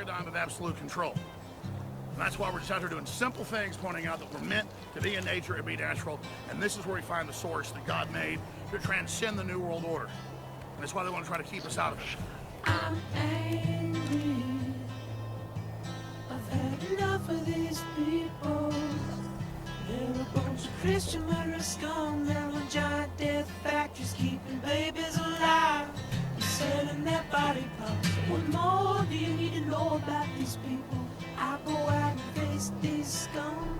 paradigm of absolute control. And that's why we're just out here doing simple things, pointing out that we're meant to be in nature and be natural. And this is where we find the source that God made to transcend the New World Order. And that's why they want to try to keep us out of it. I'm angry. I've had enough of these people. They're a bunch of Christian murderers, scum. They're on giant death factories, keeping babies alive and selling their body parts. What more do you need to know about these people? I go out and face these scum.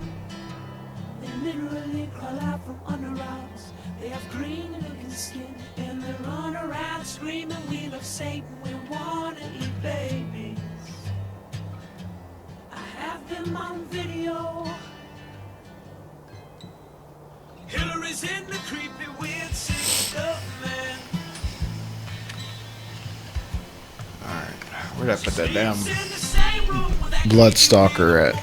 They literally crawl out from under rocks. They have green looking skin and they run around screaming, we love Satan, we wanna eat babies. I have them on video. Hillary's in the creepy weird sick stuff, man. Alright, where'd I put that damn Bloodstalker at?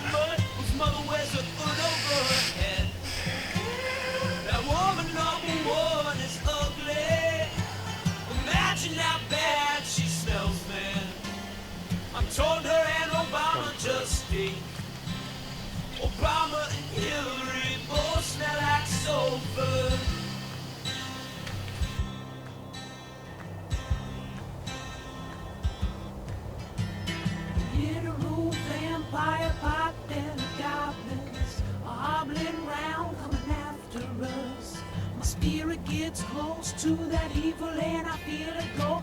Told her and Obama just ate. Obama and Hillary both smell like sulfur. Literal vampire pop and goblins are hobbling round coming after us. My spirit gets close to that evil and I feel it go.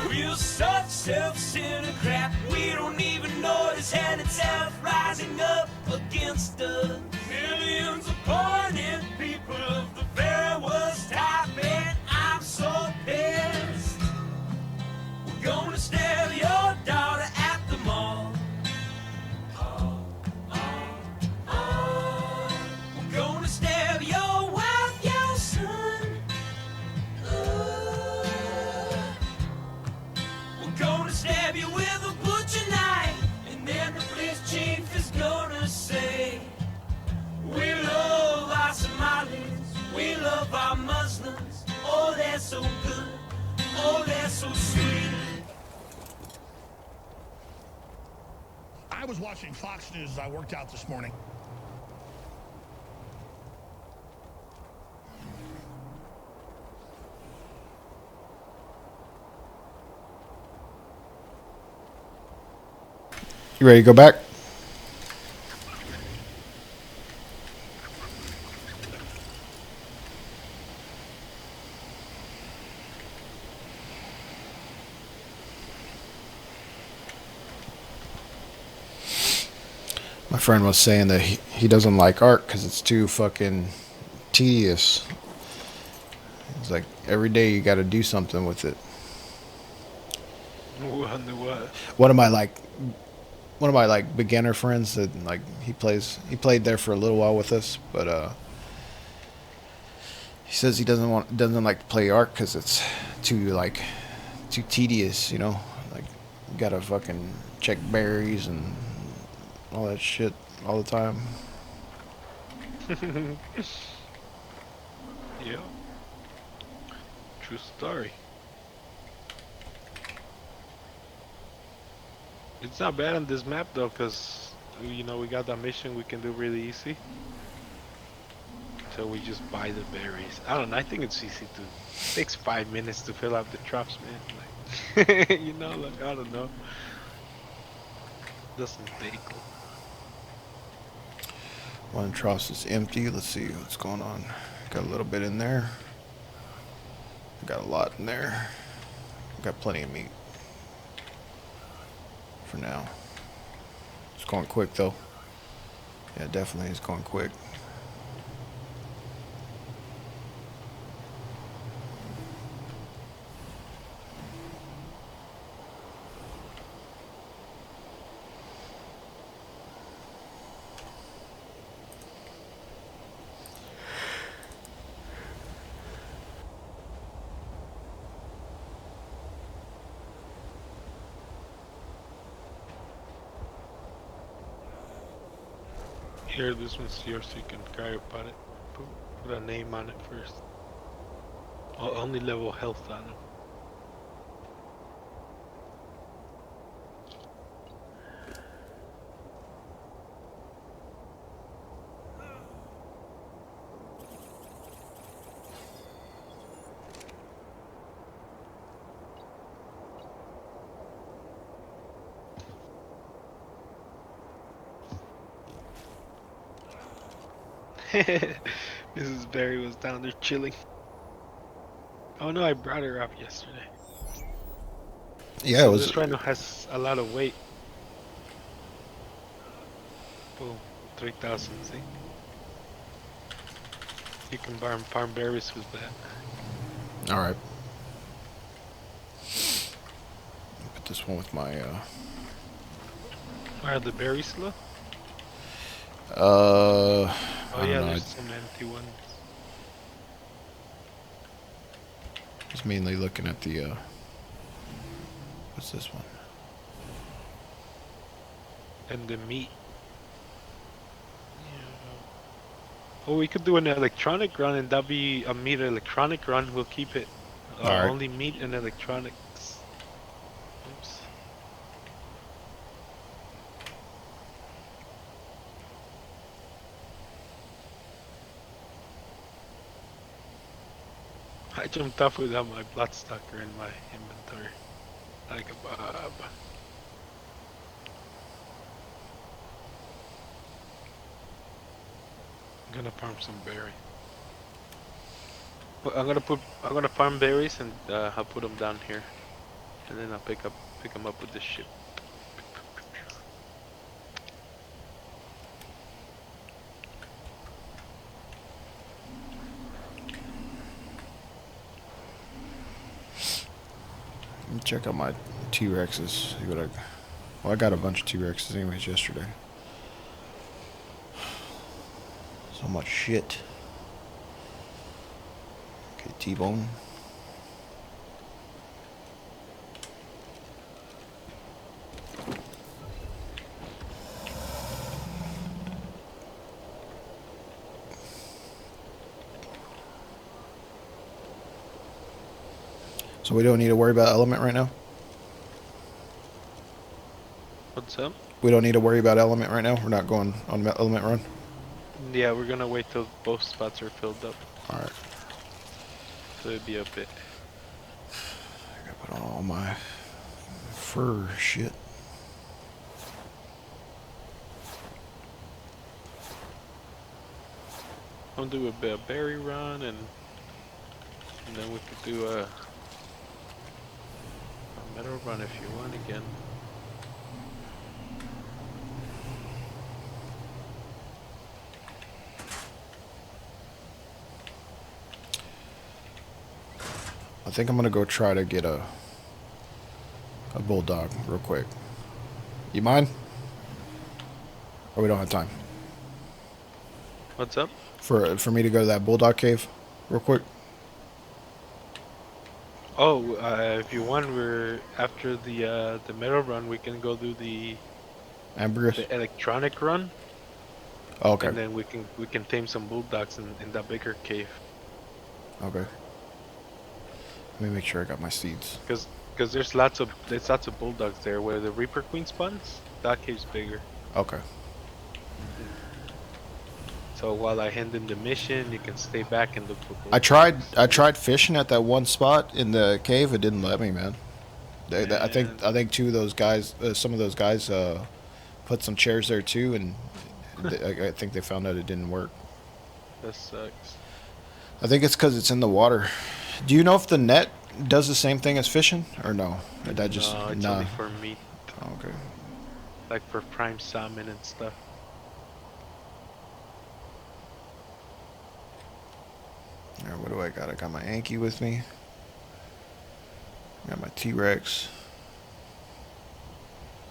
We're such self-centered crap. We don't even notice and itself rising up against us. Millions upon it, people of the very worst type, and I'm so pissed. We're gonna stab your daughter at the mall. We're gonna stab your wife, your son. We're gonna stab you with a butcher knife, and then the police chief is gonna say, we love our Somalis, we love our Muslims. Oh, they're so good, oh, they're so sweet. I was watching Fox News as I worked out this morning. You ready to go back? My friend was saying that he doesn't like Ark because it's too fucking tedious. It's like every day you got to do something with it. What? One of my beginner friends that like he played there for a little while with us, but he says he doesn't like to play Ark because it's too tedious, you know, like you gotta fucking check berries and all that shit all the time. Yeah, true story. It's not bad on this map though, cause you know we got that mission we can do really easy. So we just buy the berries. I don't know. I think it's easy to. It takes 5 minutes to fill up the traps, man. Like, you know, like I don't know. Doesn't take. One trough is empty. Let's see what's going on. Got a little bit in there. Got a lot in there. Got plenty of meat. For now. It's going quick though. Yeah, definitely it's going quick. Here, this one's yours, so you can cry about it. Put a name on it first. Only level health on them. Mrs. Berry was down there chilling. Oh no, I brought her up yesterday. Yeah, it So was. this rhino has a lot of weight. Boom, 3,000. See, you can farm berries with that. All right. Put this one with my. Are the berries low? Uh, Oh I don't yeah, know. there's some empty ones. It's mainly looking at the. What's this one? And the meat. Oh, we could do an electronic run, and that'd be a meat electronic run. We'll keep it All right. only meat and electronics. Oops. I jumped off without my bloodsucker in my inventory, like a bob. I'm gonna farm some berry. Well, I'm gonna farm berries and I'll put them down here, and then I'll pick them up with this ship. Let me check out my T-Rexes. See what I. Well, I got a bunch of T-Rexes anyways yesterday. So much shit. Okay, T-Bone. So we don't need to worry about element right now? What's up? We don't need to worry about element right now? We're not going on the element run? Yeah, we're gonna wait till both spots are filled up. Alright. So it'd be a bit. I gotta put on all my fur shit. I'll do a bit of berry run, and then we could do a meadow run if you want again. I think I'm gonna go try to get a bulldog real quick. You mind? Or we don't have time? What's up? For me to go to that bulldog cave real quick? Oh, if you want, we're after the meadow run. We can go do the Ambergris? electronic run, Oh, okay. and then we can tame some bulldogs in that bigger cave. Okay. Let me make sure I got my seeds. Because there's lots of bulldogs there. Where the Reaper Queen spawns, that cave's bigger. Okay. So while I hand in the mission, you can stay back and look for bulldogs. I tried fishing at that one spot in the cave. It didn't let me, man. I think two of those guys, some of those guys, put some chairs there too, and I think they found out it didn't work. That sucks. I think it's because it's in the water. Do you know if the net does the same thing as fishing, or no? That just No, it's only for meat, Oh, okay. like for prime salmon and stuff. All right, what do I got? I got my Anki with me. I got my T-Rex.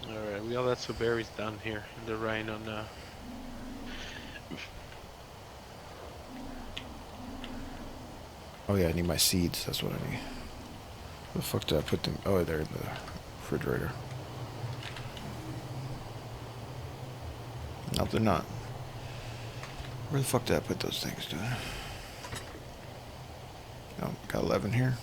Alright, we got lots of berries down here in the rhino now. Oh yeah, I need my seeds. That's what I need. Where the fuck did I put them? Oh, they're in the refrigerator. No, they're not. Where the fuck did I put those things, dude? Oh, got 11 here.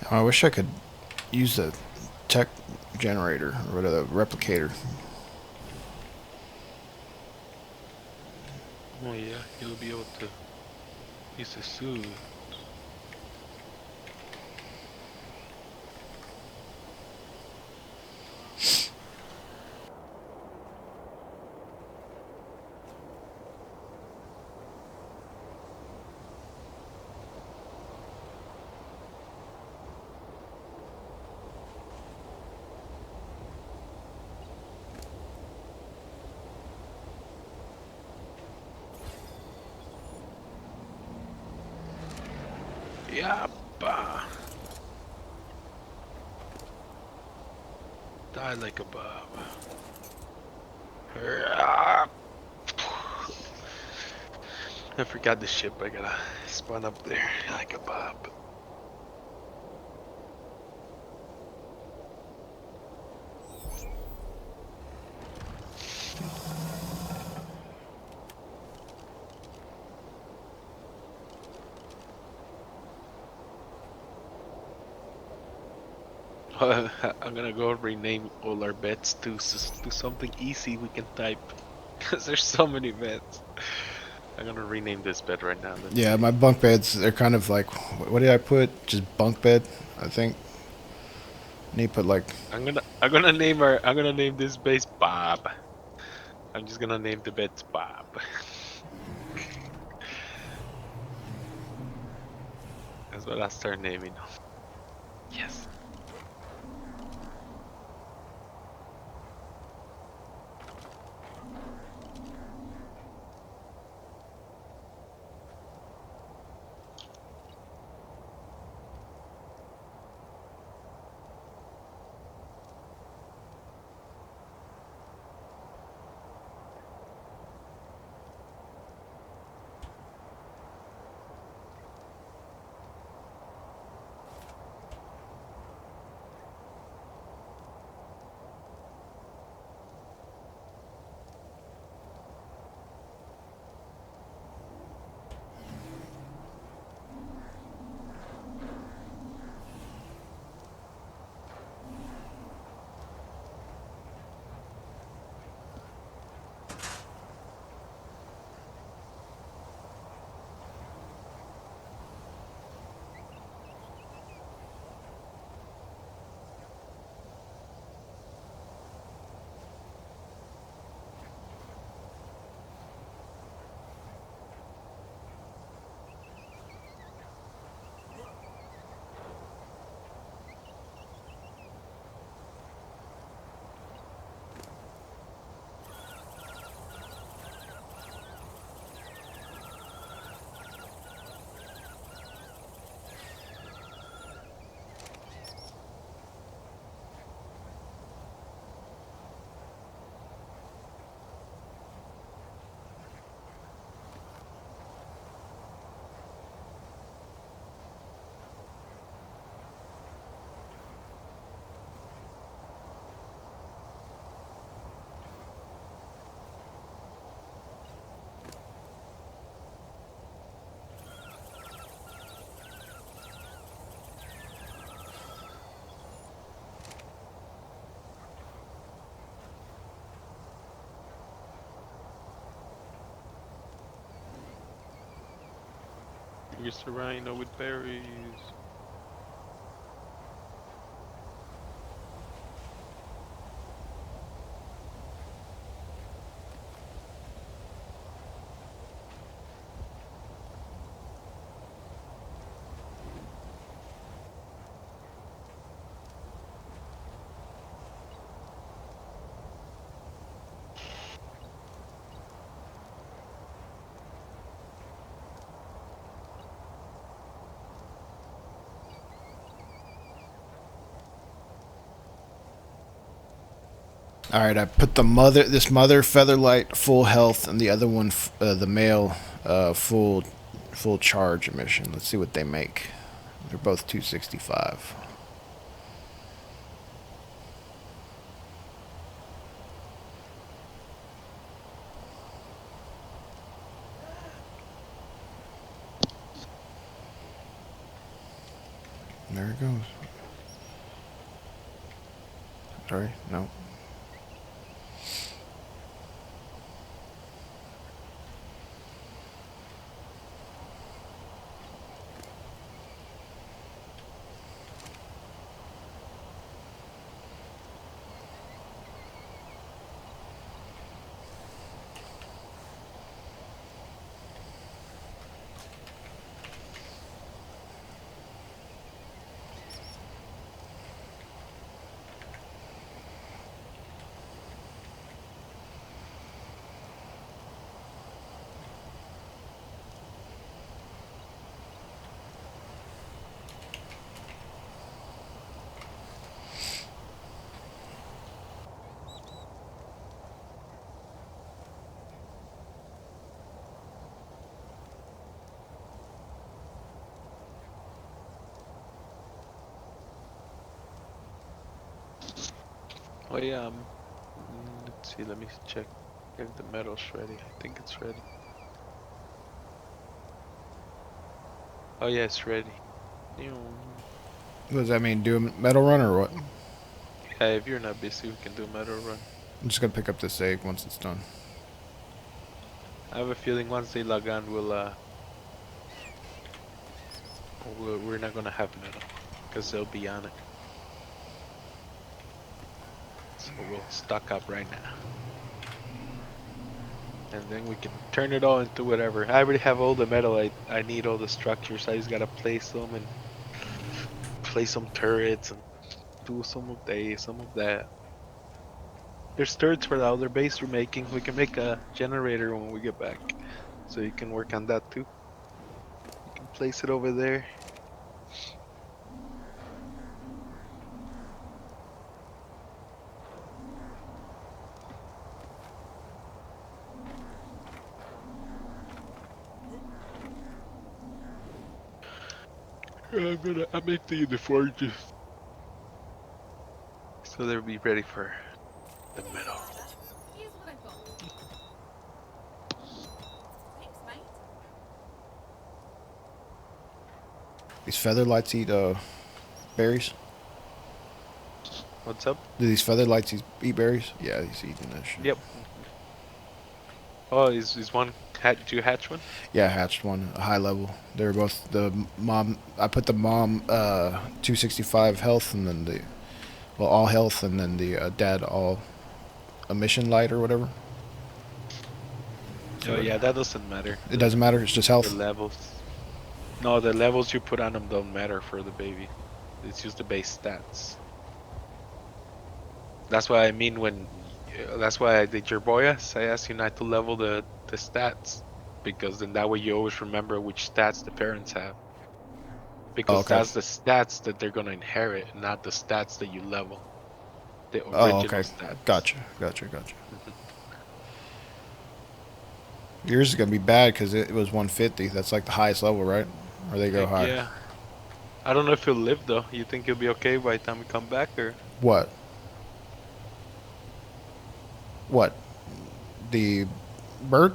I wish I could use the tech generator or the replicator. Oh yeah, you'll be able to use the suit. Yappa! Die like a bob. Hurrah! I forgot the ship. I gotta spawn up there like a bob. I'm gonna go rename all our bets to something easy we can type. Cause there's so many bets. I'm gonna rename this bed right now. Let's Yeah, see. my bunk beds, they're kind of like, what did I put? Just bunk bed, I think. I need to put like, I'm gonna name this base Bob. I'm just gonna name the beds Bob. That's what I start naming them. Yes. Here's the rhino with berries. all right, I put this mother featherlight full health, and the other one, the male, full charge emission. Let's see what they make. They're both 265. There it goes. Sorry, no. Oh yeah, let's see, let me check if the metal's ready. I think it's ready. Oh yeah, it's ready. Yeah, What does that mean? Do a metal run or what? if you're not busy, we can do a metal run. I'm just gonna pick up this egg once it's done. I have a feeling once they log on, we're not gonna have metal, because they'll be on it. So we'll stock up right now. And then we can turn it all into whatever. I already have all the metal I need, all the structures. I just gotta place them and place some turrets and do some of some of that. There's turrets for the other base we're making. We can make a generator when we get back. So you can work on that too. You can place it over there. I'm emptying the forges. So they'll be ready for the metal. Here's what I've got. Thanks, mate. These feather lights eat berries. What's up? Do these feather lights eat berries? Yeah, he's eating that shit. Yep. Oh, is one did you hatch one? Yeah, I hatched one, a high level. They're both the mom. I put the mom 265 health, and then the all health, and then the dad all emission light or whatever. Oh yeah, that doesn't matter. It doesn't matter. It's just The health. levels. No, the levels you put on them don't matter for the baby. It's just the base stats. That's what I mean when. That's why I did your boyas. I asked you not to level the stats, because then that way you always remember which stats the parents have. Because okay. that's the stats that they're gonna inherit, not the stats that you level. The original Oh, okay. stats. Gotcha. Yours is gonna be bad because it was 150. That's like the highest level, right? Or they go Heck high. yeah. I don't know if he'll live though. You think he'll be okay by the time we come back, or? What? What? The bird?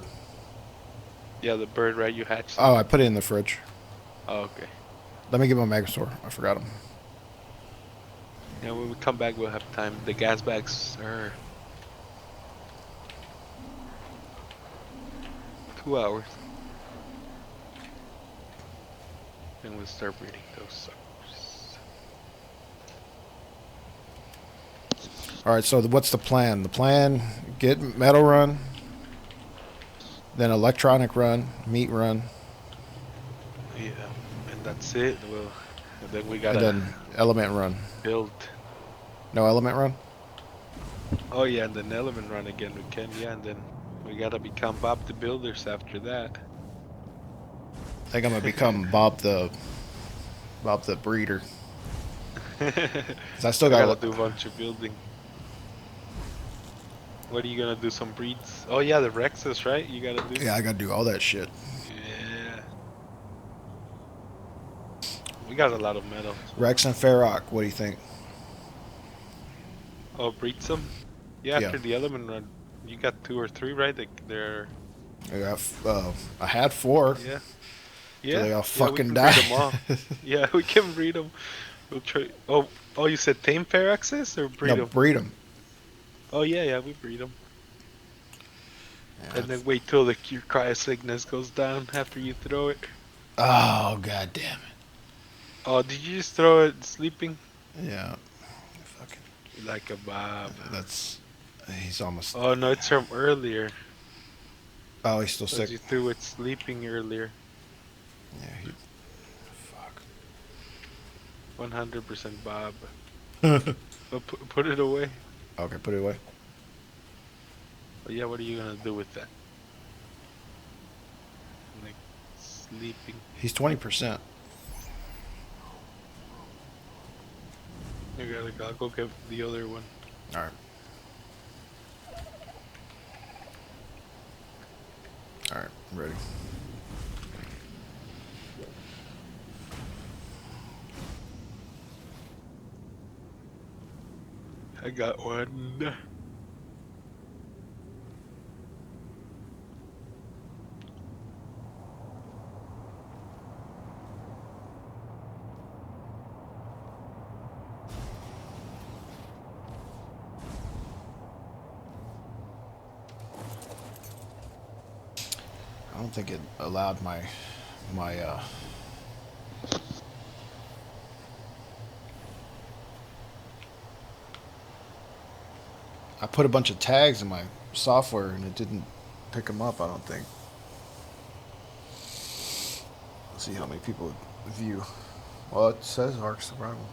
Yeah, the bird, right? You hatched. Oh, I put it in the fridge. Oh, okay. Let me get my Megastore. I forgot them. Yeah, when we come back, we'll have time. The gas bags are 2 hours. And we'll start breeding those suckers. All right. So what's the plan? The plan: get metal run, then electronic run, meat run, Yeah, and that's it. And then we and gotta then element run. build. No element run. Oh yeah, and then element run again we can. Yeah, and then we gotta become Bob the Builders after that. I think I'm gonna become Bob the breeder. 'Cause I still gotta got do a bunch of building. What are you gonna do? Some breeds? Oh yeah, the Rexes, right? You gotta do. Yeah, I gotta do all that shit. Yeah. We got a lot of metal. Rex and Farrock. What do you think? Oh, breed some? Yeah, Yeah. after the element run, you got 2 or 3, right? They're. I got. I had 4. Yeah. So Yeah. they all Yeah, we fucking can died. breed them all. Yeah, we can breed them. We'll try. Oh, you said tame Paraxes or breed No, them? breed them. Oh yeah, we breed them. Yeah. And then wait till your cryosickness goes down after you throw it. Oh, god damn Oh, did you just throw it sleeping? it. Yeah. Fucking. Like a Bob. That's. He's almost. Oh no, it's from earlier. Oh, he's still sick. Cause you threw it sleeping earlier. Yeah, he. Fuck. 100% Bob. Okay, Oh, put it away. put it away. Oh yeah, what are you gonna do with that? Like sleeping. He's 20%. I'll go get the other one. Alright. Alright, I'm ready. I got one. I don't think it allowed my I put a bunch of tags in my software and it didn't pick them up, I don't think. Let's see how many people view. Well, it says Ark Survival.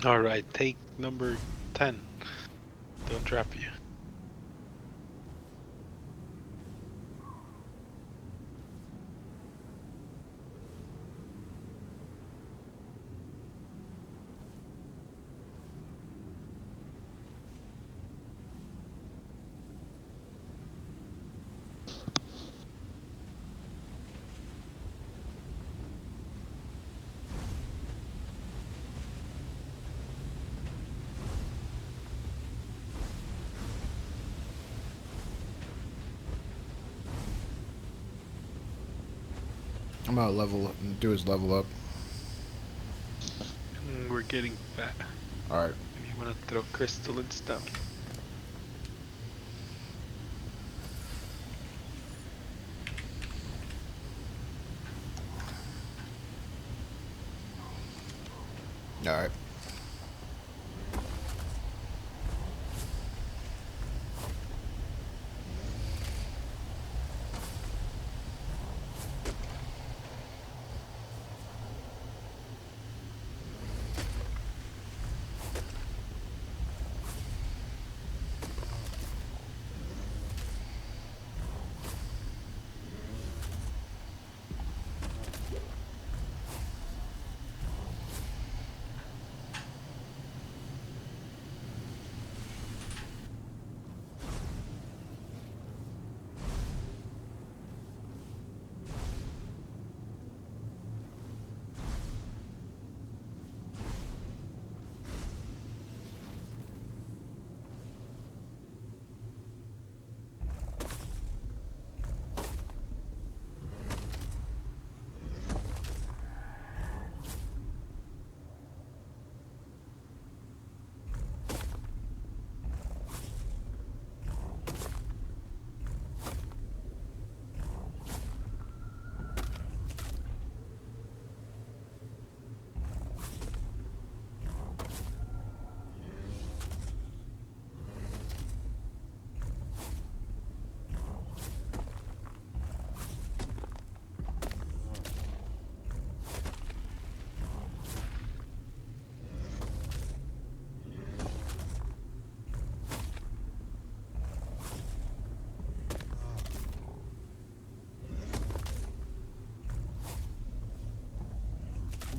Alright, take number 10. Don't drop you. I'm gonna do his level up. We're getting fat. Alright. And you wanna throw crystal and stuff. Alright.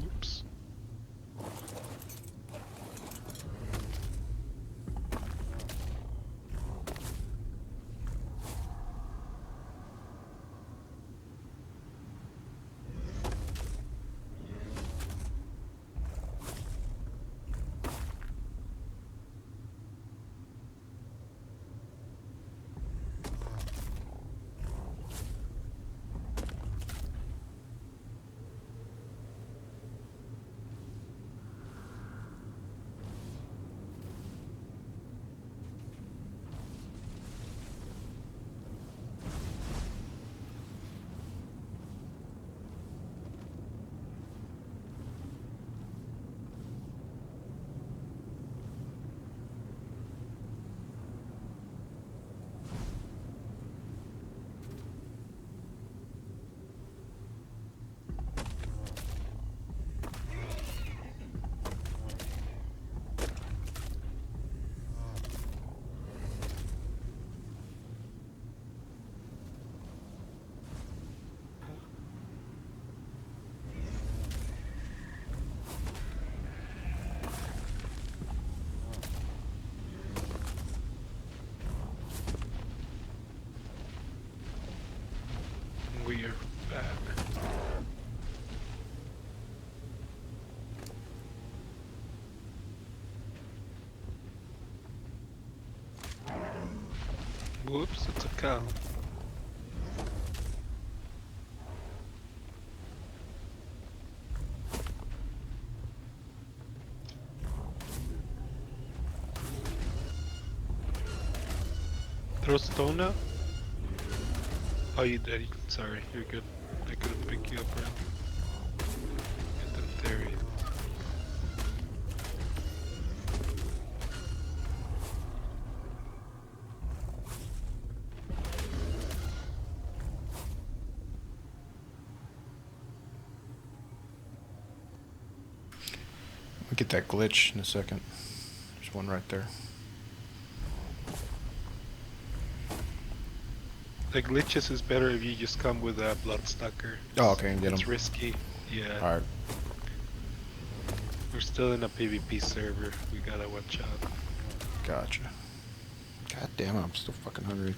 Oops. We are fat. Whoops, it's a cow. Throw stone now? Oh, you did. Sorry, you're good. I couldn't pick you up around. Get them theory. Get that glitch in a second. There's one right there. The glitches is better if you just come with a Bloodsucker. Oh, okay, and get It's him. risky. Yeah. Alright. We're still in a PvP server. We gotta watch out. Gotcha. God damn it, I'm still fucking hungry.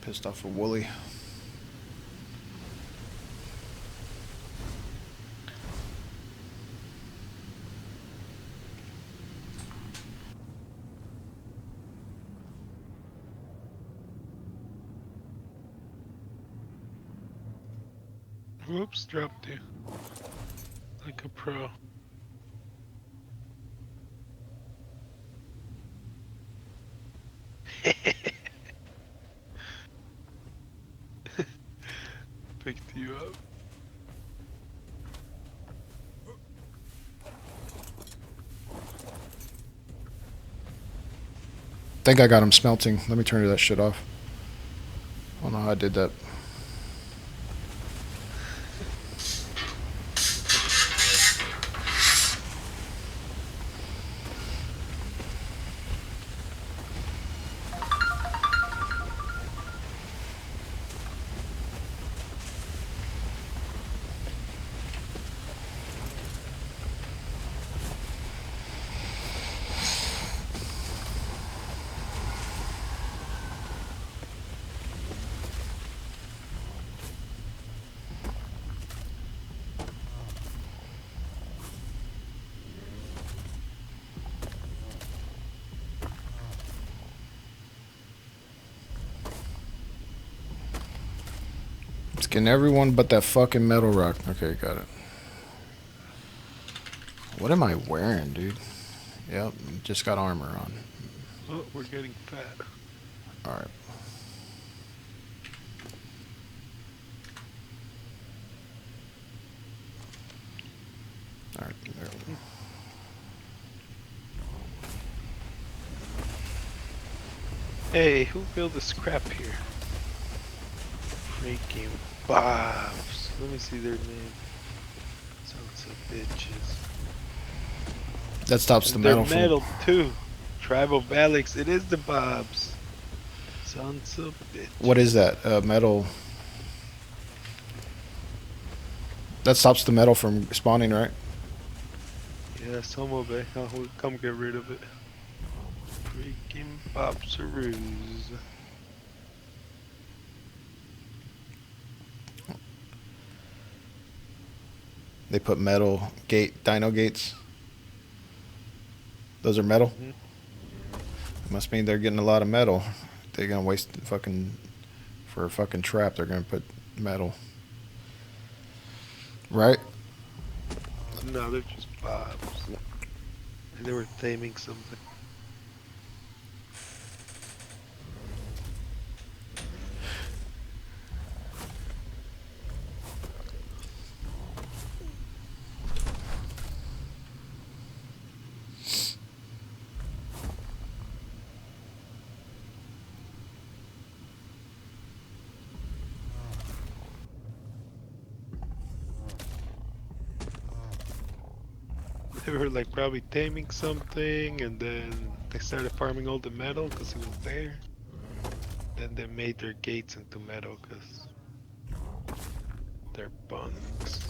Pissed off for Wooly. Whoops, dropped you. Like a pro. Picked you up. Think I got him smelting. Let me turn that shit off. I don't know how I did that. It's getting everyone but that fucking metal rock. Okay, got it. What am I wearing, dude? Yep, just got armor on. Oh, we're getting fat. Alright. Alright, there we go. Hey, who built this crap here? Freaking Bobs. Let me see their name. Sons of bitches. That stops the And metal they're from... metal too. Tribal Valix. It is the Bobs. Sons of bitches. What is that? Metal... That stops the metal from spawning, right? Yeah, some of it. I'll come get rid of it. Freaking Bobsaroos. They put metal dino gates. Those are metal? Mhm. Must mean they're getting a lot of metal. They're gonna waste fucking... For a fucking trap, they're gonna put metal. Right? No, they're just Bobs. They were taming something. They were like probably taming something, and then they started farming all the metal because it was there. Then they made their gates into metal because they're bunks.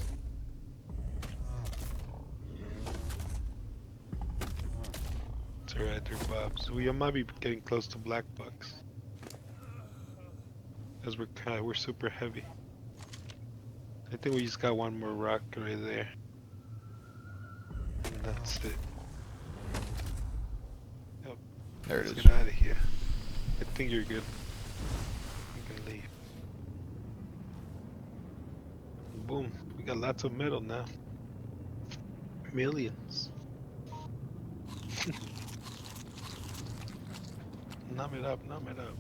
It's alright, they're Bobs. We might be getting close to black bucks. Because we're super heavy. I think we just got one more rock right there. That's it. Yep. There it Let's is. get out of here. I think you're good. You can leave. Boom. We got lots of metal now. Millions. Numb it up, numb it up.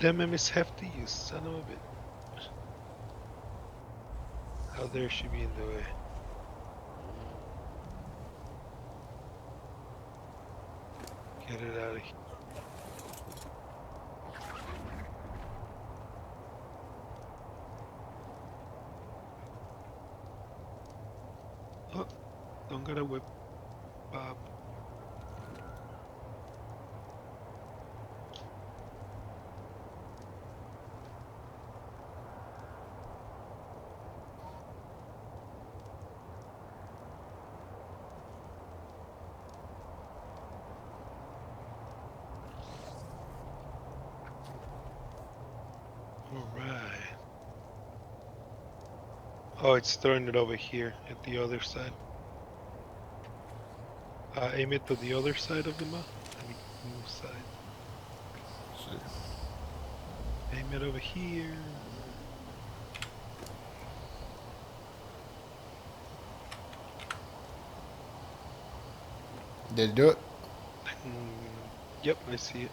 Damn him is hefty, you son of a bitch. How dare she be in the way? Get it out of here. Oh, don't get a whip, Bob. Alright. Oh, it's throwing it over here at the other side. Aim it to the other side of the map. Let me move side. Aim it over here. Did it do it? Yep, I see it.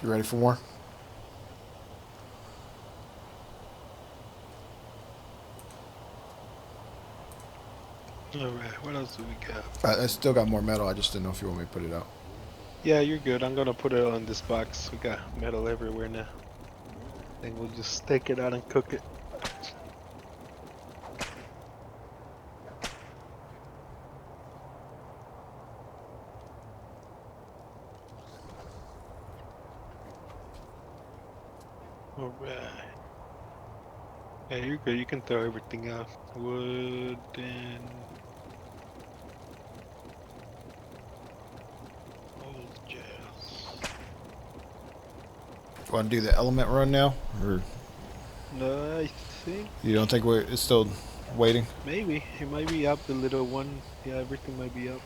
You ready for more? Alright, what else do we got? I still got more metal. I just didn't know if you want me to put it out. Yeah, you're good. I'm gonna put it on this box. We got metal everywhere now. Then we'll just take it out and cook it. Alright. Yeah, you're good. You can throw everything out. Wood and old jazz. Want to do the element run now, or No, I think you don't think it's still waiting? maybe it might be up. The little one, yeah, everything might be up.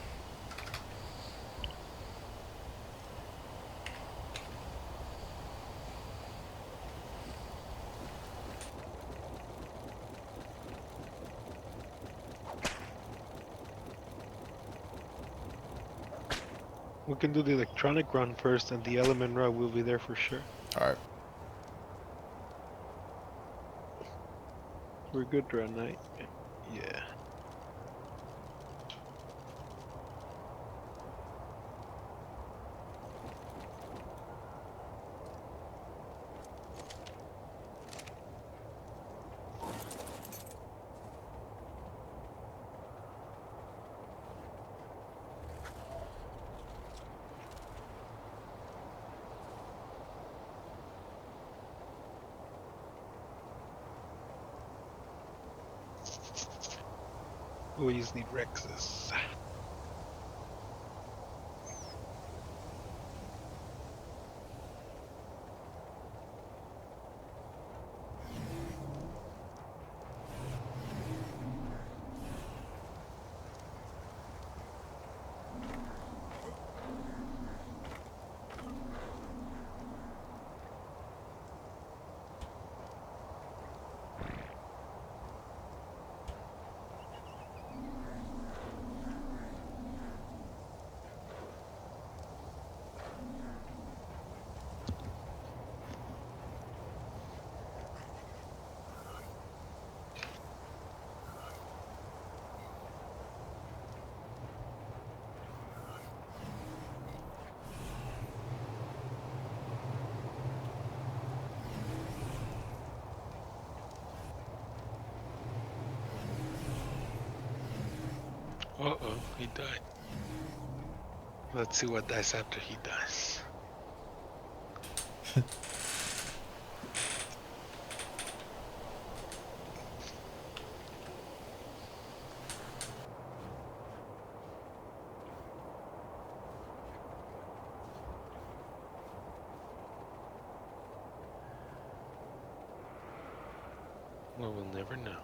We can do the electronic run first, and the element run will be there for sure. All right. We're good right night. Yeah. We just need Rexes. Uh-oh, he died. Let's see what dies after he dies. Well, we'll never know.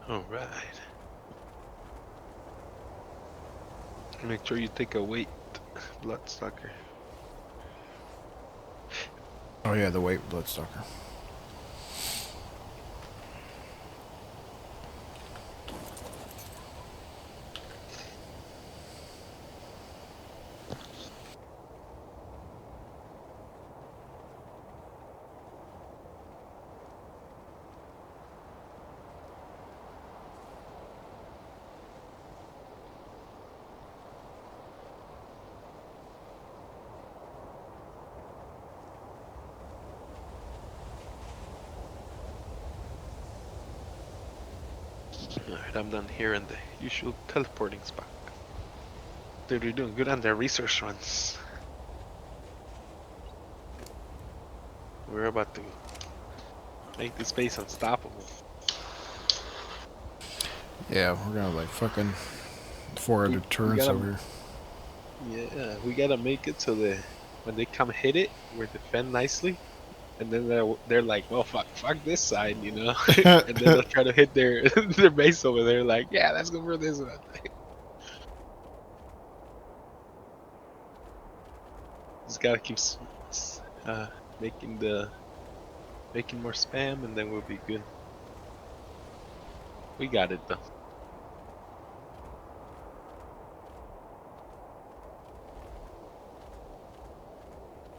Alright. Make sure you take a weight, Bloodsucker. Oh yeah, the weight Bloodsucker. Alright, I'm done here in the usual teleporting spot. Dude, you're doing good on their research runs. We're about to make this base unstoppable. Yeah, we're gonna have like fucking 400 We turrets gotta- over here. Yeah, we gotta make it so that when they come hit it, we're defend nicely. And then they're like, well, fuck this side, you know? And then they'll try to hit their their base over there, like, yeah, let's go for this one. Just gotta keep making more spam, and then we'll be good. We got it though.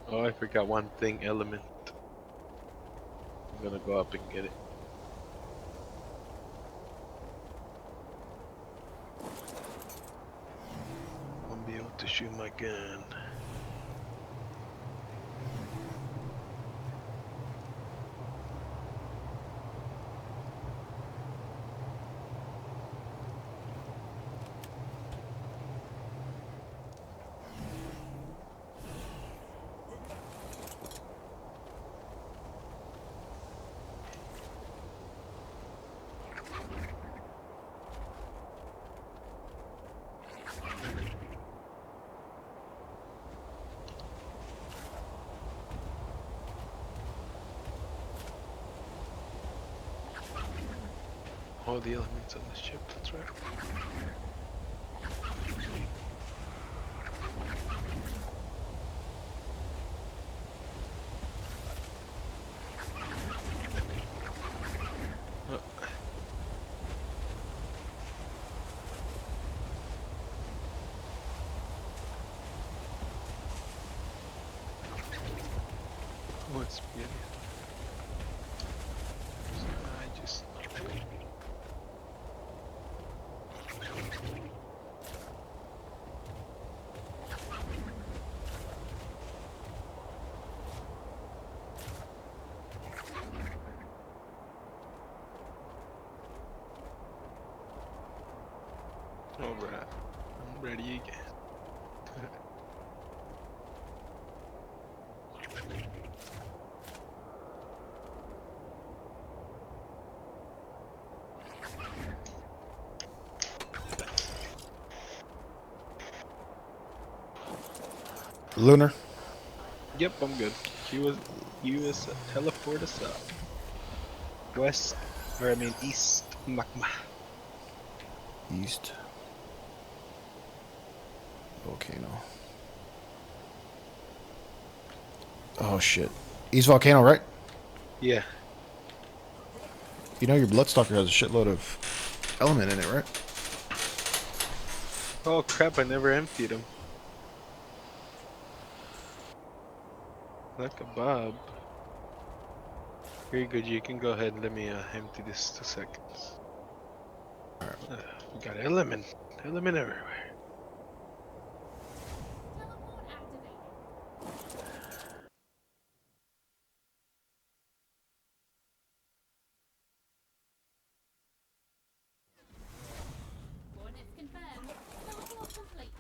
Oh, I forgot one thing, element. I'm gonna go up and get it. Won't be able to shoot my gun. All the elements on the ship, that's right. Oh. Oh, it's beauty. I just... Alright, I'm ready again. Lunar. Yep, I'm good. He was teleport us up. West, or I mean east magma. East. Volcano. Oh shit. East Volcano, right? Yeah. You know your Bloodstalker has a shitload of element in it, right? Oh crap! I never emptied him. Like a bob. Very good. You can go ahead and let me empty this 2 seconds. We got element everywhere. Teleport activated. Coordinates confirmed. Teleport complete.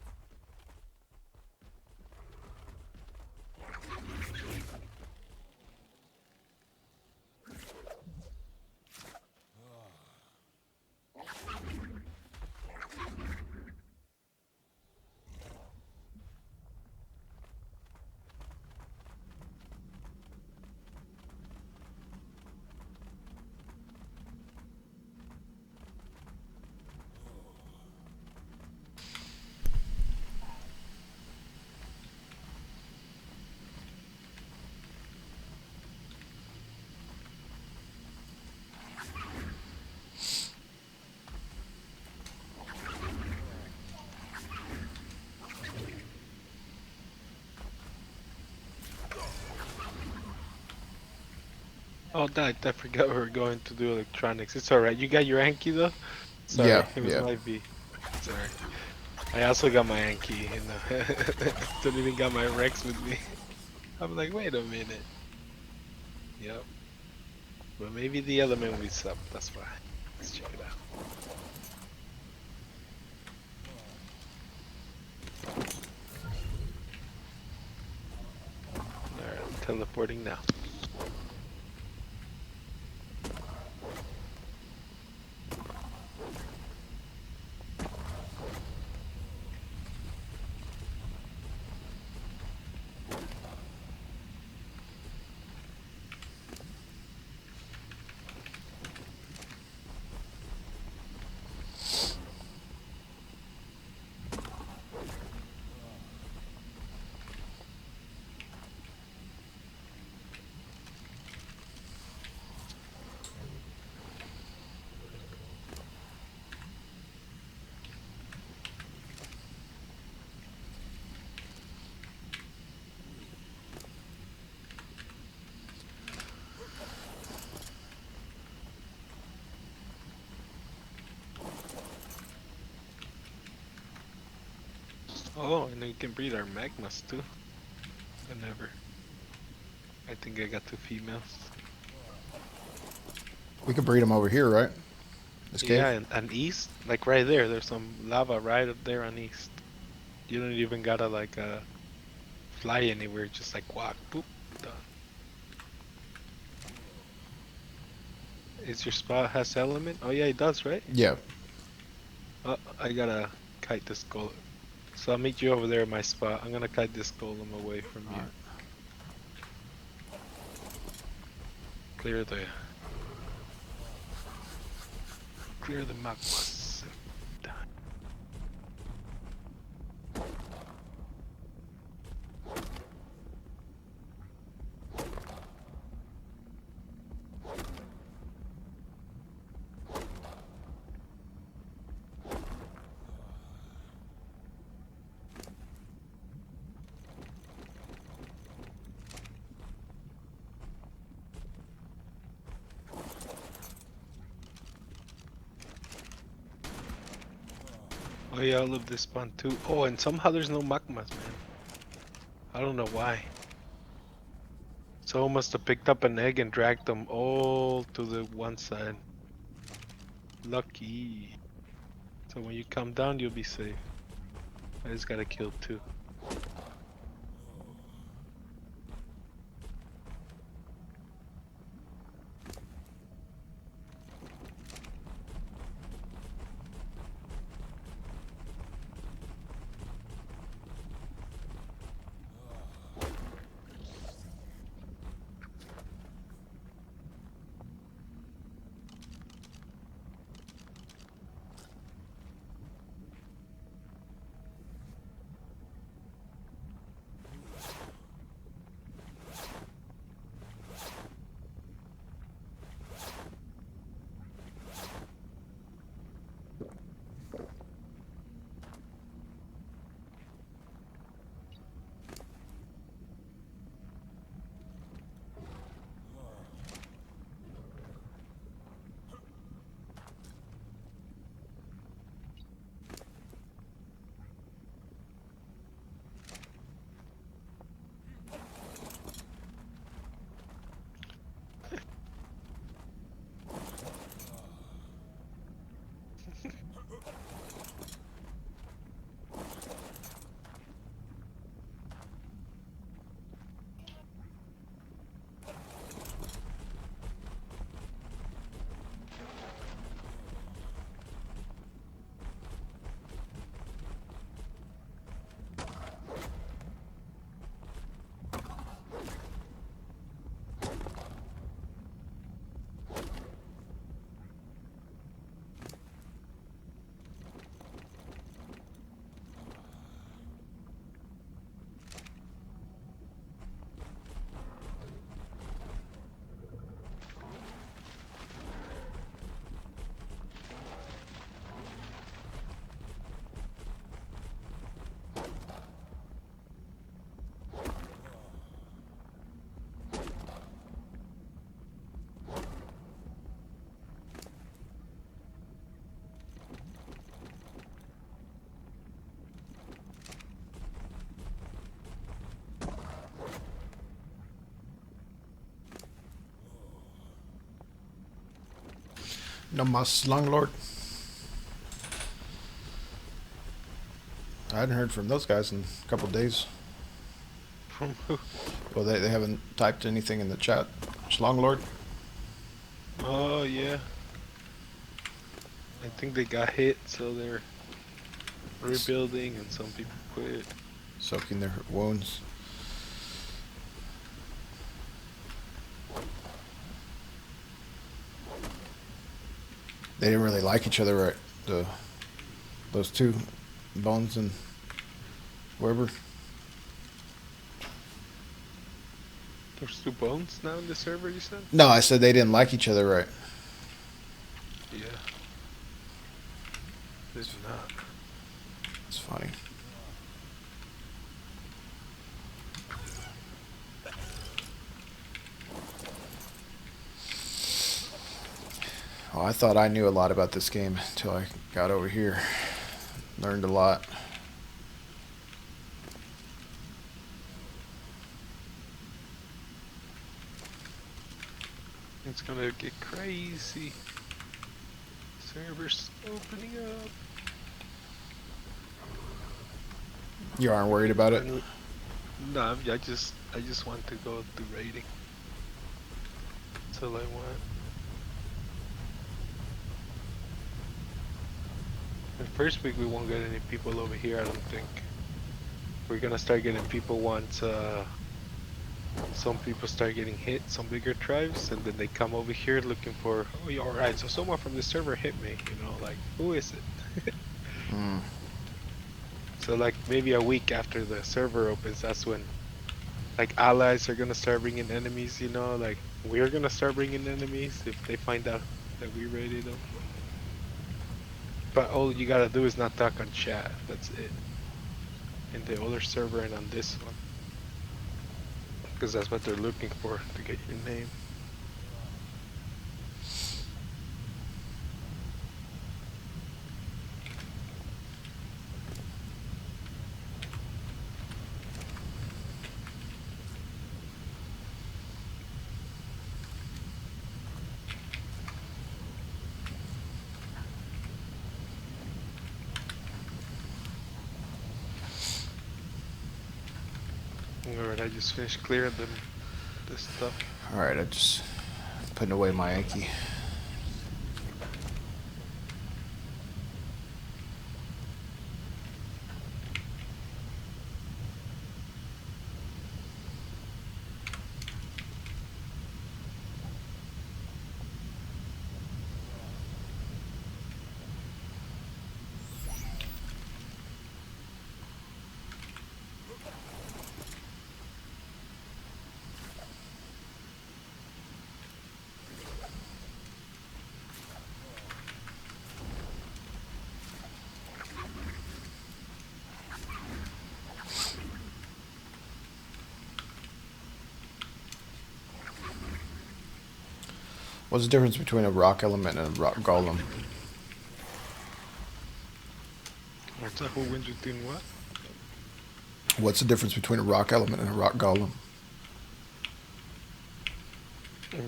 Oh, I forgot we were going to do electronics. It's alright. You got your Anki though? Sorry, Yeah, it was yeah. my V. Sorry. I also got my Anki, you know. Still even got my Rex with me. I'm like, wait a minute. Yep. But maybe the element will be sub. That's why. Let's check it out. Alright, I'm teleporting now. Oh, and then you can breed our magmas too. Whenever. I think I got 2 females. We could breed them over here, right? This cave. Yeah, and east, like right there, there's some lava right up there on east. You don't even gotta fly anywhere, just like walk, boop, done. Is your spot has element? Oh yeah, it does, right? Yeah. Oh, I gotta kite this golem. So I'll meet you over there at my spot. I'm gonna kite this golem away from you. Alright. Clear the magmas. Done. Oh yeah, I love this spawn too. Oh, and somehow there's no magmas, man. I don't know why. Someone must have picked up an egg and dragged them all to the one side. Lucky. So when you come down, you'll be safe. I just gotta kill 2. No mas Lord. I hadn't heard from those guys in a couple days. From who? Well, they haven't typed anything in the chat. Lord. Oh yeah. I think they got hit, so they're rebuilding, and some people quit. Soaking their wounds. They didn't really like each other, right? Those two, Bones and Weber. There's 2 bones now in the server, you said? No, I said they didn't like each other, right? Yeah. There's not. It's funny. Oh, I thought I knew a lot about this game until I got over here. Learned a lot. It's gonna get crazy. Servers opening up. You aren't worried about it? No, I just want to go through raiding. That's all I want. The first week we won't get any people over here, I don't think. We're gonna start getting people once some people start getting hit, some bigger tribes, and then they come over here looking for, oh, you alright, so someone from the server hit me, you know, like, who is it? Mm. So like maybe a week after the server opens, that's when like allies are gonna start bringing enemies, you know, like we're gonna start bringing enemies if they find out that we raided them. But all you gotta do is not talk on chat, that's it. In the other server and on this one. Because that's what they're looking for, to get your name. Alright, I just finished clearing them, this stuff. Alright, I'm just putting away my Yankee. What's the difference between a rock element and a rock golem? What's that whole wins between what? What's the difference between a rock element and a rock golem?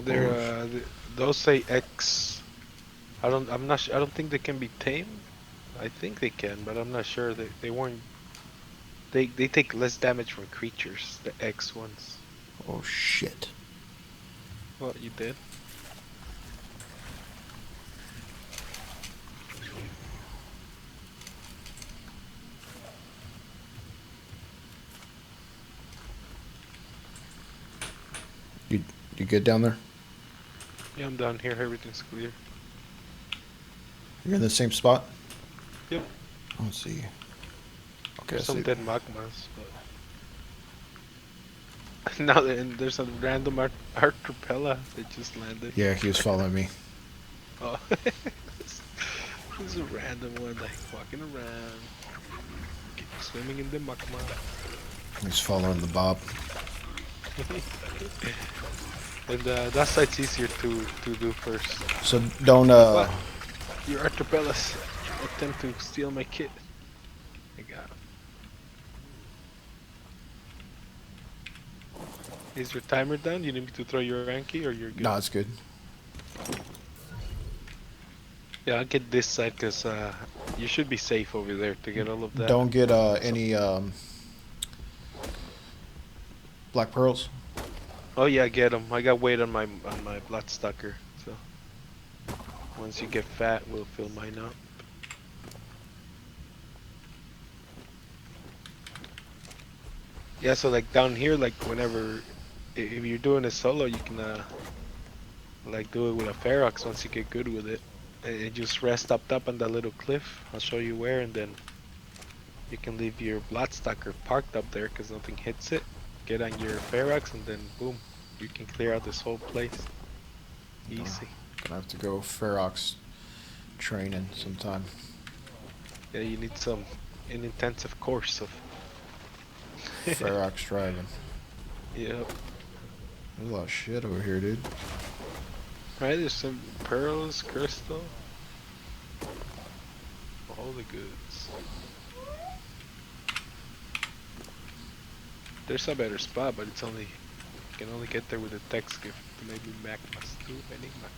They're those say X. I'm not. I don't think they can be tamed. I think they can, but I'm not sure. They weren't. They take less damage from creatures. The X ones. Oh shit. What you did? You good down there? Yeah, I'm down here. Everything's clear. You're in the same spot? Yep. I don't see you. Okay, There's I some see. dead magmas, but now there's a random archipela that just landed. Yeah, he was following me. Oh, there's a random one like walking around, swimming in the magma. He's following the Bob. And that site's easier to do first. So don't What? Your archipelas attempt to steal my kit. I got him. Is your timer done? You need me to throw your Anki or you're good? No, it's good. Yeah, I'll get this side because you should be safe over there to get all of that. Don't get any black pearls. Oh yeah, get them. I got weight on my bloodsucker, so once you get fat, we'll fill mine up. Yeah, so like down here, like whenever if you're doing a solo, you can like do it with a Ferox once you get good with it. And just rest up on that little cliff. I'll show you where, and then you can leave your bloodsucker parked up there because nothing hits it. Get on your Ferox, and then boom, you can clear out this whole place. Easy. Gonna have to go Ferox training sometime. Yeah, you need an intensive course of. Ferox driving. Yep. There's a lot of shit over here, dude. Right, there's some pearls, crystal, all the goods. There's a better spot, but it's only you can only get there with a text gift. Maybe magmas too, enigma.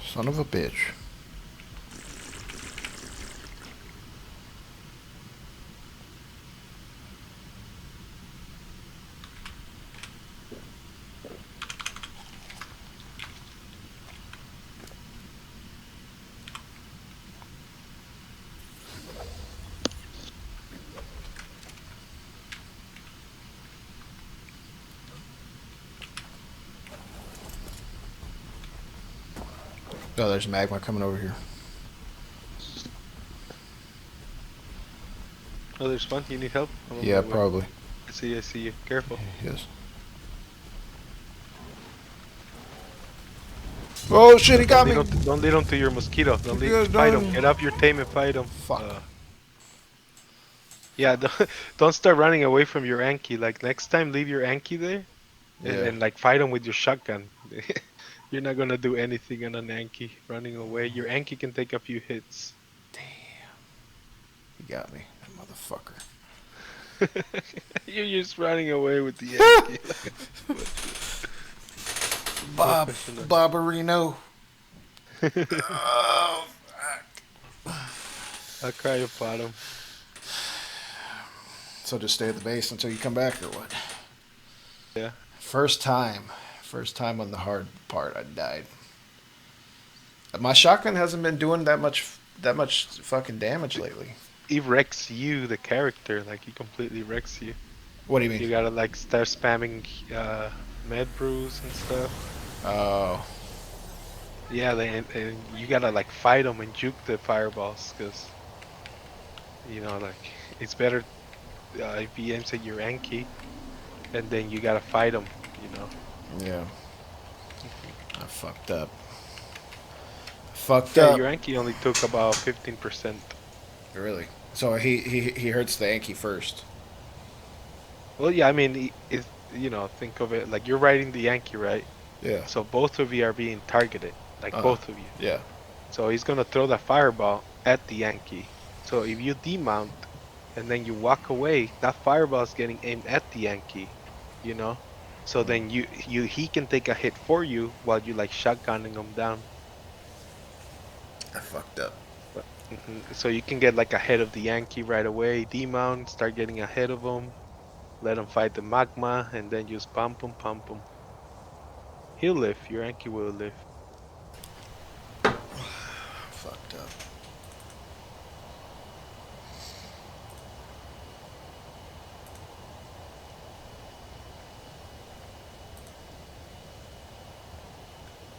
Son of a bitch. Oh, there's magma coming over here. Oh, there's one. You need help? I'm on Yeah, my way. probably. I see you. Careful. Yes. Oh shit, he got me! Don't lead him to your mosquito. Don't Yeah, lead. Fight no. him. Get up your tame and fight him. Fuck. Yeah, don't start running away from your Anki. Like next time, leave your Anki there, Yeah. and like fight him with your shotgun. You're not gonna do anything on an Anki running away. Your Anki can take a few hits. He got me, that motherfucker. You're just running away with the Anki. Barbarino. I'll cryopod him. So just stay at the base until you come back, or what? Yeah. First time on the hard part, I died. My shotgun hasn't been doing that much fucking damage lately. He wrecks you, the character. Like he completely wrecks you. What do you mean? You gotta like start spamming med brews and stuff. Oh. Yeah, and you gotta like fight them and juke the fireballs, cause you know like it's better if he aims at your Anki, and then you gotta fight them. You know. Yeah. I fucked up. Fucked Yeah, up. your Anki only took about 15%. Really? So he hurts the Anki first. Well, yeah, I mean, you know, think of it like you're riding the Yankee, right? Yeah. So both of you are being targeted, like both of you. Yeah. So he's gonna throw the fireball at the Yankee. So if you demount and then you walk away, that fireball is getting aimed at the Yankee, you know? So then he can take a hit for you while you like shotgunning him down. I fucked up. So you can get like ahead of the Yankee right away, demount, start getting ahead of him, let him fight the magma, and then just pump him. He'll live, your Yankee will live. Fucked up.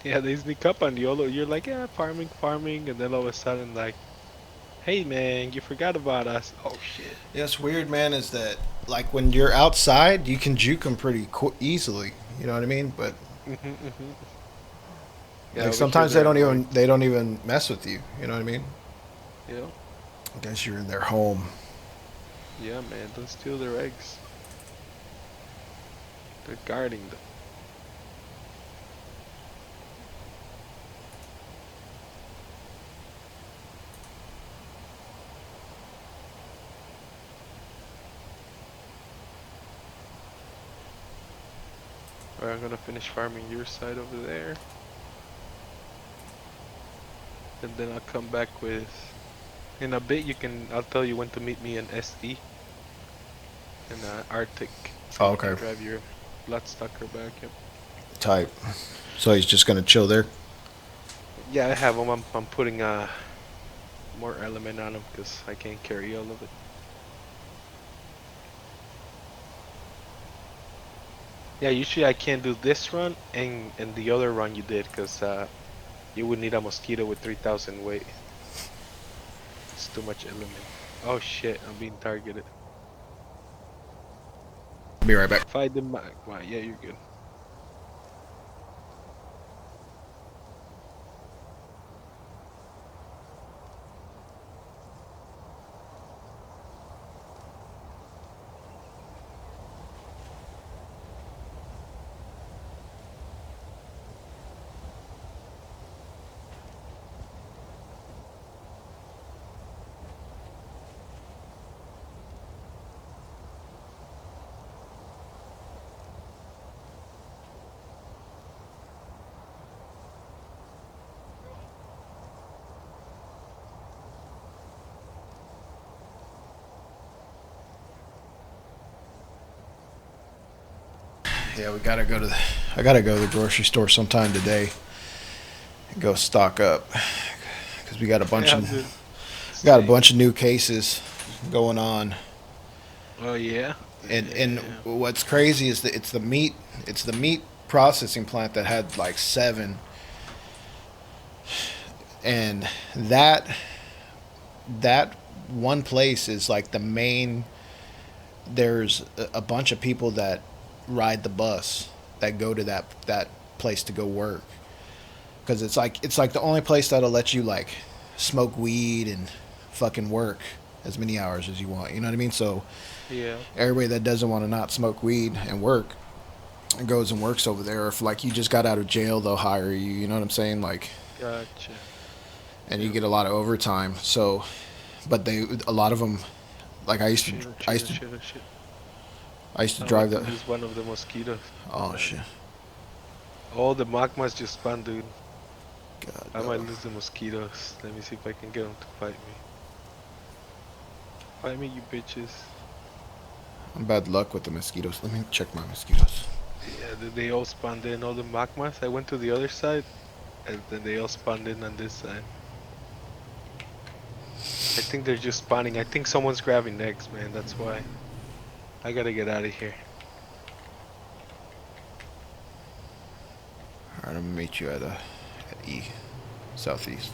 Yeah, they sneak up on you. You're like, yeah, farming, farming, and then all of a sudden, like, hey man, you forgot about us. Oh shit. Yeah, it's weird, man. Is that like when you're outside, you can juke them pretty easily. You know what I mean? But Hmm. Yeah, like over here sometimes they're annoying. they don't even mess with you. You know what I mean? Yeah, I guess you're in their home. yeah, man, don't steal their eggs. They're guarding them. Alright, I'm gonna finish farming your side over there, and then I'll come back with. In a bit, I'll tell you when to meet me in SD in Arctic, so Oh, you can okay. drive your Bloodsucker back. Yep. Type. So he's just gonna chill there. Yeah, I have them. I'm putting more element on them because I can't carry all of it. Yeah, usually I can't do this run and the other run you did because you would need a mosquito with 3,000 weight. It's too much element. Oh shit, I'm being targeted. Be right back. Fight the magma. Yeah, you're good. Yeah, we gotta go to the. I gotta go to the grocery store sometime today. And go stock up because we got a bunch Yeah, of dude. got a Same. bunch of new cases going on. Oh yeah. And Yeah. what's crazy is that it's the meat processing plant that had like 7, and that one place is like the main. There's a bunch of people that ride the bus that go to that place to go work because it's like the only place that'll let you like smoke weed and fucking work as many hours as you want. You know what I mean? So Yeah. everybody that doesn't want to not smoke weed and work goes and works over there. Or if like you just got out of jail, they'll hire you. You know what I'm saying? Like, Gotcha. and you Yep. get a lot of overtime. So, but a lot of them, like Shit, oh shit, oh shit, oh shit. I used to I'm drive about to the. lose one of the mosquitoes. Oh shit! All the magmas just spawned, dude. God I might no. lose the mosquitoes. Let me see if I can get them to fight me. Fight me, you bitches. I'm bad luck with the mosquitoes. Let me check my mosquitoes. Yeah, they all spawned in, all the magmas. I went to the other side, and then they all spawned in on this side. I think they're just spawning. I think someone's grabbing eggs, man. That's why. I gotta get out of here. All right, I'm gonna meet you at E, southeast.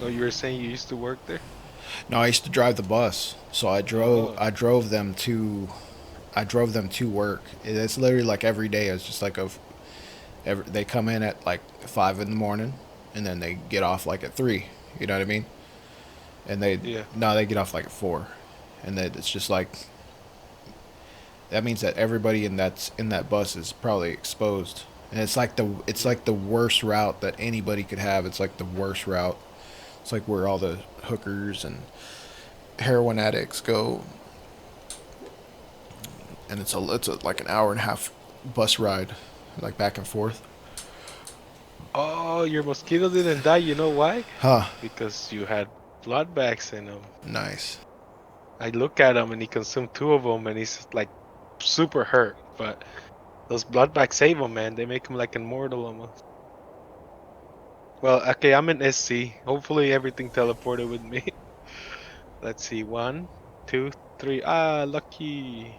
Oh, you were saying you used to work there? No, I used to drive the bus, so Oh, I drove them to work. It's literally like every day. It's just like they come in at like 5 in the morning, and then they get off like at 3. You know what I mean? And yeah. they get off like at 4, and then it's just like that means that everybody in that bus is probably exposed, and it's like the worst route that anybody could have. It's like the worst route. It's like where all the hookers and heroin addicts go, and like an hour and a half bus ride, like back and forth. Oh, your mosquito didn't die. You know why? Huh? Because you had blood bags in them. Nice. I look at him and he consumed 2 of them and he's like super hurt. But those blood bags save him, man. They make him like immortal almost. Well, okay, I'm in SC. Hopefully everything teleported with me. Let's see. 1, 2, 3. Ah, lucky.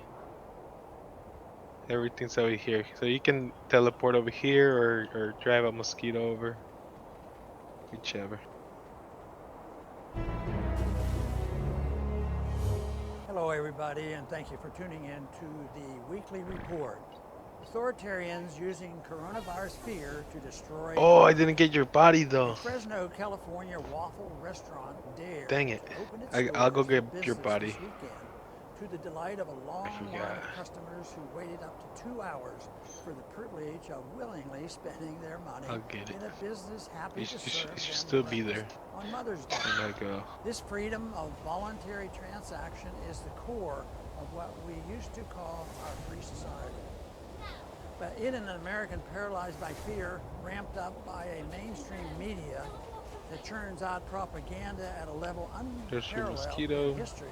Everything's over here. So you can teleport over here or drive a mosquito over. Whichever. Hello, everybody, and thank you for tuning in to the weekly report. Authoritarians using coronavirus fear to destroy Oh, I didn't get your body a though. Fresno, California waffle restaurant dared Dang it. to open its I'll go doors get for your business body. this weekend to the delight of a I long line forgot. of customers who waited up to 2 hours for the privilege of willingly spending their money I'll get it. in a business happy to serve It should them still be breakfast there. on Mother's Day. When I go. This freedom of voluntary transaction is the core of what we used to call our free society. But in an American paralyzed by fear, ramped up by a mainstream media that churns out propaganda at a level There's your unparalleled mosquito. in history,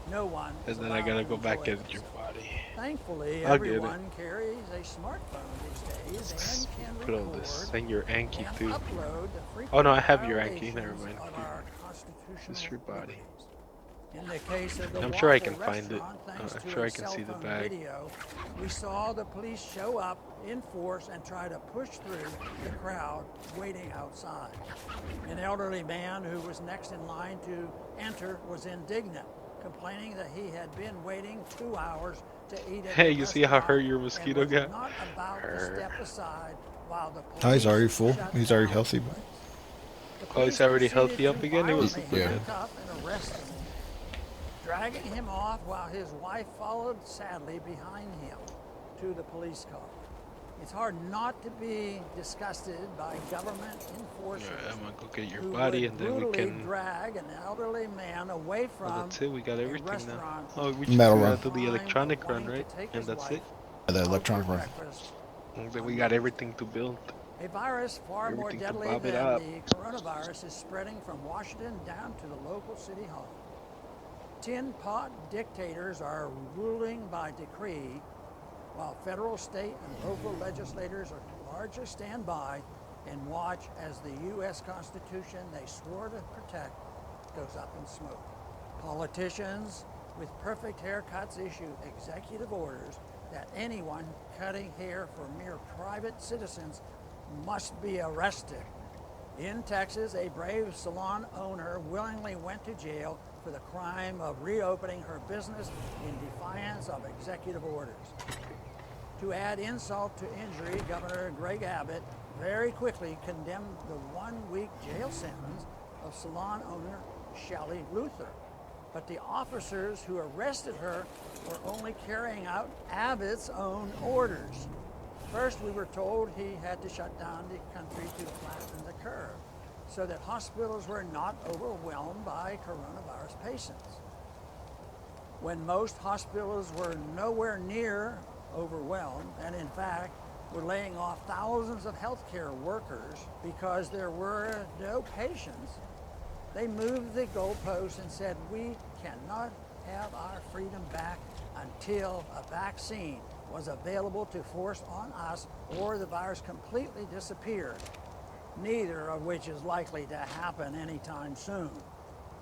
no one And is then I allowed gotta to go back enjoy get your themselves. body. Thankfully, I'll get it. everyone carries a smartphone these days and can Put all record this. And your Anki and too. upload the frequent Oh no, I have your Anki. violations Never mind. of our This is your constitutional body. liberties. In the case of the I'm sure I Waffle can find it. restaurant, thanks I'm to sure a I can cell see the phone bag. video, we saw the police show up in force and try to push through the crowd waiting outside. An elderly man who was next in line to enter was indignant, complaining that he had been waiting 2 hours to eat at Hey, the you see how hurt restaurant your and mosquito was got? not about to step aside while the Oh, he's already police full. shut He's already down healthy. the place. The Oh, he's police already proceeded healthy up to again? He was violently super Yeah. good. handcuff and arrest him, dragging him off while his wife followed sadly behind him to the police car. It's hard not to be disgusted by government enforcers Alright, I'm gonna go get your who body would and then we brutally can. drag an elderly man away Well, from that's it. We got a everything now. restaurant Oh, we Metal just run. gotta do the crime of electronic run, wanting to right? take And his that's it. wife The out for electronic run. breakfast And then on we got Mother's Day. everything to build. A virus far more Everything to deadly bob it than up. the coronavirus is spreading from Washington down to the local city hall. Tin pot dictators are ruling by decree, while federal, state, and local legislators are largely stand by and watch as the U.S. Constitution they swore to protect goes up in smoke. Politicians with perfect haircuts issue executive orders that anyone cutting hair for mere private citizens must be arrested. In Texas, a brave salon owner willingly went to jail for the crime of reopening her business in defiance of executive orders. To add insult to injury, Governor Greg Abbott very quickly condemned the 1-week jail sentence of salon owner Shelley Luther. But the officers who arrested her were only carrying out Abbott's own orders. First, we were told he had to shut down the country to flatten the curve so that hospitals were not overwhelmed by coronavirus patients. When most hospitals were nowhere near overwhelmed, and in fact were laying off thousands of healthcare workers because there were no patients, they moved the goalposts and said, we cannot have our freedom back until a vaccine was available to force on us or the virus completely disappeared, neither of which is likely to happen anytime soon.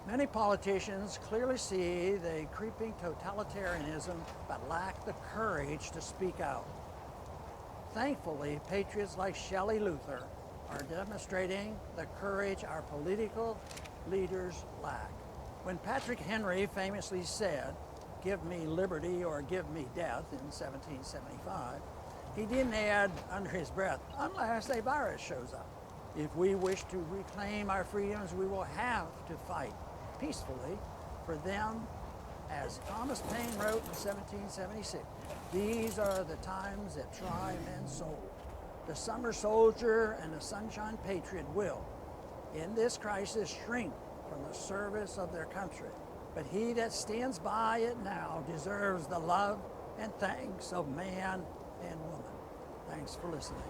Many politicians clearly see the creeping totalitarianism but lack the courage to speak out. Thankfully, patriots like Shelley Luther are demonstrating the courage our political leaders lack. When Patrick Henry famously said, "Give me liberty or give me death," in 1775, he didn't add under his breath, "unless a virus shows up." If we wish to reclaim our freedoms, we will have to fight peacefully for them. As Thomas Paine wrote in 1776, these are the times that try men's souls. The summer soldier and the sunshine patriot will, in this crisis, shrink from the service of their country. But he that stands by it now deserves the love and thanks of man and woman. Thanks for listening.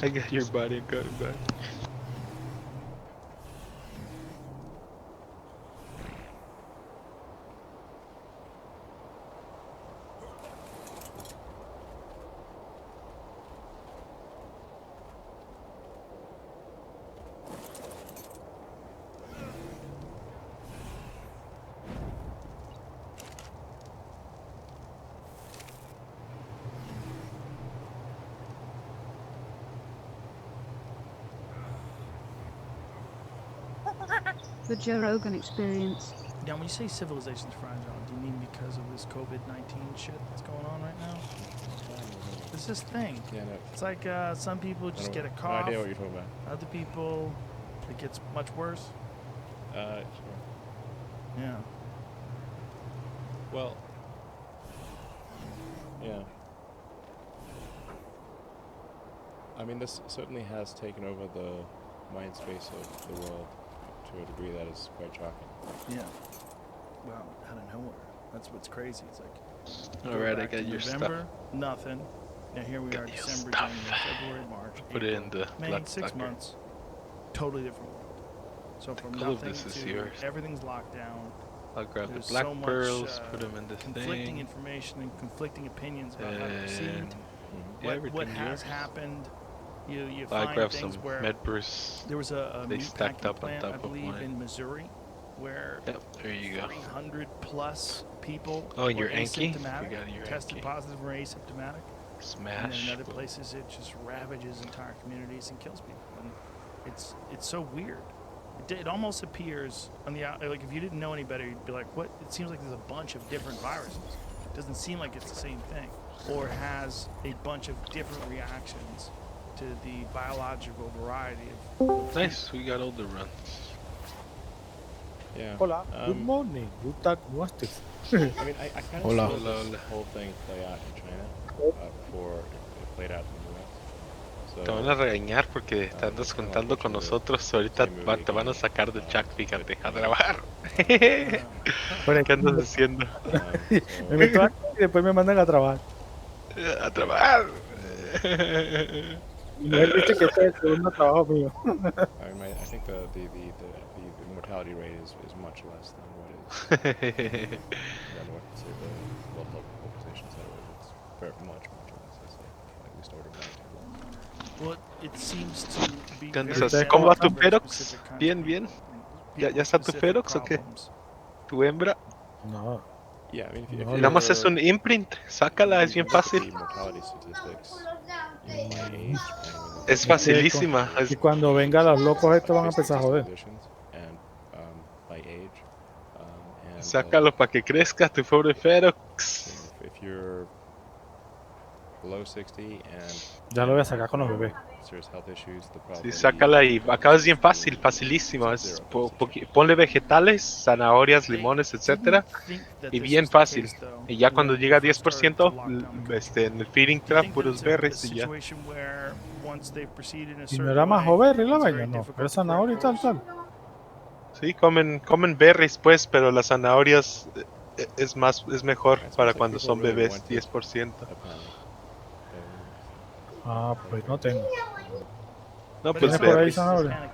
I got your body. I'm coming back. The Joe Rogan Experience. Now, when you say civilization's fragile, do you mean because of this COVID-19 shit that's going on right now? It's this thing. Yeah, no. It's like some people just get a No cough. idea what you're talking about. Other people, it gets much worse. Sure. Yeah. Well, yeah. I mean, this certainly has taken over the mind space of the world to a degree that is quite shocking. Yeah. Well, out of nowhere. That's what's crazy. It's like. All go right, I back got to your November, nothing. Now here we Got are, your December, stuff. January, February, March, Put it April, in the May, blood 6 sucker. months. Totally different world. So from Cool, nothing this is to yours. everything's locked down. I'll grab There's the black so much, pearls, put them in this conflicting thing. information and conflicting opinions about how to And proceed. yeah, What everything has yours. happened? You I find grabbed things some where med brews. there was a They meat stacked packing up on plant, top I of believe, mine. in Missouri, where Yep, there you go. 300 plus people Oh, and were your Anki? You asymptomatic, got your tested Anki. positive or asymptomatic. And then Smash. in other places, it just ravages entire communities and kills people. And it's so weird. It almost appears on the like if you didn't know any better, you'd be like, "What?" It seems like there's a bunch of different viruses. It doesn't seem like it's the same thing, or it has a bunch of different reactions to the biological variety of. Nice, we got all the runs. Yeah. Hola, good morning. What's this? I mean, I kind of Hola. saw Hola, this hola. whole thing play out in China before it played out in the US. So, Te van a regañar porque te andas juntando con nosotros. Ahorita te van a sacar de chat, fíjate, a trabajar. ¿Qué andas diciendo? Me meto aquí y después me mandan a trabajar. A trabajar. Mi mujer dice que este es el segundo trabajo mío. I mean, I think the mortality rate is much less than what is than what say the World Health Organization said it was. It's very much less. It's like at least order of magnitude. Well, it seems to be. ¿Qué andas very haciendo? ¿Cómo va tu very Ferox? specific kinds Bien, of bien. people and ¿Ya está tu people-specific Ferox o qué? problems. ¿Tu hembra? No. Yeah, I mean, if No, you Nada más es un imprint. Sácala, es bien fácil. mortality statistics, by age, and Es facilísima. Y cuando vengan los locos estos van a empezar a joder. and by age, and Sácalo para que crezca tu pobre Ferox. if you're below 60 and Ya lo voy a sacar con los bebés. serious health issues, the Sí, probability sácala y acá es bien fácil, facilísimo. Es ponle vegetales, zanahorias, limones, etcétera. Y bien fácil. Y ya cuando llega a 10%, en el feeding trap, puros berries y ya. ¿Y no era más berry la vaina? No, era zanahoria y tal. Sí, comen berries pues, pero las zanahorias es mejor para cuando son bebés, 10%. Ah, pues no tengo. No, ¿Tienes pues por ahí berries. zanahoria?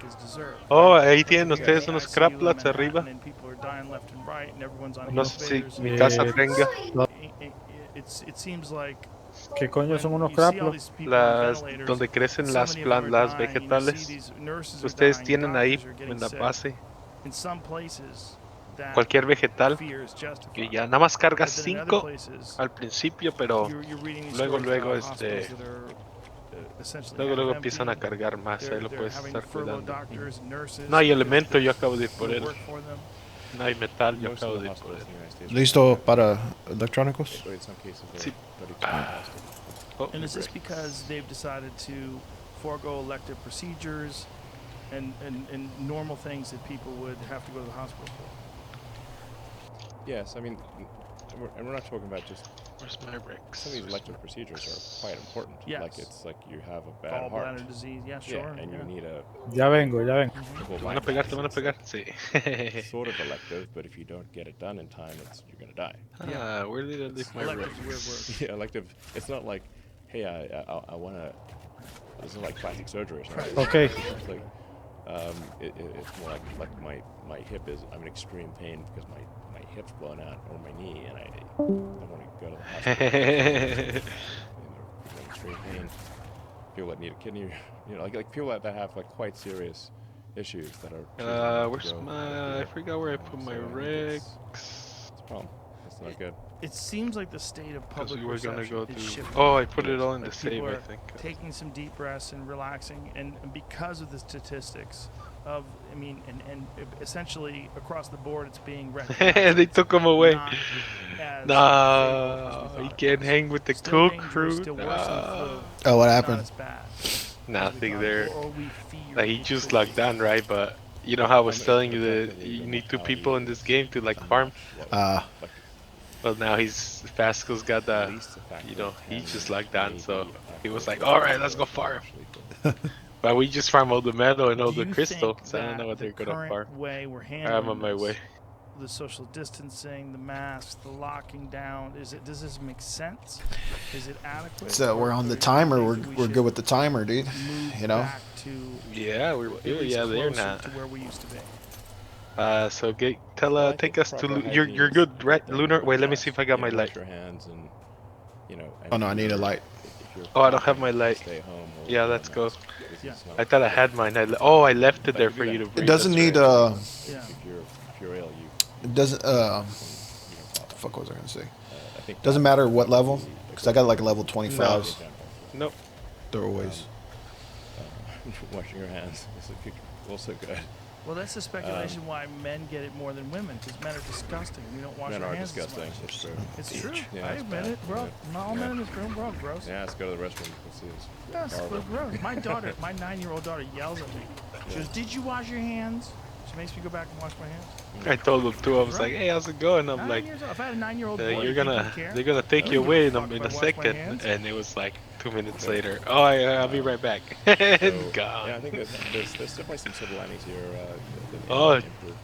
Oh, ahí tienen ustedes unos craplats arriba. No sé si mi casa tenga. ¿Qué coño son unos craplats? Donde crecen las vegetales. Ustedes tienen ahí en la base cualquier vegetal. Que ya nada más cargas 5 al principio, pero luego luego empiezan a cargar más. Ahí lo puedes estar cuidando. No hay elemento, yo acabo de ir por él. No hay metal, yo acabo de ir por él. ¿Listo para electrónicos? Sí. Oh, And is this because they've decided to forego elective procedures and normal things that people would have to go to the hospital for? Yes, I mean, and we're not talking about just Where's my bricks? some of these elective procedures are quite important. Yes. Like it's like you have a bad Gallbladder heart. disease, yeah, sure. Yeah, and you need a Ya vengo. well, Te van a pegar, te van a pegar. Sí. sort of elective, but if you don't get it done in time, you're gonna die. Where did I leave my Elective's bricks? weird word. Yeah, elective. It's not like, hey, I wanna this is like plastic surgery or something. Okay. It's like, it's more like my hip is, I'm in extreme pain because my hip's blown out or my knee, and I don't want to go to the hospital. And people in extreme pain. People that need a kidney, like people that have like quite serious issues that are. Where's my? I forgot where I put my Rex. It's a problem. It's not good. It seems like the state of public We were gonna perception go is through. shifting. Oh, I put it all in the Like save. people I are think. taking some deep breaths and relaxing, and because of the statistics of, I mean, and essentially across the board, it's being recognized. They took him away. Not as No, fatal as we you thought it can't was. hang with the Still cool dangerous, crew. still worse than the flu. Oh, what Not happened? as bad as we Nothing thought, there. or we fear Like he it just could locked be. down, right? But you know how I was It's telling you that objectively you the need 2 mortality people in this is game to like much farm. lower. Like, Well, now he's Fasco's got at the, least a factor you know, of he 10, just locked down. So maybe a he was factor like, of all right, 10 let's go farm. actually. But we just farm all the metal and all Do the you crystal. think So I don't know that what the they're gonna current farm. way we're I'm handling on my this, way. the social distancing, the masks, the locking down, does this make sense? Is it adequate? So we're Or on the do you timer. think We're should good with the timer, dude. move You know. back to Yeah, we're at least they're closer not. to where we used to be. So Well, I take think us to proper you're hygiene is good, right? good thing. Lunar. Wait, let me see if I got my Wash light. your hands and, and Oh no, I if need a you're- light. if you're Oh, I don't have coughing, my light. Stay home. Or Yeah, wear a let's go. mask. This Yeah. is not I thought I had mine. I left it But there you for do you that. to It breathe. doesn't that's need right. Yeah. If you're ill, you It doesn't you don't fuck was I gonna say? I think Doesn't that- matter what that would level, be a because I good got like thing level in 25s. general. Nope. Throwaways. Washing your hands is also good. Well, that's the speculation why men get it more than women, because men are disgusting. We don't wash Men our are hands disgusting. as much. It's true. It's true. Yeah, I it's admit bad. it. We're all, not all men in this room. We're all gross. Yeah, let's go to the restroom. Let's see this. Yes, Horrible. we're gross. My daughter, my 9-year-old daughter, yells at me. She goes, "Did you wash your hands?" She makes me go back and wash my hands. I told them too. I was like, "Hey, how's it going?" I'm 9 like, years old. If I had a 9-year-old boy, "You're you think gonna, he'd care? they're gonna take I you don't away give in a fuck a if I wash my second." hands. And it was like 2 minutes later. Oh, I'll be right back. So, Gone. yeah, I think there's definitely some silver linings here. That Oh. improved,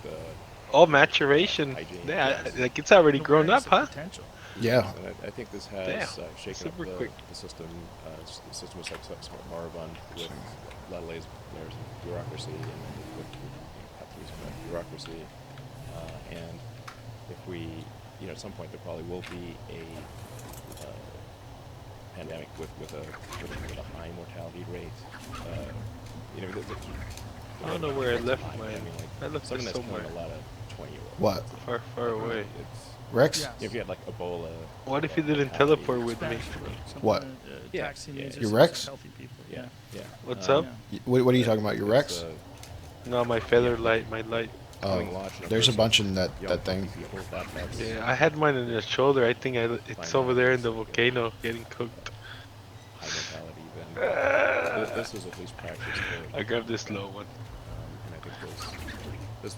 Oh, maturation. hygiene. Yeah, Yes. like it's already grown Awareness up, of huh? potential. Yeah. And I think this has Damn, shaken up super quick. the system. The system was like somewhat moribund with a lot of layers of bureaucracy and with cut through some of that bureaucracy. And if we, at some point there probably will be a pandemic with a high mortality rate. I don't know where I left high. mine. I mean, I left it something that's somewhere. killing a lot of 20-year-olds. What? Far away. It's Rex? Yeah. if you had like Ebola. What if you didn't mortality, teleport with me? Spanish flu. Something What? that, Yeah, taxing yeah. means Your it's Rex? healthy people. Yeah, yeah. What's up? Yeah. What are you talking about? Your It's, Rex? No, my feather light, my light. Oh, having launched in a there's a person, bunch in that young thing. people, that's Yeah, I had mine in the shoulder. I think it's over there in the volcano getting cooked. high mortality. Then this is at least practice for. I grabbed this low one. And I think this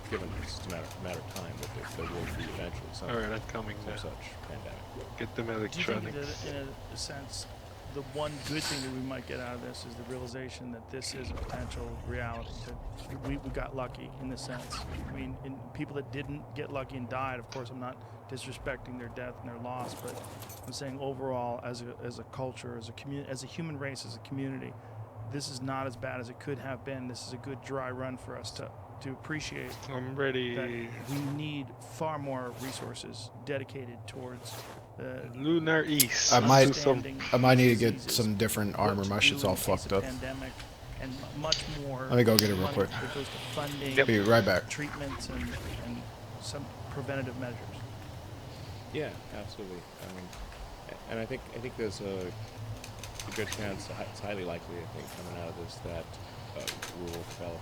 given it's just a matter of time that there will be eventually some, Alright, I'm coming some now. such pandemic. Get them Do you think electronics. that in a sense, the one good thing that we might get out of this is the realization that this is a potential reality, that we got lucky in this sense. I mean, in people that didn't get lucky and died, of course I'm not disrespecting their death and their loss, but I'm saying overall as a culture, as a community, as a human race, as a community, this is not as bad as it could have been. This is a good dry run for us to appreciate I'm that ready. we need far more resources dedicated towards Lunar East. I might- Do some. understanding I might need to get diseases, some different what armor. to My do shit's in all case fucked of up. pandemic, and much more Let me go get it real money quick. that goes to funding Be right back. treatments and some preventative measures. Yeah, absolutely. I mean, and I think there's a good chance. It's highly likely, I think, coming out of this that we will develop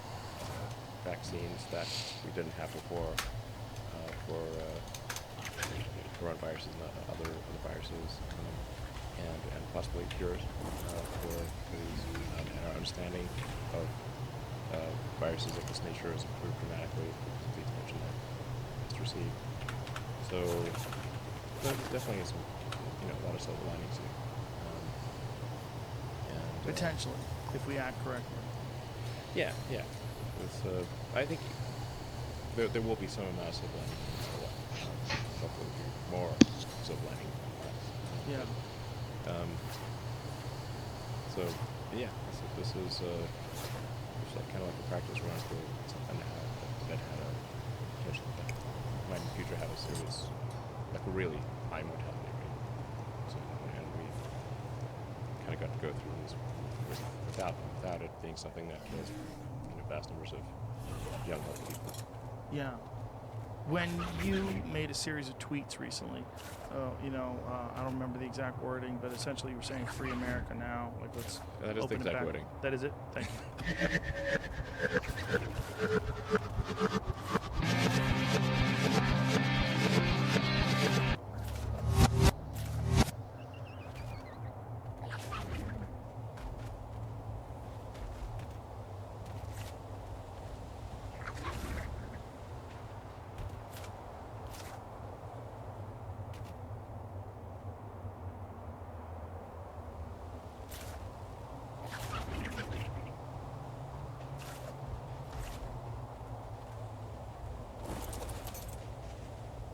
vaccines that we didn't have before for coronaviruses and other viruses, and possibly cures for these. And our understanding of viruses of this nature has improved dramatically with the attention that it's received. So there's definitely some, a lot of silver linings here. And, Potentially, if we act correctly. yeah. It's, I think there will be some amount of silver lining no matter what. Hopefully more silver lining than less. Yeah. So yeah, so this is just like kind of like a practice run for something that had a potentially that might in the future have a serious, like a really high mortality rate. So and we kind of got to go through this without it being something that kills vast numbers of young healthy people. Yeah. When you made a series of tweets recently, I don't remember the exact wording, but essentially you were saying "Free America now." Like, let's That is open the it exact back. wording. That is it. Thank you.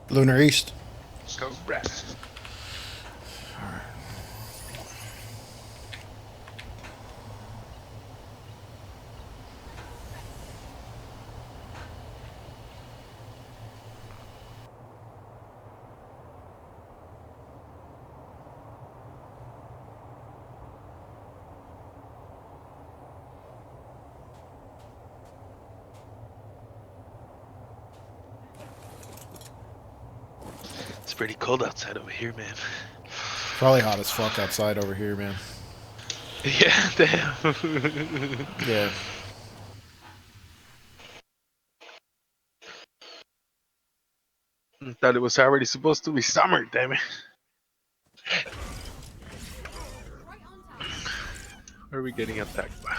Lunar East. Correct. It's pretty cold outside over here, man. Probably hot as fuck outside over here, man. Yeah, damn. Yeah. I thought it was already supposed to be summer, damn it. Where are we getting attacked by?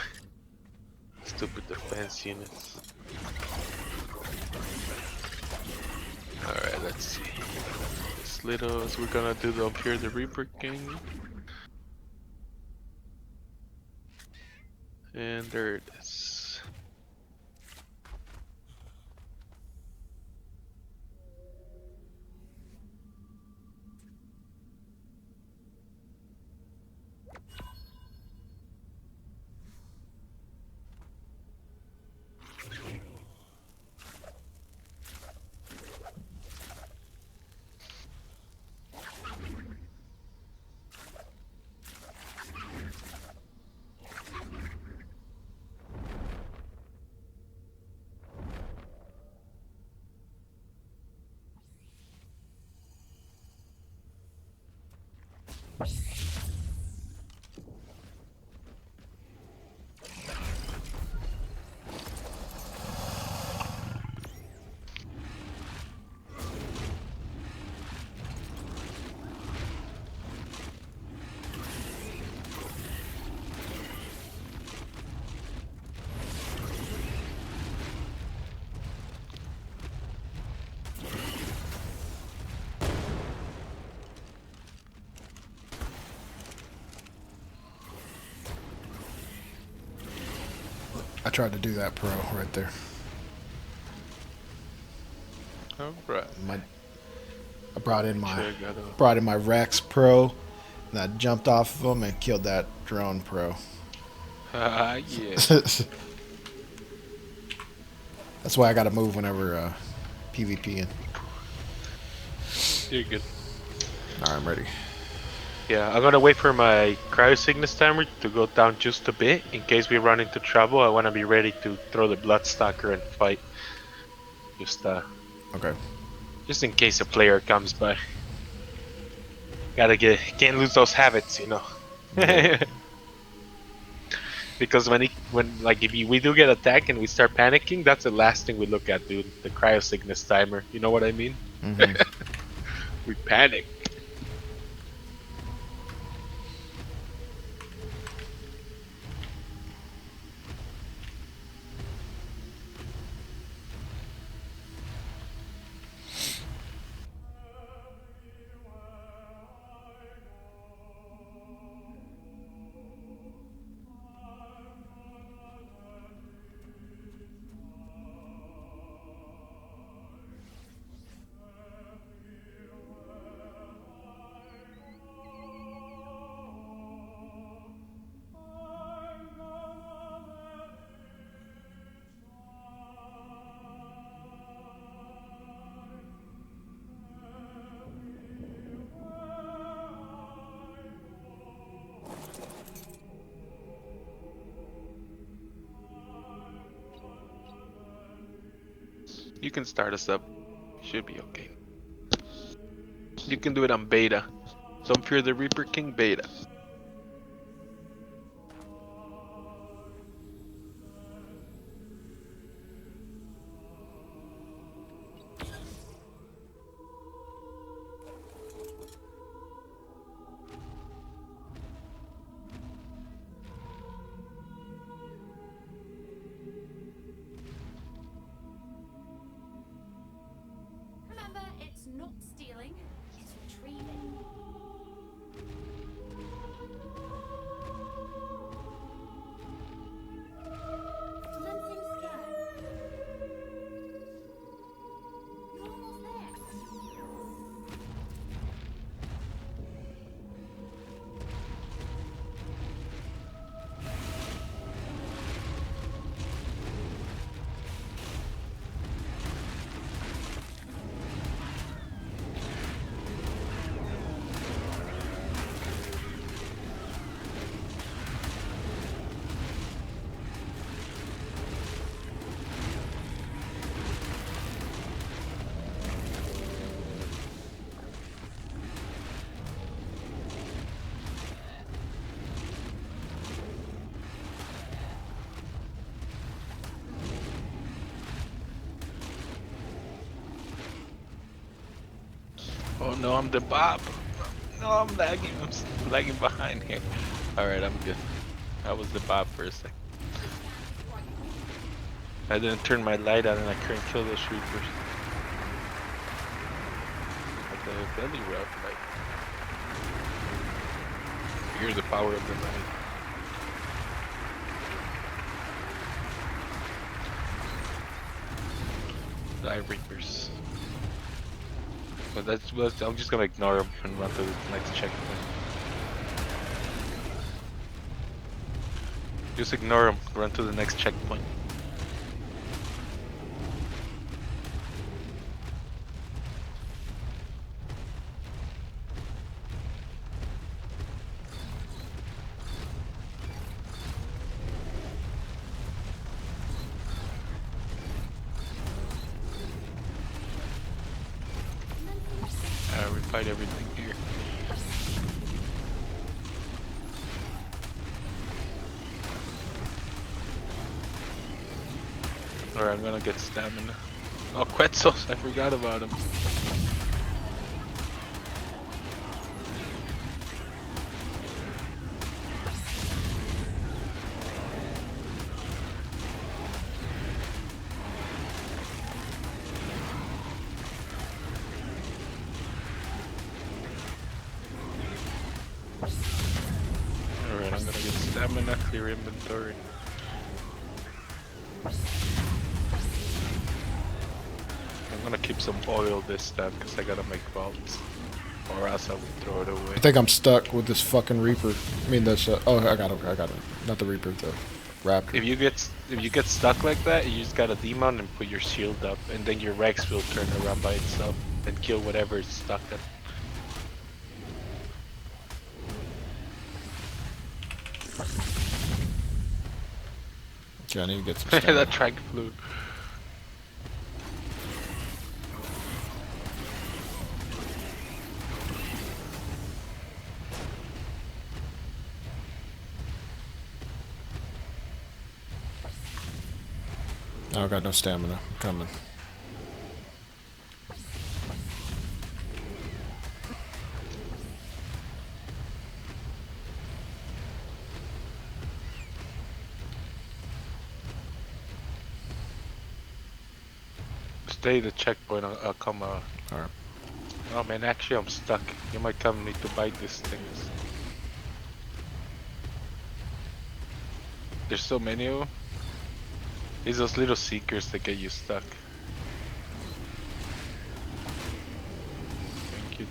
Stupid defense units. Alright, let's see. This little, so we're gonna do the up here, the Reaper King. And there it is. I tried to do that pro right there. Alright. I brought in my Rex Pro, and I jumped off of him and killed that drone Pro. Yeah. That's why I got to move whenever PvPing. You're good. All right, I'm ready. Yeah, I'm gonna wait for my cryo sickness timer to go down just a bit in case we run into trouble. I wanna be ready to throw the Bloodstalker and fight. Just Okay. just in case a player comes by. Can't lose those habits, you know. Yeah. Because when we do get attacked and we start panicking, that's the last thing we look at, dude. The cryo sickness timer. You know what I mean? Mm-hmm. We panic. You can start us up. Should be okay. You can do it on beta. Don't fear the Reaper King beta. Remember, it's not stealing, it's retrieving. Commencing scan. You're almost there. Oh no, I'm the Bob. No, I'm lagging. Lagging behind here. Alright, I'm good. I was the Bob for a second. I didn't turn my light on and I couldn't kill those Reapers. Like a belly rub, like. Here's the power of the light. Die Reapers. But I'm just gonna ignore them and run to the next checkpoint. Just ignore them, run to the next checkpoint. We fight everything here. Alright, I'm gonna get stamina. Oh, Quetzals, I forgot about him. Alright, I'm gonna get stamina, clear inventory. I'm gonna keep some oil this time because I gotta make vaults, or else I would throw it away. I think I'm stuck with this fucking Reaper. I mean, this. Oh, I got it. Not the Reaper, the Raptor. If you get stuck like that, you just gotta demon and put your shield up, and then your Rex will turn around by itself and kill whatever is stuck at. Okay, I need to get some stamina. That track flew. Oh, I got no stamina. I'm coming. Stay the checkpoint, I'll come Alright. Oh man, actually I'm stuck. You might come need to bite these things. There's so many of them. It's those little seekers that get you stuck.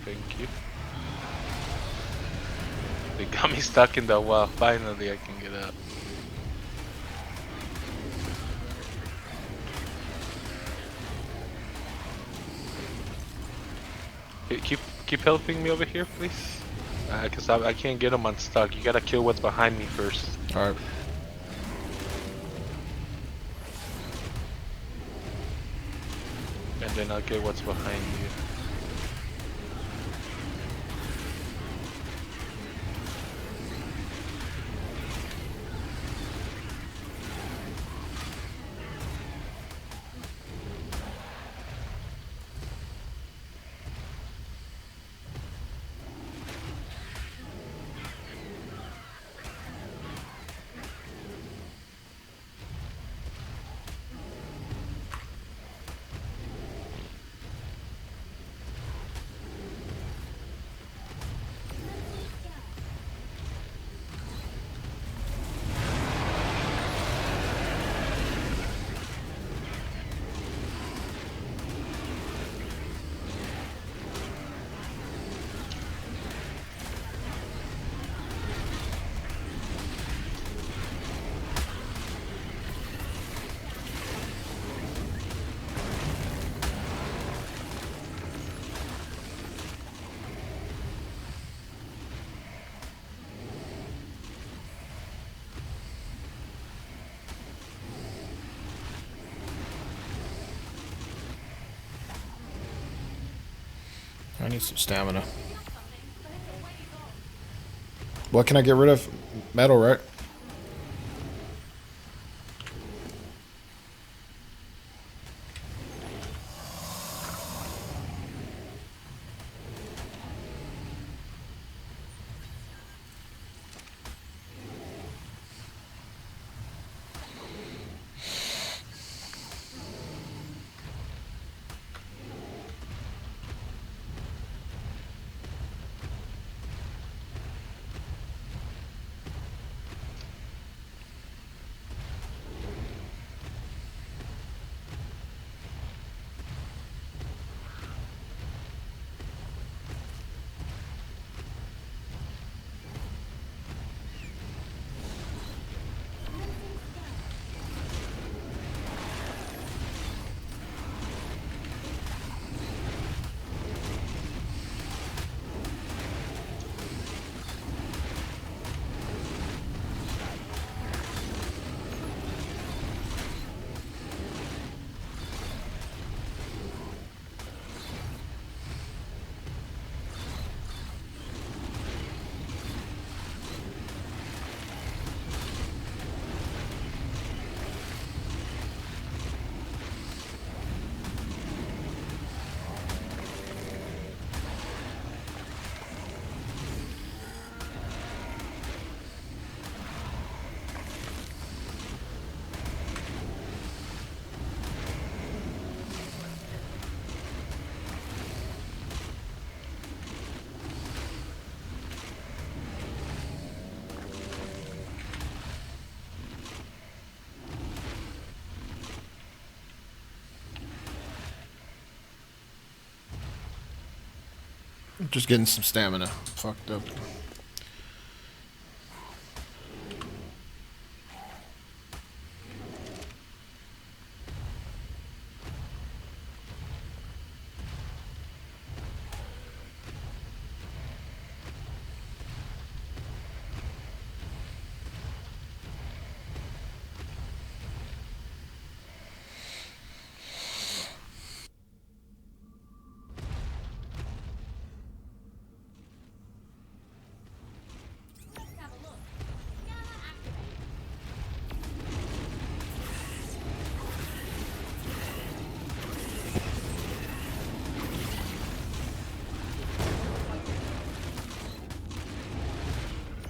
Thank you. They got me stuck in the wall. Finally I can get up. Keep helping me over here, please. Cause I can't get them unstuck. You gotta kill what's behind me first. Alright. and then I'll get what's behind you. I need some stamina. What can I get rid of? Metal, right? Just getting some stamina. Fucked up.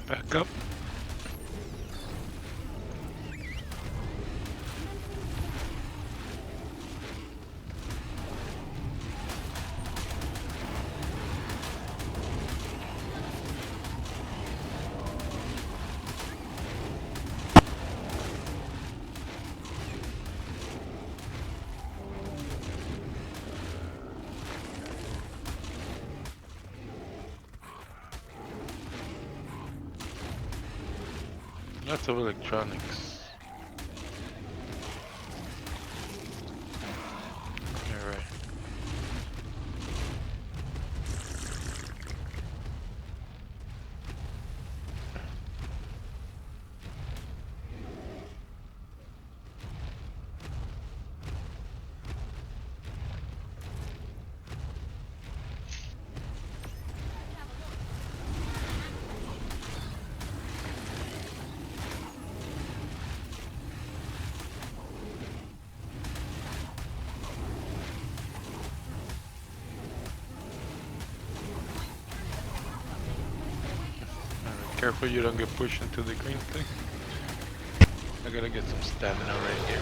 Back up. Lots of electronics. Alright. Careful you don't get pushed into the green thing. I gotta get some stamina right here.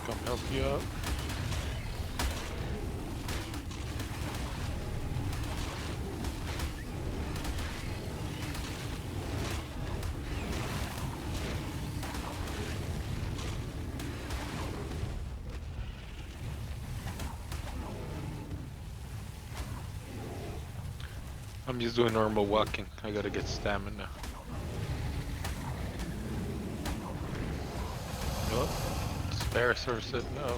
Come help you out. I'm just doing normal walking. I gotta get stamina. Oh, spare source said no.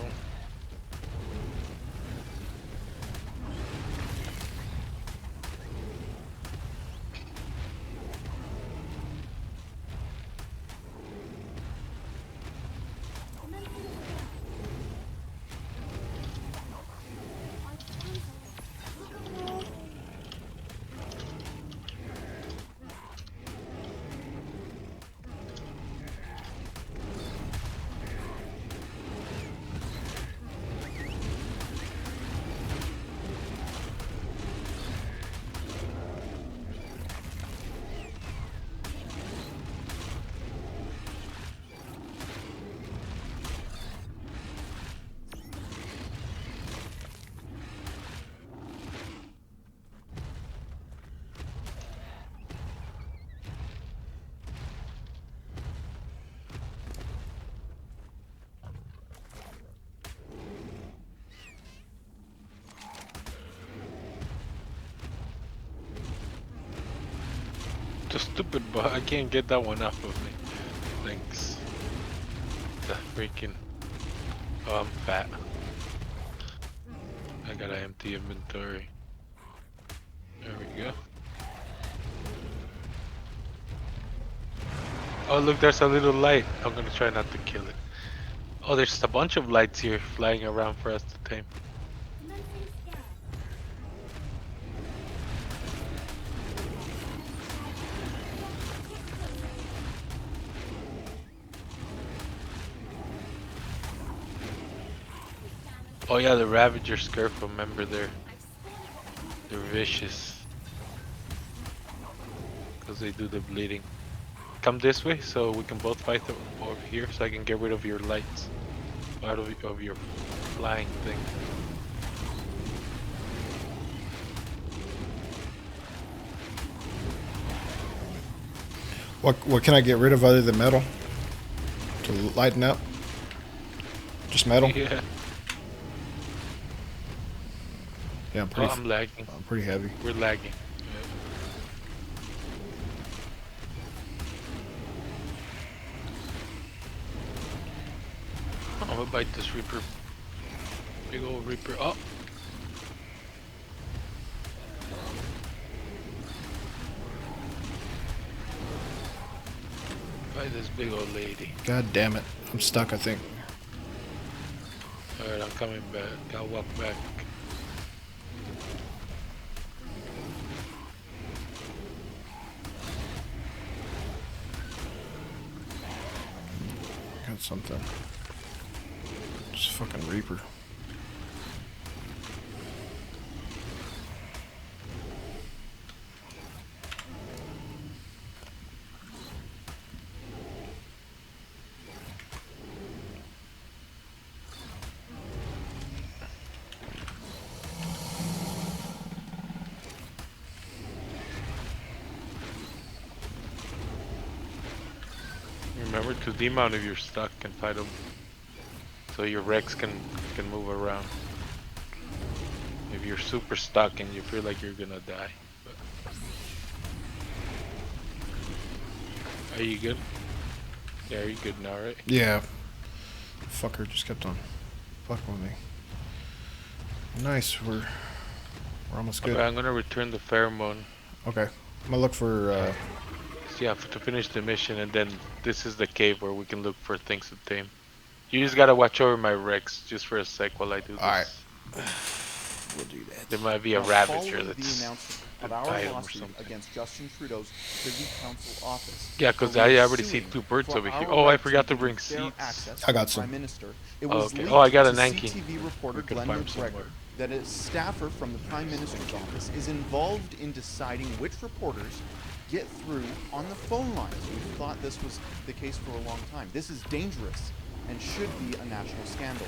The stupid but I can't get that one off of me. Thanks. The freaking. Oh, I'm fat. I gotta empty inventory. There we go. Oh look, there's a little light. I'm gonna try not to kill it. Oh, there's a bunch of lights here flying around for us to tame. Oh yeah, the Ravager Scurf, remember they're vicious. Because they do the bleeding. Come this way so we can both fight them over here so I can get rid of your lights. Out of your flying thing. What can I get rid of other than metal? To lighten up? Just metal? Yeah. Yeah, I'm pretty. I'm lagging. I'm pretty heavy. We're lagging. I'm gonna bite this Reaper. Big old Reaper. Oh! Bite this big old lady. God damn it. I'm stuck, I think. Alright, I'm coming back. I'll walk back. Got something. Just fucking Reaper. Remember to demount if you're stuck and fight them, so your Rex can move around. If you're super stuck and you feel like you're gonna die. But... Are you good? Yeah, are you good now, right? Yeah. Fucker just kept on fucking with me. Nice, we're almost good. Okay, I'm gonna return the pheromone. Okay. I'm gonna look for Yeah, to finish the mission, and then this is the cave where we can look for things to tame. You just gotta watch over my Rex just for a sec while I do this. Alright. We'll do that. There might be a Ravager that's the announcement of our lawsuit against Justin Trudeau's Privy Council office. Yeah, because I already see two birds over here. Oh, I forgot to bring seeds. I got some. Minister. Okay. Oh, I got an Anki. CCTV reporter We can Glenn farm McGregor somewhere. that a staffer from the Prime Minister's office is involved in deciding which reporters get through on the phone lines. We've thought this was the case for a long time. This is dangerous and should be a national scandal.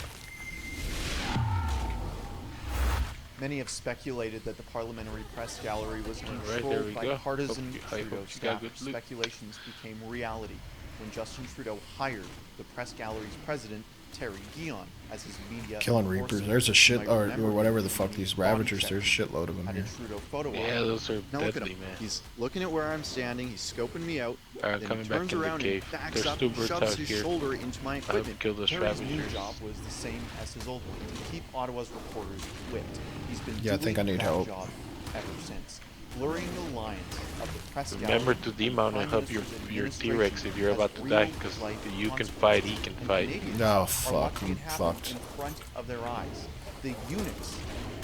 Many have speculated that the Parliamentary Press Gallery was controlled by partisan Trudeau staff. Speculations became reality when Justin Trudeau hired the Press Gallery's president, Terry Guion, as his media Killing enforcer. Reapers. There's a shit, You might or remember whatever him the fuck from these the Ravagers. body There's a section shitload of them at a here. Trudeau photo Yeah, op. those are Now look at deadly, him. man. He's looking at where I'm standing. He's scoping me out. Then he coming turns back in the around cave. and backs There's up two and birds shoves out his here. shoulder into my I've equipment. killed those Terry's new Ravagers. job was the same as his old one, to keep Ottawa's reporters whipped. He's been Yeah, I think I doing need that help. job ever since. Blurring the lines of the press Remember gallery to demount and help your T-Rex if you're about to die, because you can fight, he can fight. No, fuck, I'm fucked. In front of their eyes. The eunuchs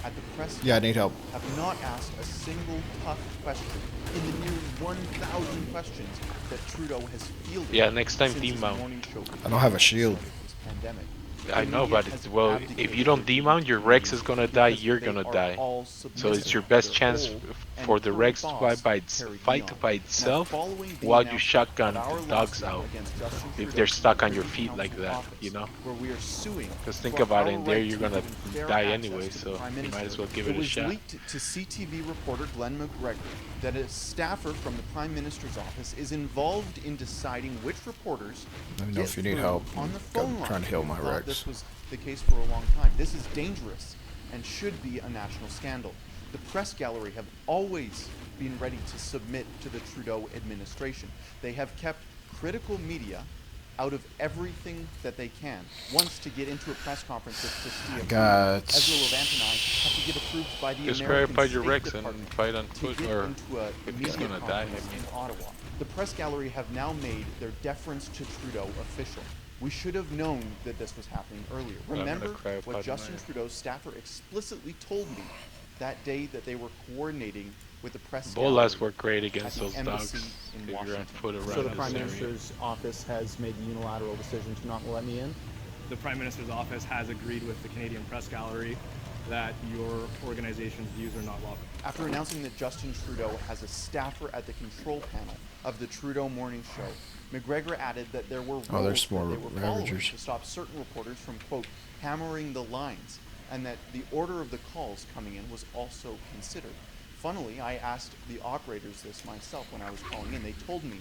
at the press Yeah, I need help. have not asked a single tough question in the nearly 1,000 questions that Trudeau has fielded. Yeah, next time since his demount. morning show I don't have a shield. this pandemic. I know, but well, if you don't demount, your Rex is gonna die, you're gonna die. So it's your best chance for the Rex to fight by itself while you shotgun the dogs out if they're stuck on your feet like that, you know? Because think about it, in there you're gonna die anyway, so you might as well give it a shot. It was leaked to CTV reporter Glenn McGregor that a staffer from the Prime Minister's office is involved in deciding which reporters Let me know if you need through help. on the phone line. Trying to heal my We thought Rex. This was the case for a long time. This is dangerous and should be a national scandal. The press gallery have always been ready to submit to the Trudeau administration. They have kept critical media out of everything that they can. Once to get into a press conference with Christia God. Ezra Levant and I have to get approved by the Just American fight your State Rex and Department fight on to foot, get or into a if he's media gonna die, I conference mean. in Ottawa. The press gallery have now made their deference to Trudeau official. We should have known that this was happening earlier. I'm gonna Remember cry what about Justin it. Trudeau's staffer explicitly told me that day that they were coordinating with the press Bolas gallery work great at against the those embassy dogs in if you're on Washington. foot around So the this Prime area. Minister's office has made the unilateral decision to not let me in? The Prime Minister's office has agreed with the Canadian Press Gallery that your organization's views are not lawful. After announcing that Justin Trudeau has a staffer at the control panel of the Trudeau Morning Show, McGregor added that there were rules there's that more they were following Ravagers. to stop certain reporters from, quote, hammering the lines, and that the order of the calls coming in was also considered. Funnily, I asked the operators this myself when I was calling in. They told me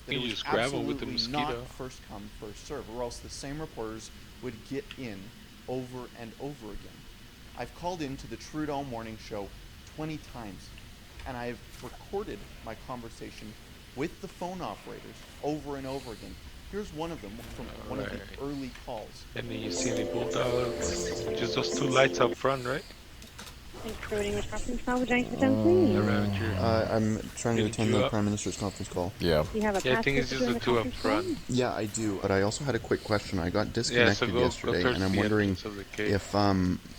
that You it was just grab 'em with the absolutely not mosquito. first come, first serve, or else the same reporters would get in over and over again. I've called into the Trudeau Morning Show 20 times, and I've recorded my conversation with the phone operators over and over again. Here's one of them from one of the early calls. And then you see the bulldogs, just those two lights up front, right? The Ravager. I'm trying to Did attend you the up? Prime Minister's conference call. Yeah. Yeah, I think it's just the two up front. Yeah, I do. But I also had a quick question. I got disconnected go yesterday, towards and I'm the wondering entrance of the cave.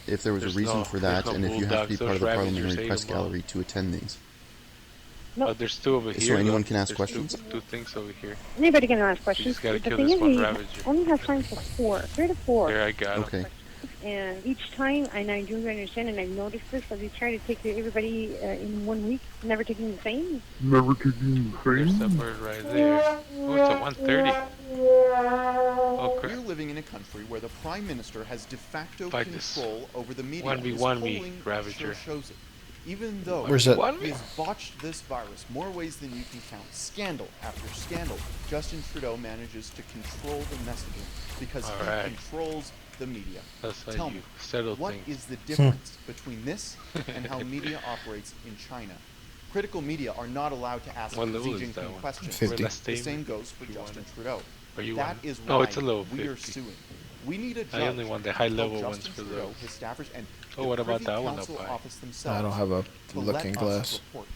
if there was There's a reason no- for there's that, no and if you have to be bulldogs, part of the those Ravagers Parliamentary ate Press them all. Gallery to attend these. Oh, there's two over So here. anyone though. can ask There's questions? Two things over here. Anybody can ask You questions. just gotta The kill thing this is, one we Ravager. only have time for 3 to 4. There, I got him. Okay. And each time, and I do understand, and I've noticed this, that we try to take everybody in 1 week, never taking the same. There's that bird right there. Oh, it's a 130. Oh, crap. We're living in a country where the Prime Minister has de facto Fight this. control over the media. 1v1 me, His polling Ravager. sure shows it. Even though Where's that? he has botched this virus more ways than you can count, scandal after scandal, Justin Trudeau manages to control the messaging because he Alright. controls the media. That's how Tell you me, settle what things. is the difference between this and how media operates in China? Critical media are not allowed to ask What Xi level is that Jinping one? questions. 50. The same goes for Justin Trudeau. Or you That want- is No, why it's a level we are 50. suing. We need a judge I only want the to high tell level Justin ones for Trudeau, those. his staffers, and Oh, the what about Privy that one Council up high? office themselves I don't have a to let looking us glass. report.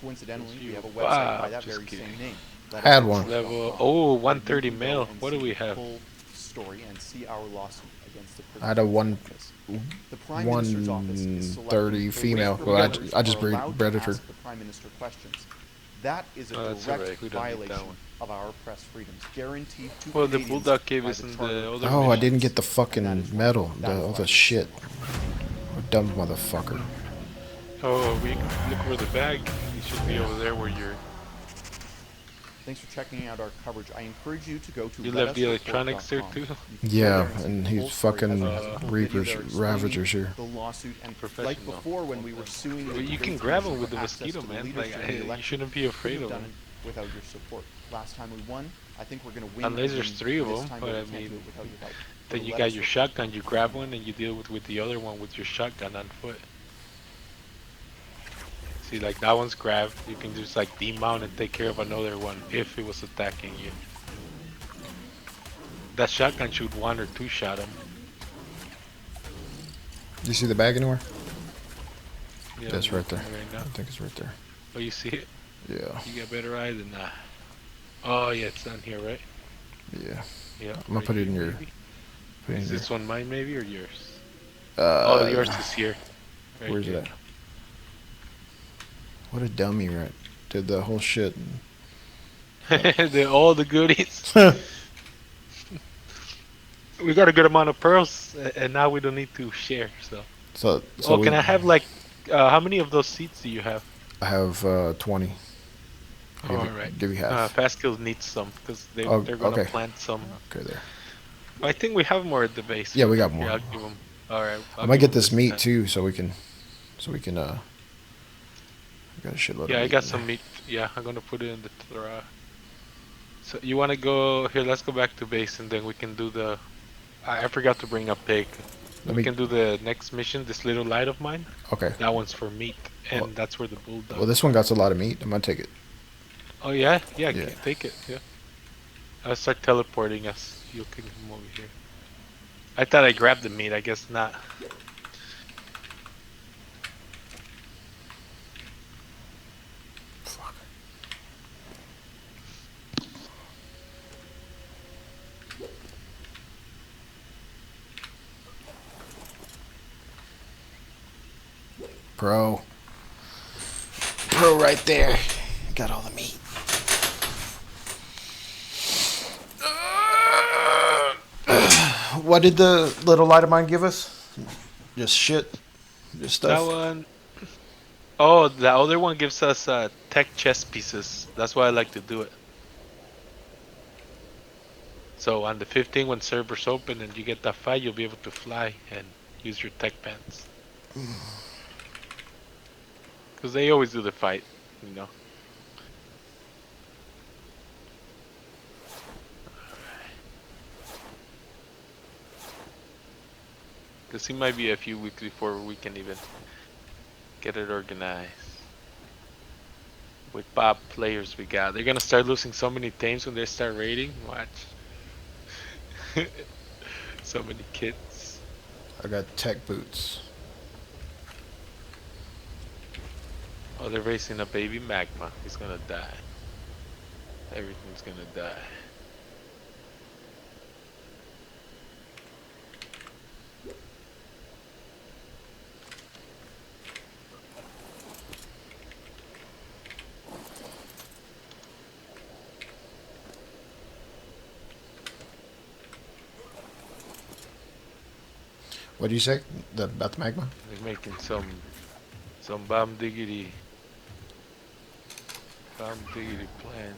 Coincidentally, we have a Wow, website by that just very kidding. same name. Had one. Level, oh, 130 male. What do we have? Full story and see our lawsuit against the I had a Prime Minister's office is 130 selecting the female. rate Well, reporters I just are allowed to bred her. ask the Prime Minister questions. That is a Oh, that's direct alright. We don't need that violation one. of our press freedoms, guaranteed to Well, the Canadians bulldog cave by is in Charter the of other Oh, I didn't missions. get the fucking medal. All the shit. A dumb motherfucker. Oh, we look for the bag. You should be over there where you're. Thanks for checking out our coverage. I encourage you to go to You left the electronics there letusreport.com. too? You can go Yeah, there see and the he's full story. fucking Has a full Reapers, video explaining Ravagers here. the lawsuit, and like Professional. before when we were suing Well, the you can Gates grab Commission them with for the access mosquito, to the man. leaders Like, during the you election, shouldn't be we afraid couldn't of have them. done it without your support. Last time we won, I think we're gonna win. Unless there's again 3 of this them, time, but we I can't do mean, it without your help. then So you let got us your report. shotgun, you grab one and you deal with the other one with your shotgun on foot. See, like that one's grabbed, you can just like demount and take care of another one if it was attacking you. That shotgun should 1 or 2 shot him. Do you see the bag anywhere? Yeah, That's right there. right now. I think it's right there. Oh, you see it? Yeah. You got better eye than that. Oh yeah, it's down here, right? Yeah. Yeah. I'm gonna put it in your. Put it in Is your. this one mine maybe or yours? Oh, yours is here. Right where's here. it at? What a dummy, right? Did the whole shit. All the goodies. We got a good amount of pearls, and now we don't need to share. So. So Can I have like, how many of those seats do you have? I have 20. I'll All give you- right. Give you half. Fastkills needs some because they're gonna okay. plant some. Okay, there. I think we have more at the base. Yeah, we got Here, more. I'll give them. All right. I might get this meat too, so we can. I got a shitload. Yeah, of I meat got in some there. meat. Yeah, I'm gonna put it in the Torah. So you wanna go here? Let's go back to base, and then we can do the. I forgot to bring up pig. We can do the next mission. This little light of mine. Okay. That one's for meat, and that's where the bulldog. Well, this one got a lot of meat. I'm gonna take it. Oh yeah, take it. Yeah. I'll start teleporting us. You can come over here. I thought I grabbed the meat. I guess not. Fuck. Pro right there. Got all the meat. What did the little light of mine give us? Just shit. Just stuff. That one. Oh, the other one gives us tech chest pieces. That's why I like to do it. So on the 15, when servers open and you get that fight, you'll be able to fly and use your tech pants. Because they always do the fight, you know. Because it might be a few weeks before we can even get it organized. With Bob players we got. They're gonna start losing so many teams when they start raiding. Watch. So many kits. I got tech boots. Oh, they're racing a baby magma. He's gonna die. Everything's gonna die. What do you say? About the magma? They're making some bomb diggity plans.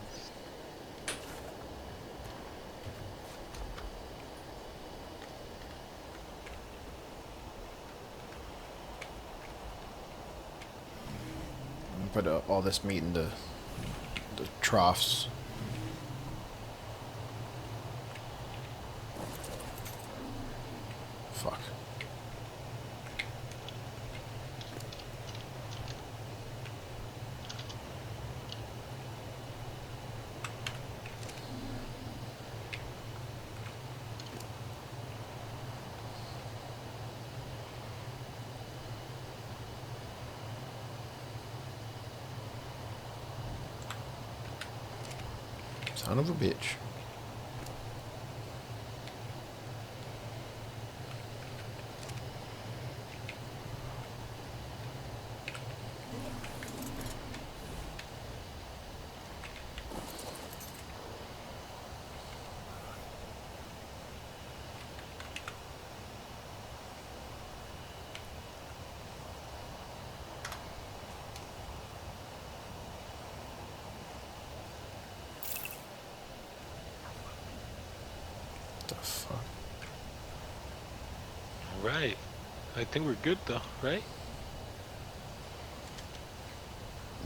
Put all this meat into the troughs. Fuck. Son of a bitch. the fuck? Alright. I think we're good though, right?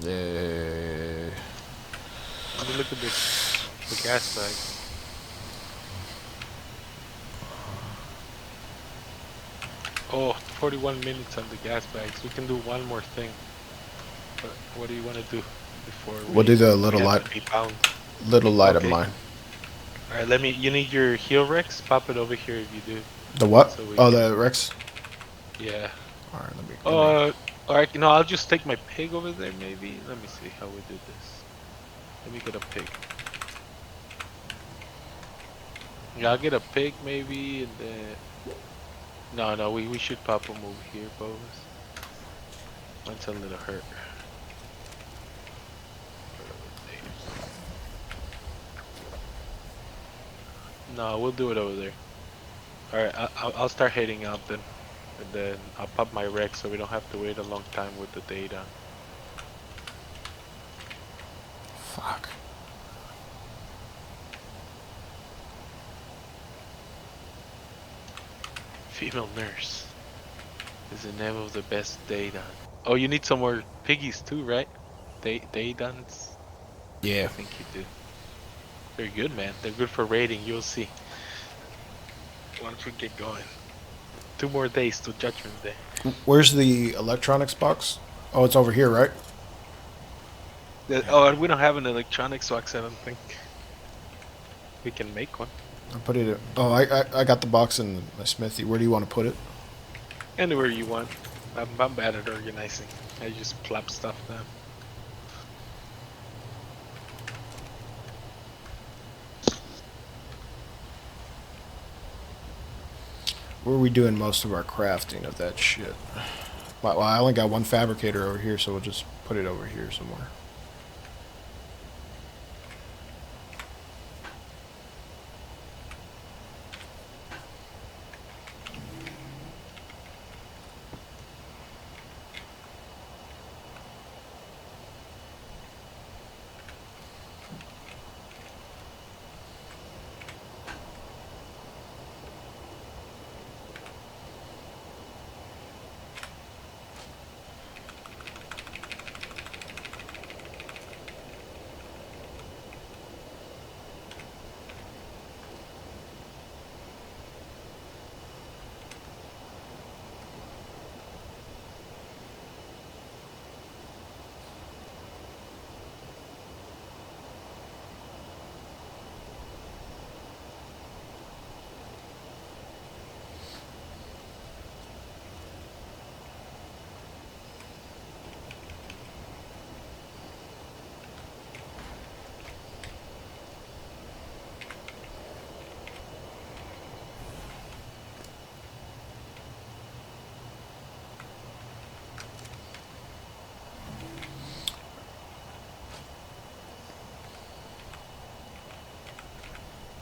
Yeah. Let me look at the gas bag. Oh, 41 minutes on the gas bags. We can do one more thing. But what do you want to do before We'll do the little have light. to be bound? Little light of Okay. mine. Alright, let me. You need your heel Rex? Pop it over here if you do. The what? So we Oh, can- the Rex. Yeah. All right, let me. Alright, you know, I'll just take my pig over there maybe. Let me see how we do this. Let me get a pig. Yeah, I'll get a pig maybe, and then... No, we should pop them over here, both. Mine's a little hurt. No, we'll do it over there. Alright, I'll start heading out then. And then I'll pop my Rex so we don't have to wait a long time with the data. Fuck. Female nurse is the name of the best data. Oh, you need some more piggies too, right? Daydons? Yeah. I think you do. They're good, man. They're good for raiding. You'll see. Once we get going. 2 more days to Judgment Day. Where's the electronics box? Oh, it's over here, right? Oh, we don't have an electronics box, I don't think. We can make one. I put it. Oh, I got the box in my smithy. Where do you want to put it? Anywhere you want. I'm bad at organizing. I just plop stuff down. Where are we doing most of our crafting of that shit? Well, I only got one fabricator over here, so we'll just put it over here somewhere.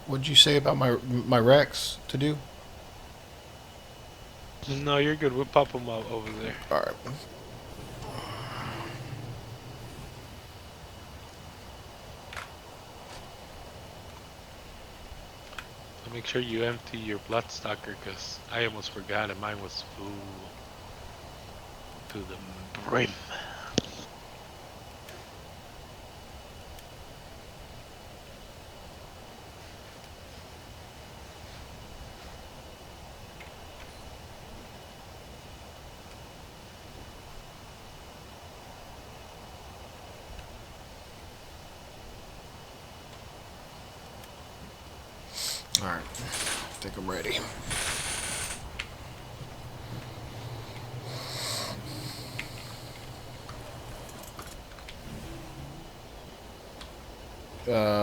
What'd you say about my Rex to do? No, you're good. We'll pop them out over there. All right. So make sure you empty your blood stalker, because I almost forgot and mine was full to the brim. All right. I think I'm ready.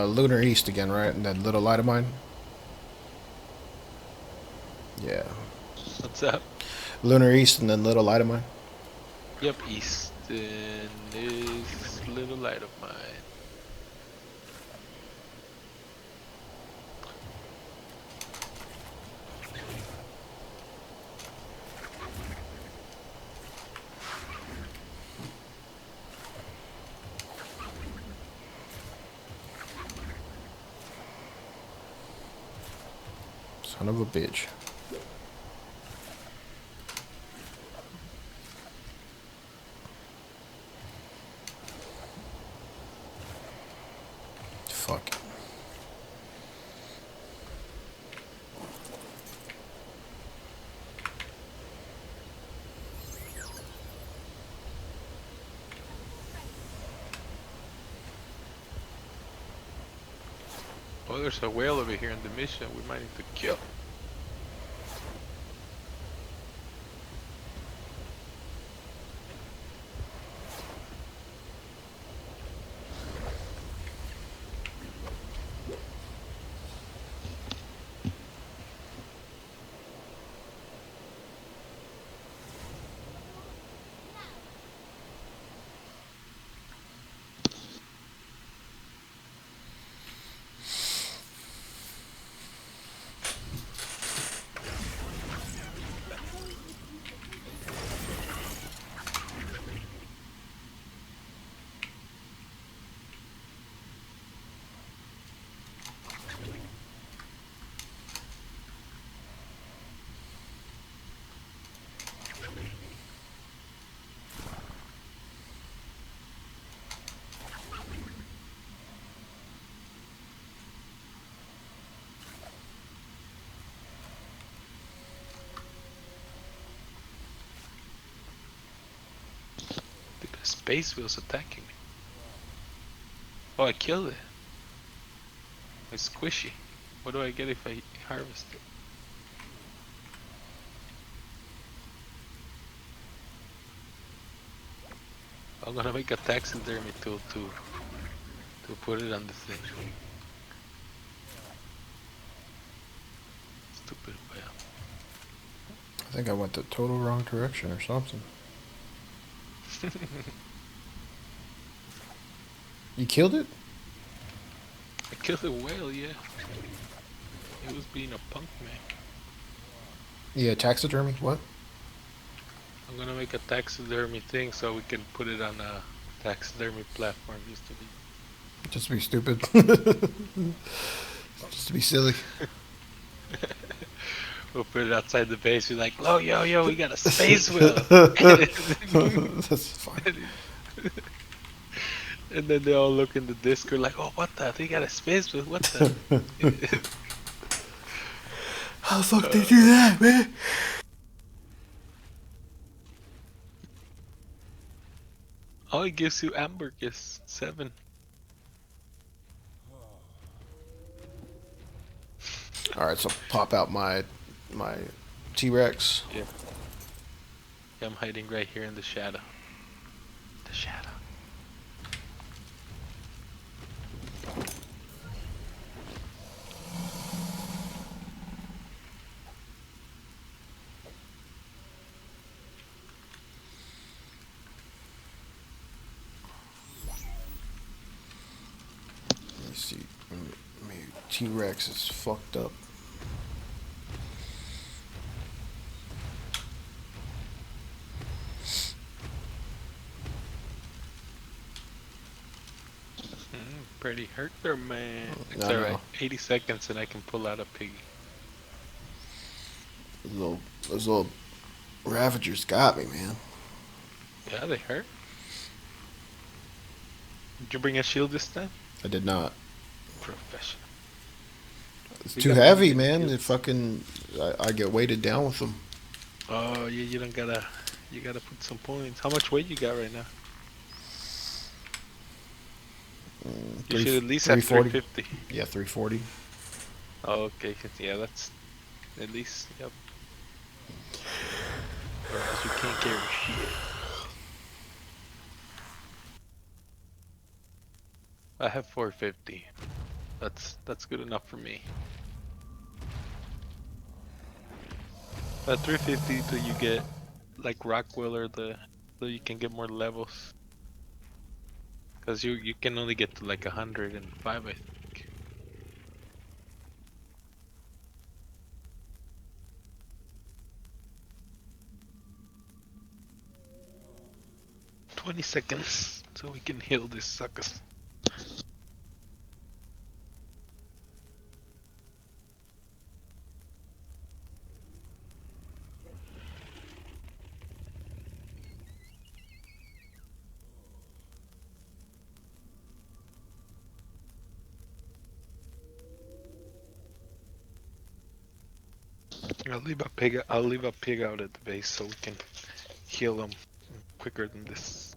Lunar East again, right? And that little light of mine? Yeah. What's up? Lunar East and then little light of mine? Yep, Easton is little light of mine. Son of a bitch. Fuck it. Oh, there's a whale over here in the mission we might need to kill. The space wheel's attacking me. Oh, I killed it. It's squishy. What do I get if I harvest it? I'm gonna make a taxidermy tool to put it on the thing. Stupid whale. I think I went the total wrong direction or something. You killed it? I killed a whale, yeah. It was being a punk, man. Yeah, taxidermy? What? I'm gonna make a taxidermy thing so we can put it on a taxidermy platform. Used to be. Just to be stupid. Just to be silly. We'll put it outside the base. We're like, "Oh, yo, we got a space wheel." That's fine. And then they all look in the Discord like, "Oh, what the? They got a space wheel? What the?" How the fuck they do that, man? Oh, it gives you ambergris 7. All right, so pop out my T-Rex. Yeah. I'm hiding right here in the shadow. The shadow. Let me see. My T-Rex is fucked up. Pretty hurt there, man. It's No, alright. no. 80 seconds and I can pull out a piggy. Those little Ravagers got me, man. Yeah, they hurt. Did you bring a shield this time? I did not. Professional. It's We too got heavy, one man. shield. It fucking, I get weighted down with them. Oh, yeah, you gotta put some points. How much weight you got right now? You should at least have 350. Yeah, 340. Oh, okay. Yeah, that's at least, yep. Or else you can't carry shit. I have 450. That's good enough for me. But 350 till you get like Rockwell or so you can get more levels. Cause you can only get to like 105, I think. "20 seconds so we can heal this suckers." I'll leave a pig out at the base so we can heal them quicker than this.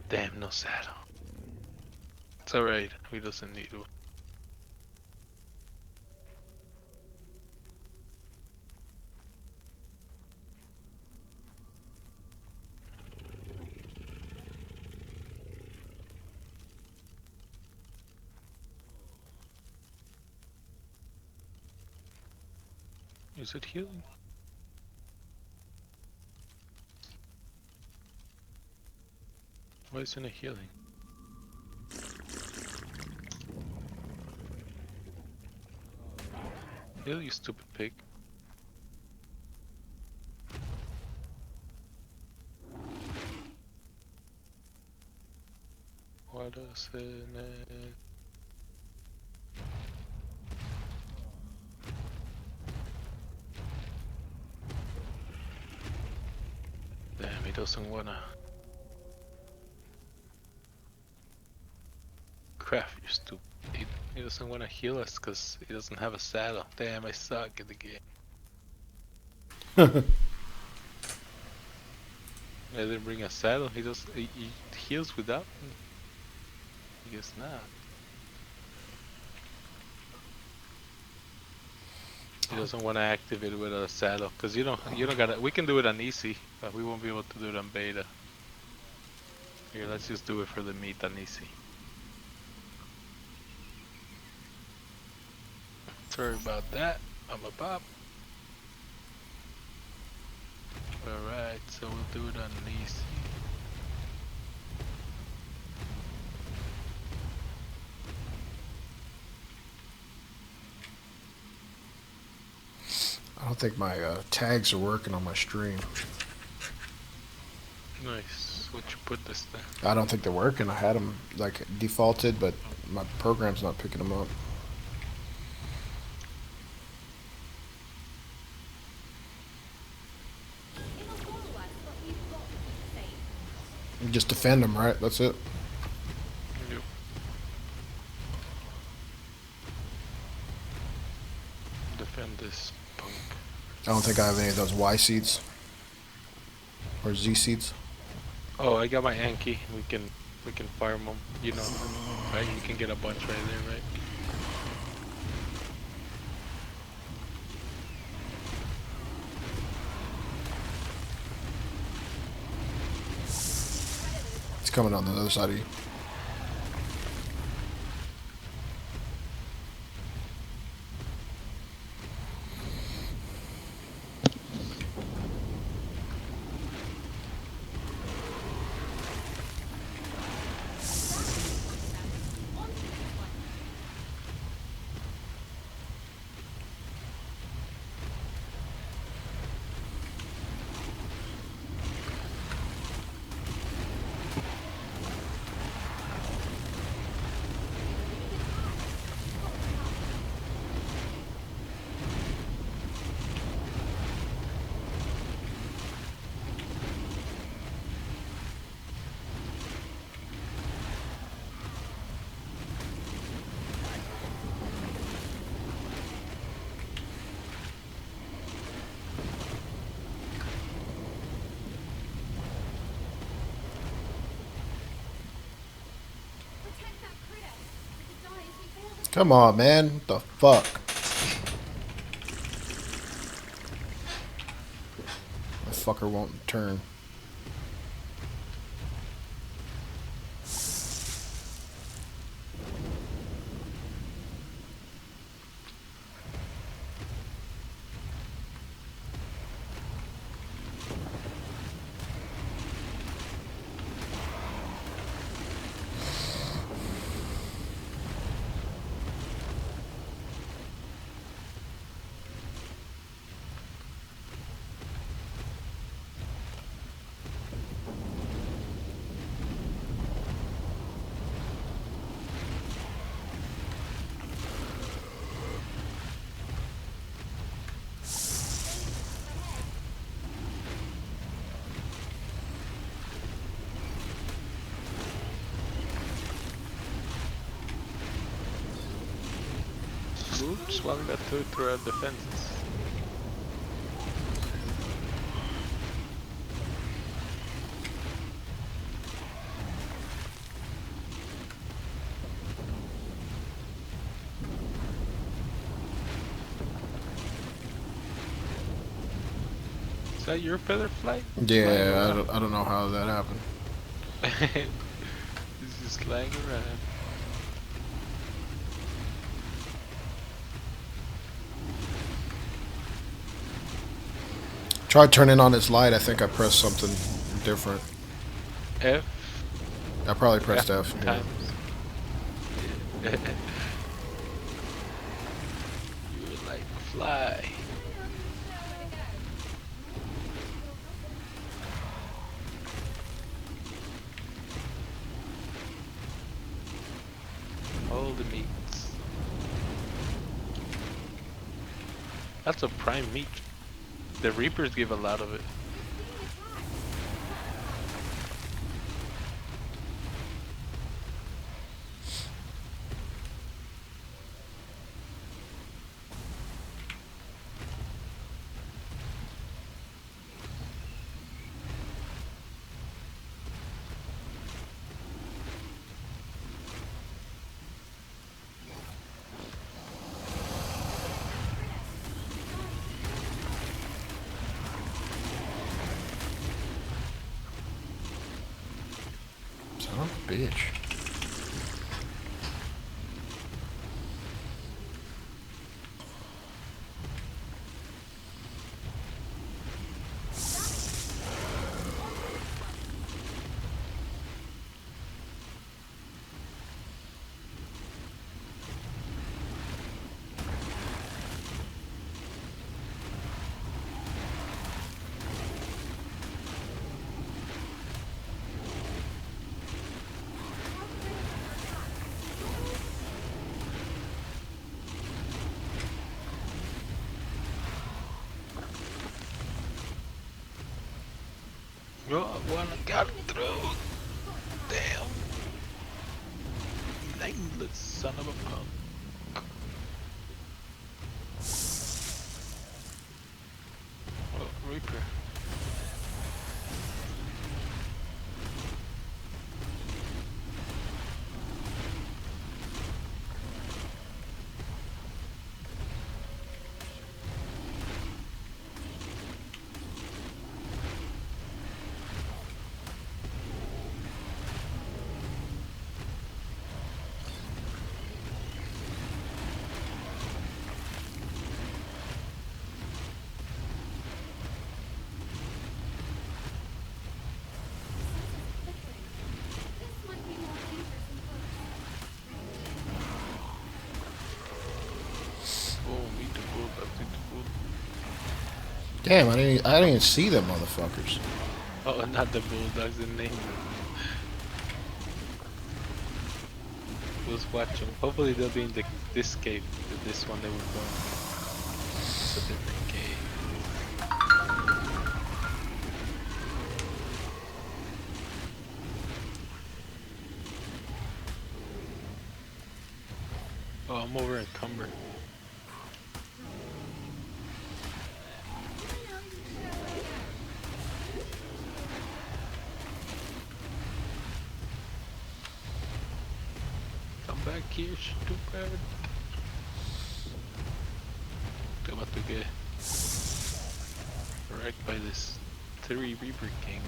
Damn, no saddle. It's alright, we doesn't need one. Is it healing? Why isn't it healing? Heal, you stupid pig. What is in it? Damn, he doesn't wanna. Crap, you're stupid. He doesn't wanna heal us because he doesn't have a saddle. Damn, I suck at the game. I didn't bring a saddle. He heals without me. I guess not. He doesn't want to activate it with a saddle because you don't gotta. We can do it on easy, but we won't be able to do it on beta. Here, let's just do it for the meat on easy. Sorry about that. I'm a pop. Alright, so we'll do it on easy. I don't think my tags are working on my stream. Nice. What you put this thing? I don't think they're working. I had them like defaulted, but my program's not picking them up. You just defend them, right? That's it. Yep. Defend this punk. I don't think I have any of those Y seeds or Z seeds. Oh, I got my Anki. We can farm them. You know, right? You can get a bunch right there, right? It's coming on the other side of you. Come on, man. What the fuck? The fucker won't turn. swung that through our defenses. Is that your feather flight? Yeah, I don't know how that happened. He's just laying around. Tried turning on his light. I think I pressed something different. F? I probably pressed F. Yeah. You would like fly. All the meats. That's a prime meat. The Reapers give a lot of it. Son of a bitch. Oh, one got through. Damn. Nameless son of a punk. Oh, Reaper. Damn, I didn't even see them motherfuckers. Oh, not the bulldogs, the name. Was watching. Hopefully they'll be in this cave. This one they were going. It's a different cave. Oh, I'm over in Cumber. Come back here, stupid. I'm about to get wrecked by this 3 Reaper Kings.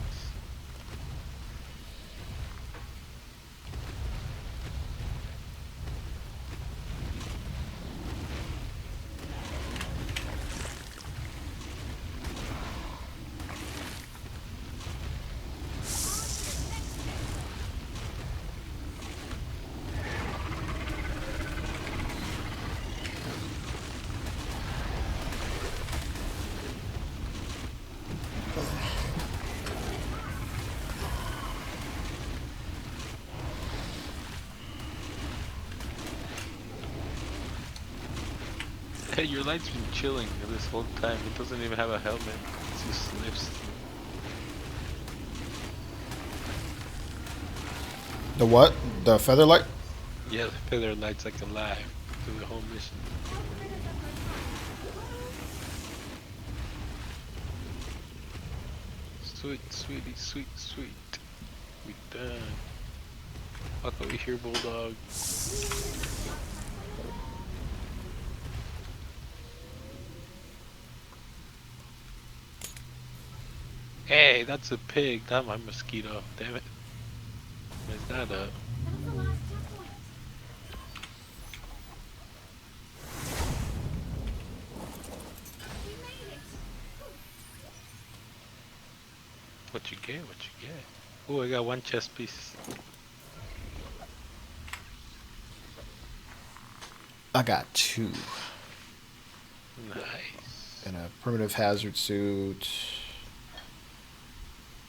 Hey, your light's been chilling this whole time. It doesn't even have a helmet. It just lifts. The what? The feather light? Yeah, the feather light's like alive through the whole mission. Sweet, sweetie, sweet, sweet. We done. Fuck over here, bulldog. Hey, that's a pig, not my mosquito. Damn it. Messed that up. What you get? What you get? Oh, I got one chest piece. I got 2. Nice. And a primitive hazard suit.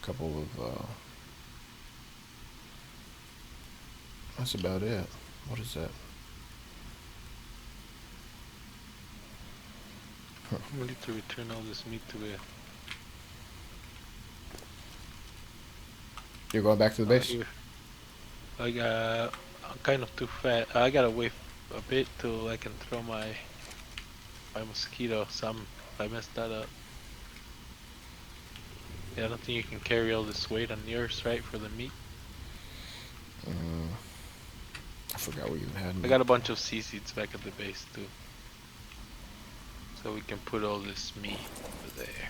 A couple of, that's about it. What is that? We need to return all this meat to it. You're going back to the base? I'm kind of too fat. I gotta wait a bit till I can throw my mosquito. I messed that up. Yeah, I don't think you can carry all this weight on yours, right, for the meat? I forgot what you had. I got a bunch of sea seeds back at the base too. So we can put all this meat over there.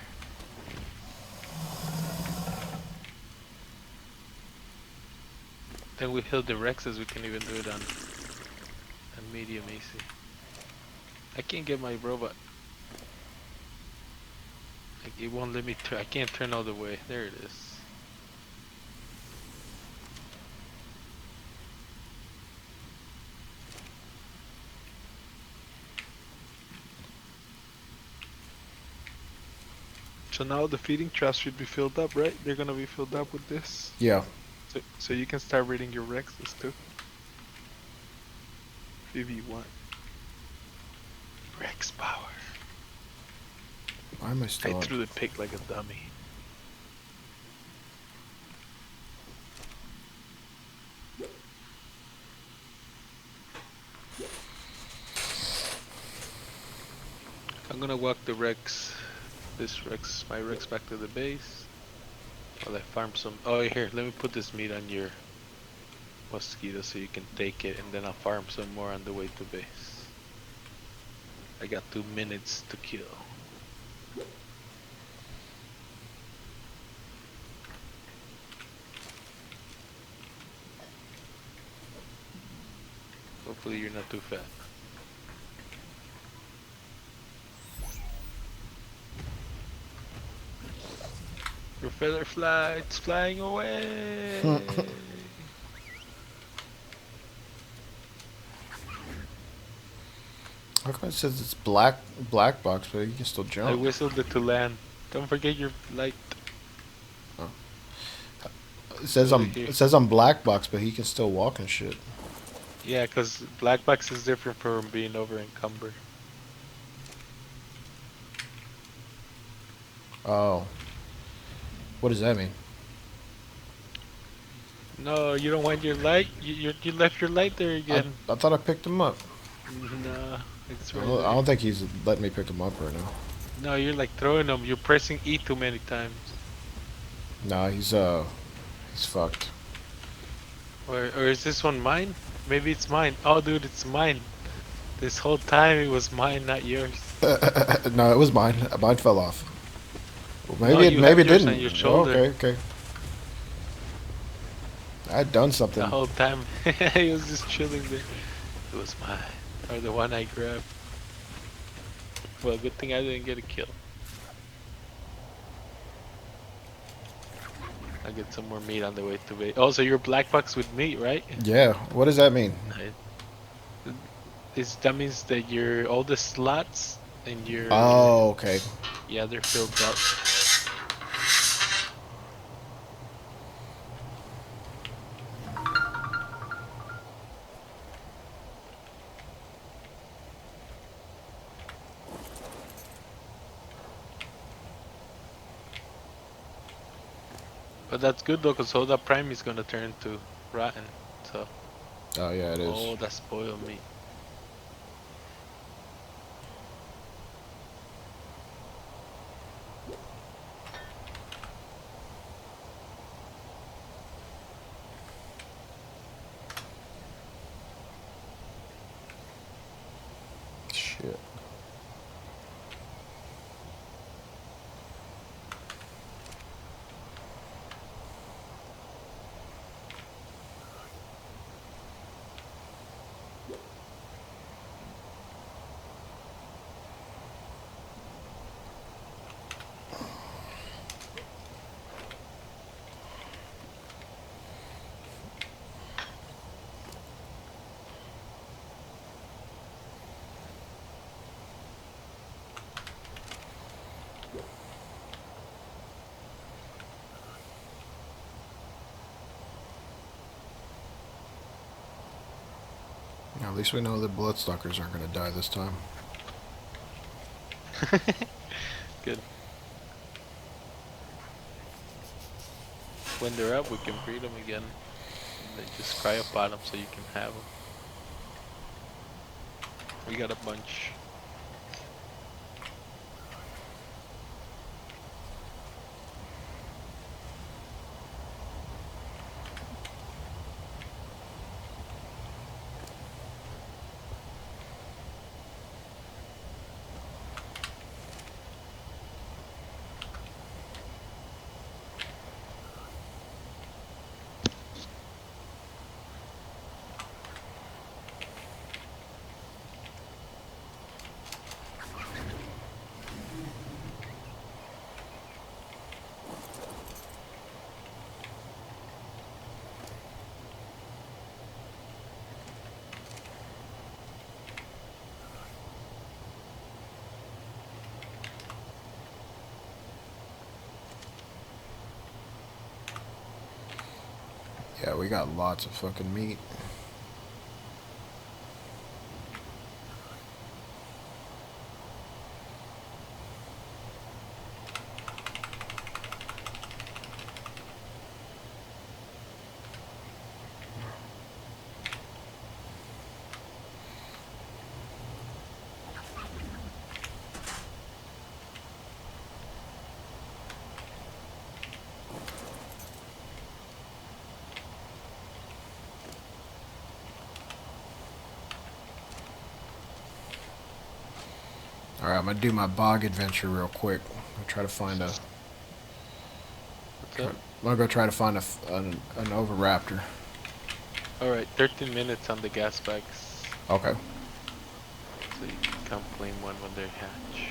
Then we heal the Rexes, we can even do it on medium easy. I can't get my robot. Like, it won't let me turn. I can't turn all the way. There it is. So now the feeding traps should be filled up, right? They're gonna be filled up with this. Yeah. So you can start reading your Rexes too. If you want. Rex power. Why am I still I on? threw the pick like a dummy. I'm gonna walk the Rex, my Rex back to the base. While I farm some. Oh, here, let me put this meat on your mosquito so you can take it, and then I'll farm some more on the way to base. I got 2 minutes to kill. Hopefully you're not too fat. Your feather flight's flying away. How come it says it's black box, but you can still jump? I whistled it to land. Don't forget your light. Oh. It says I'm black box, but he can still walk and shit. Yeah, cause black box is different from being over encumbered. Oh. What does that mean? No, you don't want your light. You left your light there again. I thought I picked him up. Nah, it's right I there. don't think he's letting me pick him up right now. No, you're like throwing them. You're pressing E too many times. No, he's fucked. Or is this one mine? Maybe it's mine. Oh, dude, it's mine. This whole time it was mine, not yours. No, it was mine. Mine fell off. Well, No, maybe you it had yours didn't. on your Oh, shoulder. okay. I had done something. The whole time he was just chilling there. It was mine. Or the one I grabbed. Well, good thing I didn't get a kill. I'll get some more meat on the way to base. Oh, so you're black box with meat, right? Yeah. What does that mean? That means that your all the slots in your. Oh, okay. Yeah, they're filled up. But that's good though, cause Soda Prime is gonna turn to rotten. So. Oh yeah, it is. Oh, that's spoiled meat. Shit. At least we know the Bloodstalkers aren't going to die this time. Good. When they're up, we can breed them again. And then just cry upon them so you can have them. We got a bunch. Yeah, we got lots of fucking meat. Alright, I'm gonna do my bog adventure real quick. I'll try to find a... I'm gonna go try to find an Oviraptor. Alright, 13 minutes on the gas bags. Okay. So you can come claim one when they hatch.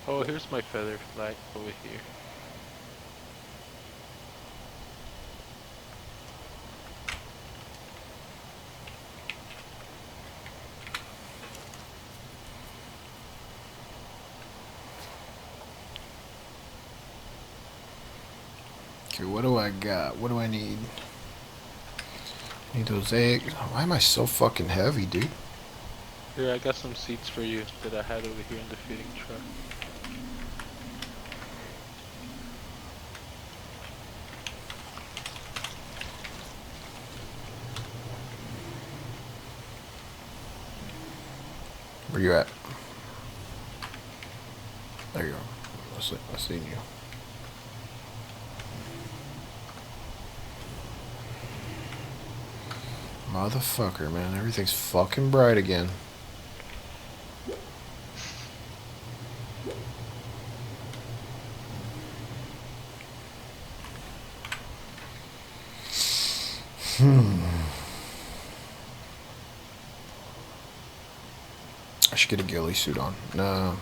Oh, here's my feather flag over here. Okay, what do I got? What do I need? Need those eggs. Why am I so fucking heavy, dude? Here, I got some seeds for you that I had over here in the feeding truck. Where you at? There you go. I seen you. Motherfucker, man. Everything's fucking bright again. I should get a ghillie suit on. No.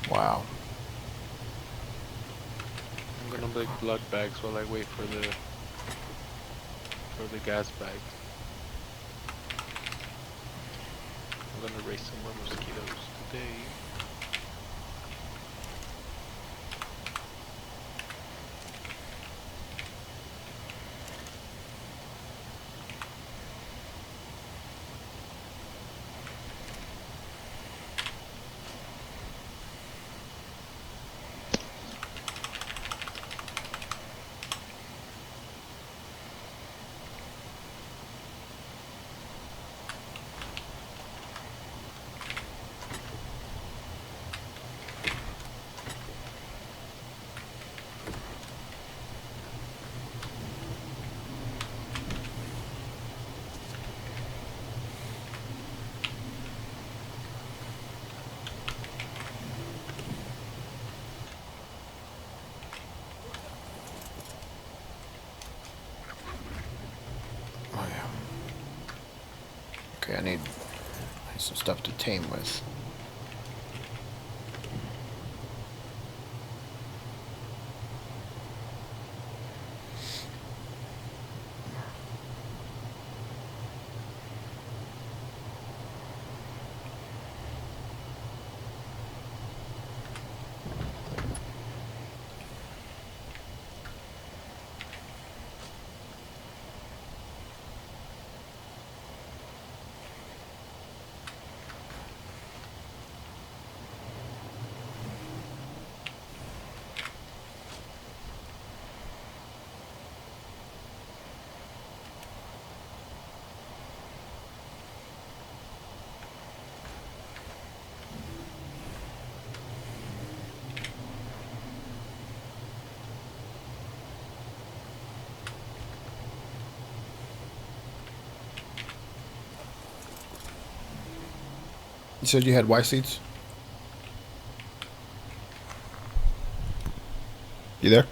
Wow. I'm gonna make blood bags while I wait for the gas bags. I'm gonna raise some more mosquitoes today. Okay, I need some stuff to tame with. You said you had Y seeds? You there?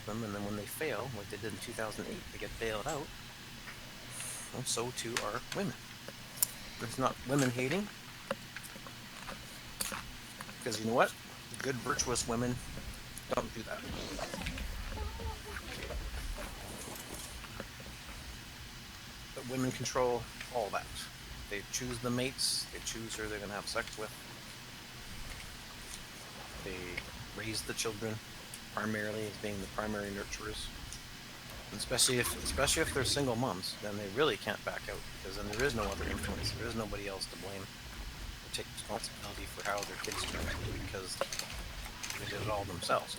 them, and then when they fail, like they did in 2008, they get bailed out. And so too are women. It's not women hating, because you know what? Good, virtuous women don't do that. But women control all that. They choose the mates, they choose who they're going to have sex with. They raise the children primarily as being the primary nurturers. And especially if they're single moms, then they really can't back out, because then there is no other influence. There is nobody else to blame or take responsibility for how their kids turn out, because they did it all themselves.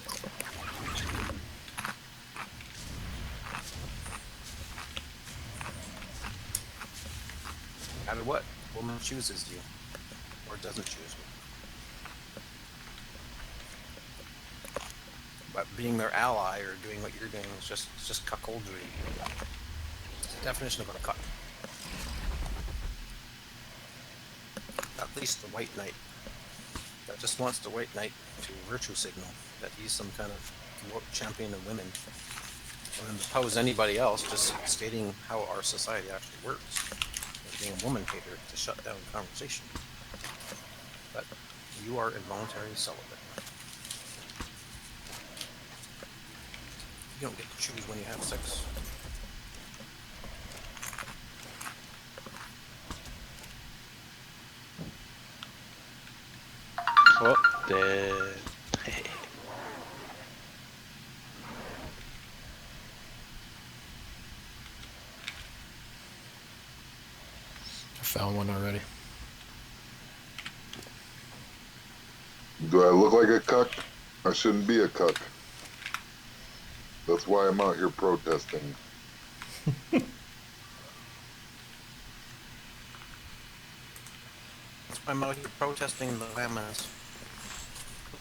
No matter what, woman chooses you or doesn't choose you. But being their ally or doing what you're doing is just cuckoldry. It's the definition of a cuck. At least the white knight that just wants the white knight to virtue signal that he's some kind of champion of women, and to oppose anybody else, just stating how our society actually works, as being a woman hater to shut down the conversation. But you are involuntary celibate. You don't get to choose when you have sex. Oh, dead. I found one already. Do I look like a cuck? I shouldn't be a cuck. That's why I'm out here protesting. That's why I'm out here protesting the lamines.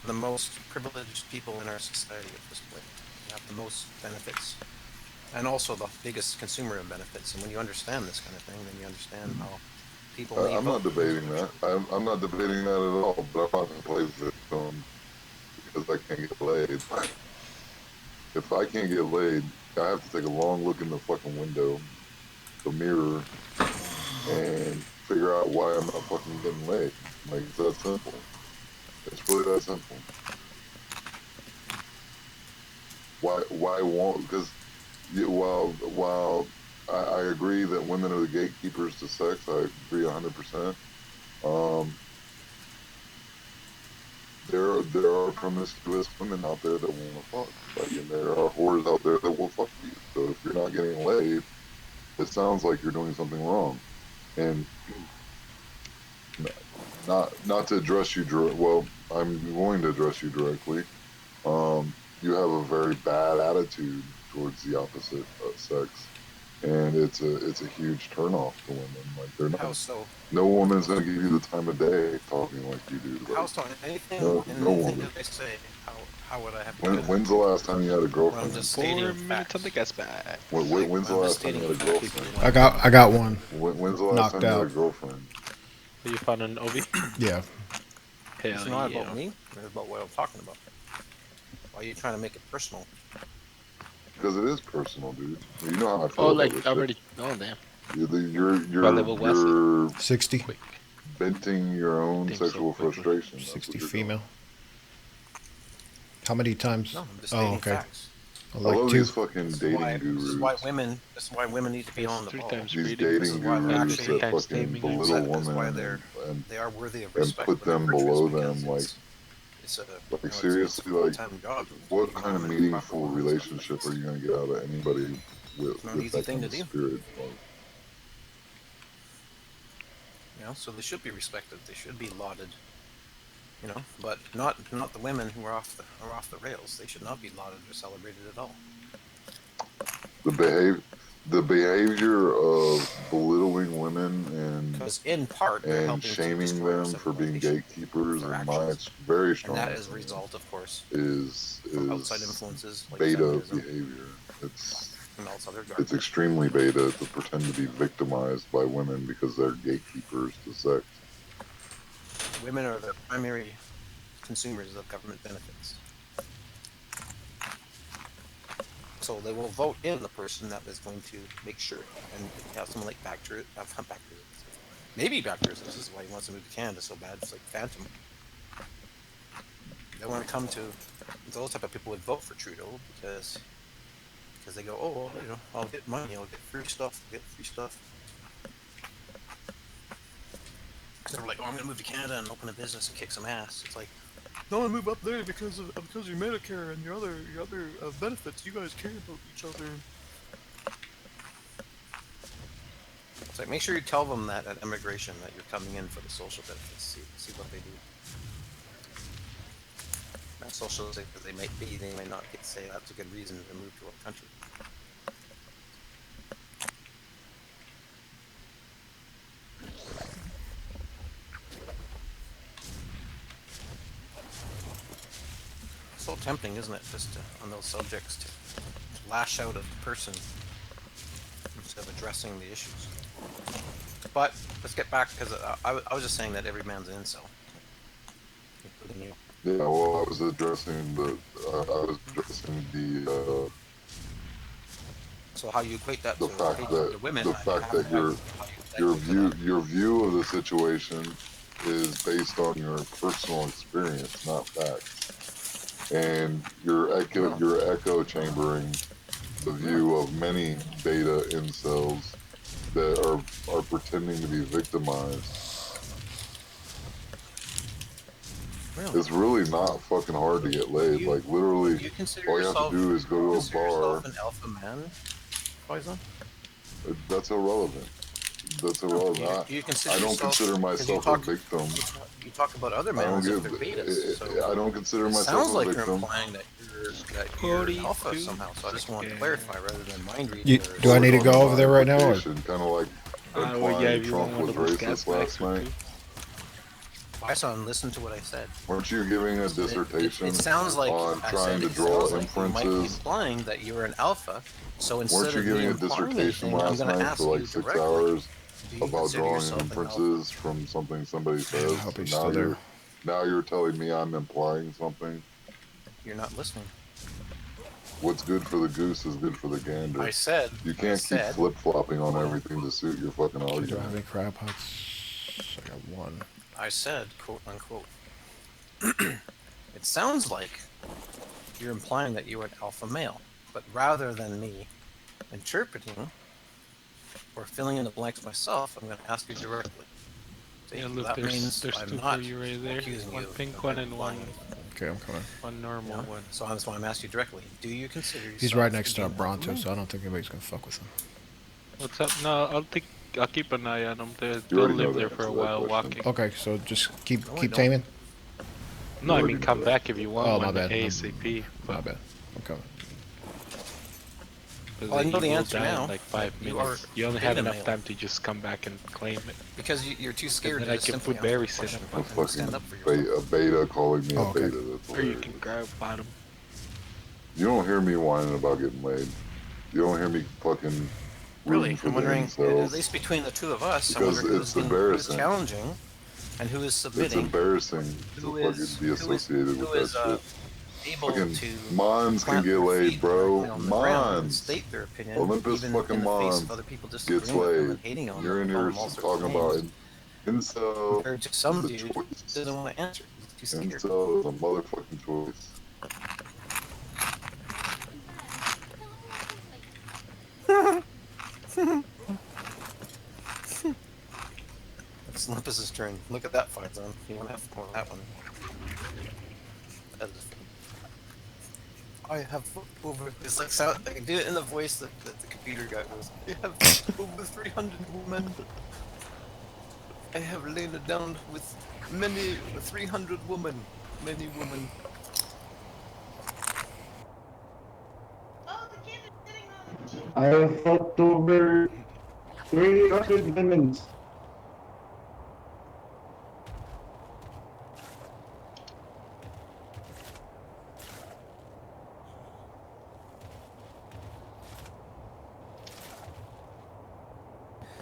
the most privileged people in our society at this point. You have the most benefits, and also the biggest consumer of benefits. And when you understand this kind of thing, then you understand how people may I'm not vote. debating that. I'm not debating that at all. But I'm not going to play victim because I can't get laid. If I can't get laid, I have to take a long look in the fucking window, the mirror, and figure out why I'm not fucking getting laid. Like, it's that simple. It's really that simple. Why won't? Because while I agree that women are the gatekeepers to sex, I agree 100%. There are promiscuous women out there that want to fuck. Like, and there are whores out there that will fuck you. So if you're not getting laid, it sounds like you're doing something wrong. And not to address you well, I'm going to address you directly. You have a very bad attitude towards the opposite sex, and it's a huge turnoff to women. Like, they're How not. so? No woman's gonna give you the time of day talking like you do. How Like, so? Anything, no anything woman. that they say, how would I have to? When's the last time you had a Well, girlfriend? I'm just 4 stating minutes facts. on the gas bag. When's the I'm last just time you stating had a facts. girlfriend? I got one. When's the last Knocked time you had a out. girlfriend? So you found an Ovi? Yeah. It's Hell not yeah. about me. It's about what I'm talking about. Why are you trying to make it personal? Because it is personal, dude. You know how I feel Oh, about like this already. shit. Oh, damn. You're What level was it? you're 60. venting your own Damn, so sexual quickly. frustration. That's 60 what you're female. How many times? No, I'm just Oh, stating okay. facts. I I like love 2. these fucking dating This is why gurus. women. This is why women need to be It's on the 3 ball. times These reading. This is dating why they gurus actually that fucking taming your belittle This is why women they are worthy of and respect. put when they're them virtuous, below because them. Like, it's a like it's seriously, a like, full-time job. what Treating kind of women in the proper meaningful way and stuff like relationship are this. you gonna get out of anybody It's not an with easy that thing kind to of do. spirit? Like, You know, so they should be respected. They should be lauded. You know, but not the women who are off the rails. They should not be lauded or celebrated at all. the behavior of belittling women Because in part they're and helping to shaming destroy our them for being civilization gatekeepers, with their in my actions, very and strong that is a opinion, result, of course, is from outside influences like beta feminism behavior. It's and all this other it's garbage. extremely beta to pretend to be victimized by women because they're gatekeepers to sex. Women are the primary consumers of government benefits. So they will vote in the person that is going to make sure. And if you have someone like maybe Backers, this is why he wants to move to Canada so bad. It's like Phantom. They want to come to those type of people would vote for Trudeau because they go, oh, well, you know, I'll get money, I'll get free stuff, They're like, oh, I'm gonna move to Canada and open a business and kick some ass. It's like, no, I move up there because of your Medicare and your other benefits. You guys care about each other. It's like, make sure you tell them that at immigration that you're coming in for the social benefits. See what they do. Not socialistic as they might be, they might not say that's a good reason to move to our country. So tempting, isn't it, just on those subjects to lash out at the person instead of addressing the issues. But let's get back, because I was just saying that every man's an incel, including you. Yeah, well, I was addressing the So how you equate that the to fact hatred that to women? the fact that your view of the situation is based on your personal experience, not facts, and you're echo chambering the view of many beta incels that are pretending to be victimized. Really? It's really not fucking hard to get laid. Like, literally, all you have to do is go to a bar. An alpha man, Poison? That's irrelevant. That's irrelevant. I don't consider myself a victim. You talk about other men as if they're betas. So I don't consider it myself sounds a like victim. you're implying that you're an alpha somehow. So I just want to clarify rather than mind reading. You, do I need to go over there right now? Or? Kind of like yeah, implying if you Trump want was one of those racist last night. Bison, listen to what I said. Weren't you giving a dissertation It sounds like on I trying said, to it draw sounds like you might be inferences? implying that you're an alpha. So instead Weren't you of me giving a implying dissertation anything, I'm last going to night ask for you like 6 directly. hours Do you about consider drawing yourself an alpha? inferences from something somebody I says? hope he's And still there. now you're telling me I'm implying something. You're not listening. What's good for the goose is good for the gander. I said. You can't keep flip-flopping on everything to suit your fucking Okay, do I argument. have any crab pots? I got one. I said, quote unquote. It sounds like you're implying that you're an alpha male, but rather than me interpreting or filling in the blanks myself, I'm going to ask you directly. See, Yeah, look, that means there's I'm two not for you right there. accusing One you pink of one and implying one. anything. Okay, I'm coming. One normal one. So that's why I'm asking you directly. Do you consider yourself He's right next be to a an alpha Bronto, male? so I don't think anybody's gonna fuck with him. What's up? No, I'll keep an eye on them. They'll already know live the there answer for a to that while question. walking. Okay, so just keep No, I keep don't. taming. No, I already mean know come that. back if you want Oh, one my bad. ASAP. My bad. I'm coming. Well, I know the answer die in now. like 5 You minutes. are You only have beta enough male. time to just come back and claim it. Because you're too scared then to I just can simply put answer the berries in question it. A and fucking stand up for yourself. a beta calling me Oh, a okay. beta. That's Or you hilarious. can grab bottom. You don't hear me whining about getting laid. You don't hear me fucking Really, rooting for I'm the wondering, at incels. least between the two of us, I Because wonder it's who is embarrassing. challenging and who is It's submitting, embarrassing who to fucking is be associated with that shit. able Fucking to Mons can plant get their laid, feet bro. directly on the ground and Mons. state their opinion, Olympus even fucking in the face of Mons other people gets disagreeing with them laid. and hating them You're in and calling here them all sorts of talking about names, incel compared to some is a dude who choice. doesn't want to answer. He's too scared. Incel is a motherfucking choice. It's Olympus's turn. Look at that fight zone. You want to have more of that one. That is I have over. It's like sound. I can do it in the voice that the computer guy was. I have over 300 women. I have lain it down with 300 women. Many women. I have fucked over 300 women.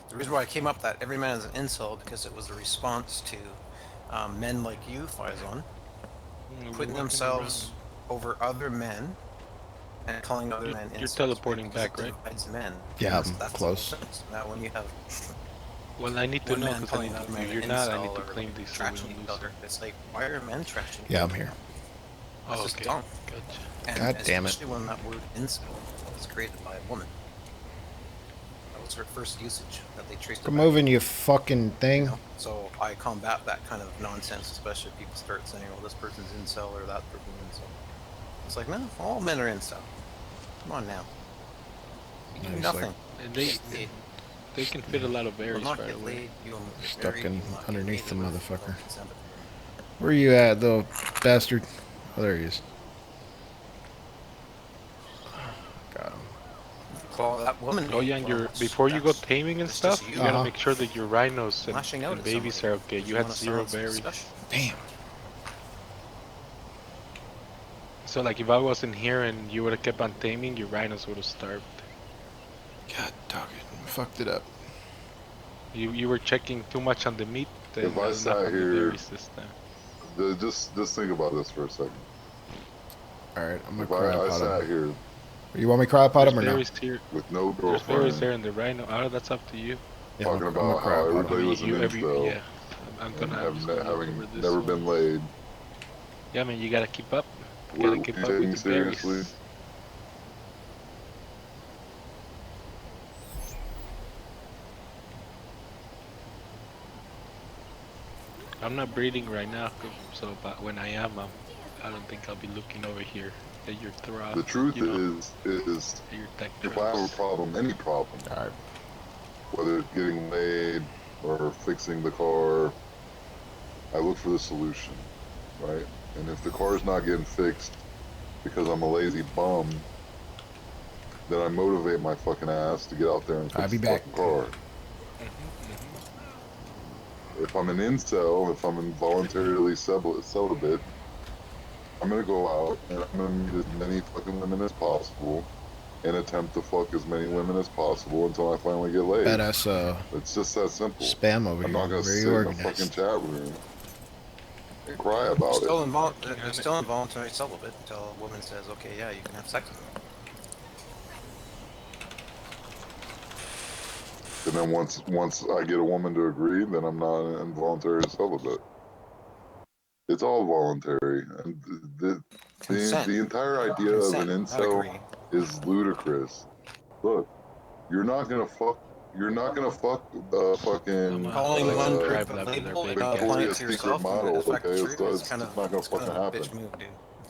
The reason why I came up that every man is an incel because it was a response to men like you, Faison, putting themselves over other men and calling other men incels. You're teleporting right? Because back, it right? divides men. Yeah, And I'm that's close. the difference. Now, when you have Well, I need to one know man because I calling need another to. man If an you're not, I incel need to or claim these so we trashing don't each lose. other, it's like, why are men trashing each Yeah, I'm other? here. That's Oh, just okay. dumb. Gotcha. And God damn it. especially when that word incel was created by a woman. That was her first usage that they traced it Come back. moving, you fucking thing. You know? So I combat that kind of nonsense, especially if people start saying, "Oh, this person's incel" or "that person's incel." It's like, no, all men are incel. Come on now. You do Nice, nothing. And they can fit a lot of You will berries not right get away. laid. You will get Stuck married, in you will not get underneath the mated with, motherfucker. without consent. Where you at, though, bastard? Oh, there he is. Got him. Call that woman. Oh yeah, and well, you're before you go taming and that's stuff, just you you. gotta make sure that your rhinos Lashing out and at babies somebody are okay. because You you had wanna 0 silence the berries. discussion. Damn. So like if I wasn't here and you would have kept on taming, your rhinos would have starved. God dog it. Fucked it up. You were checking too much on the meat and If I not enough sat on the here, berries this time. just think about this for a second. Alright, I'm gonna If cryo I pot sat him. here You want me to cryo pot him or no? Berries here. with no There's berries girlfriend, there in the rhino. Oh, that's up to you. Yeah, talking I'm gonna about how cryo pot him. everybody was an incel, yeah. I'm and gonna just gonna look having over this never one. been laid, Yeah, man, you gotta keep up. You were gotta you keep up taking with the seriously? berries. I'm not breeding right now, so but when I am, I don't think I'll be looking over here at your throb. The truth you know, is, at your tech if I have a traps. problem, any problem, Alright. whether it's getting laid or fixing the car, I look for the solution, right? And if the car's not getting fixed because I'm a lazy bum, then I motivate my fucking ass to get out there and I'll fix be the back. fucking car. if I'm an incel, if I'm involuntarily celibate, I'm gonna go out and I'm gonna meet as many fucking women as possible and attempt to fuck as many women as possible until I finally get laid. Badass It's just that simple. spam over I'm here. not gonna Very sit in a organized. fucking chat room and cry They're about it. still, they're still involuntary celibate until a woman says, okay, yeah, you can have sex with me. And then once I get a woman to agree, then I'm not an involuntary celibate. It's all voluntary, and Consent. the entire idea of an Consent, not incel agree. is ludicrous. Look, you're not gonna fuck. You're not gonna fuck fucking Calling one group subscribe to a them for their label big and not applying it Victoria's to Secret yourself and model. affect Okay, the it's truth is just not gonna it's kind fucking of a happen. bitch move, dude.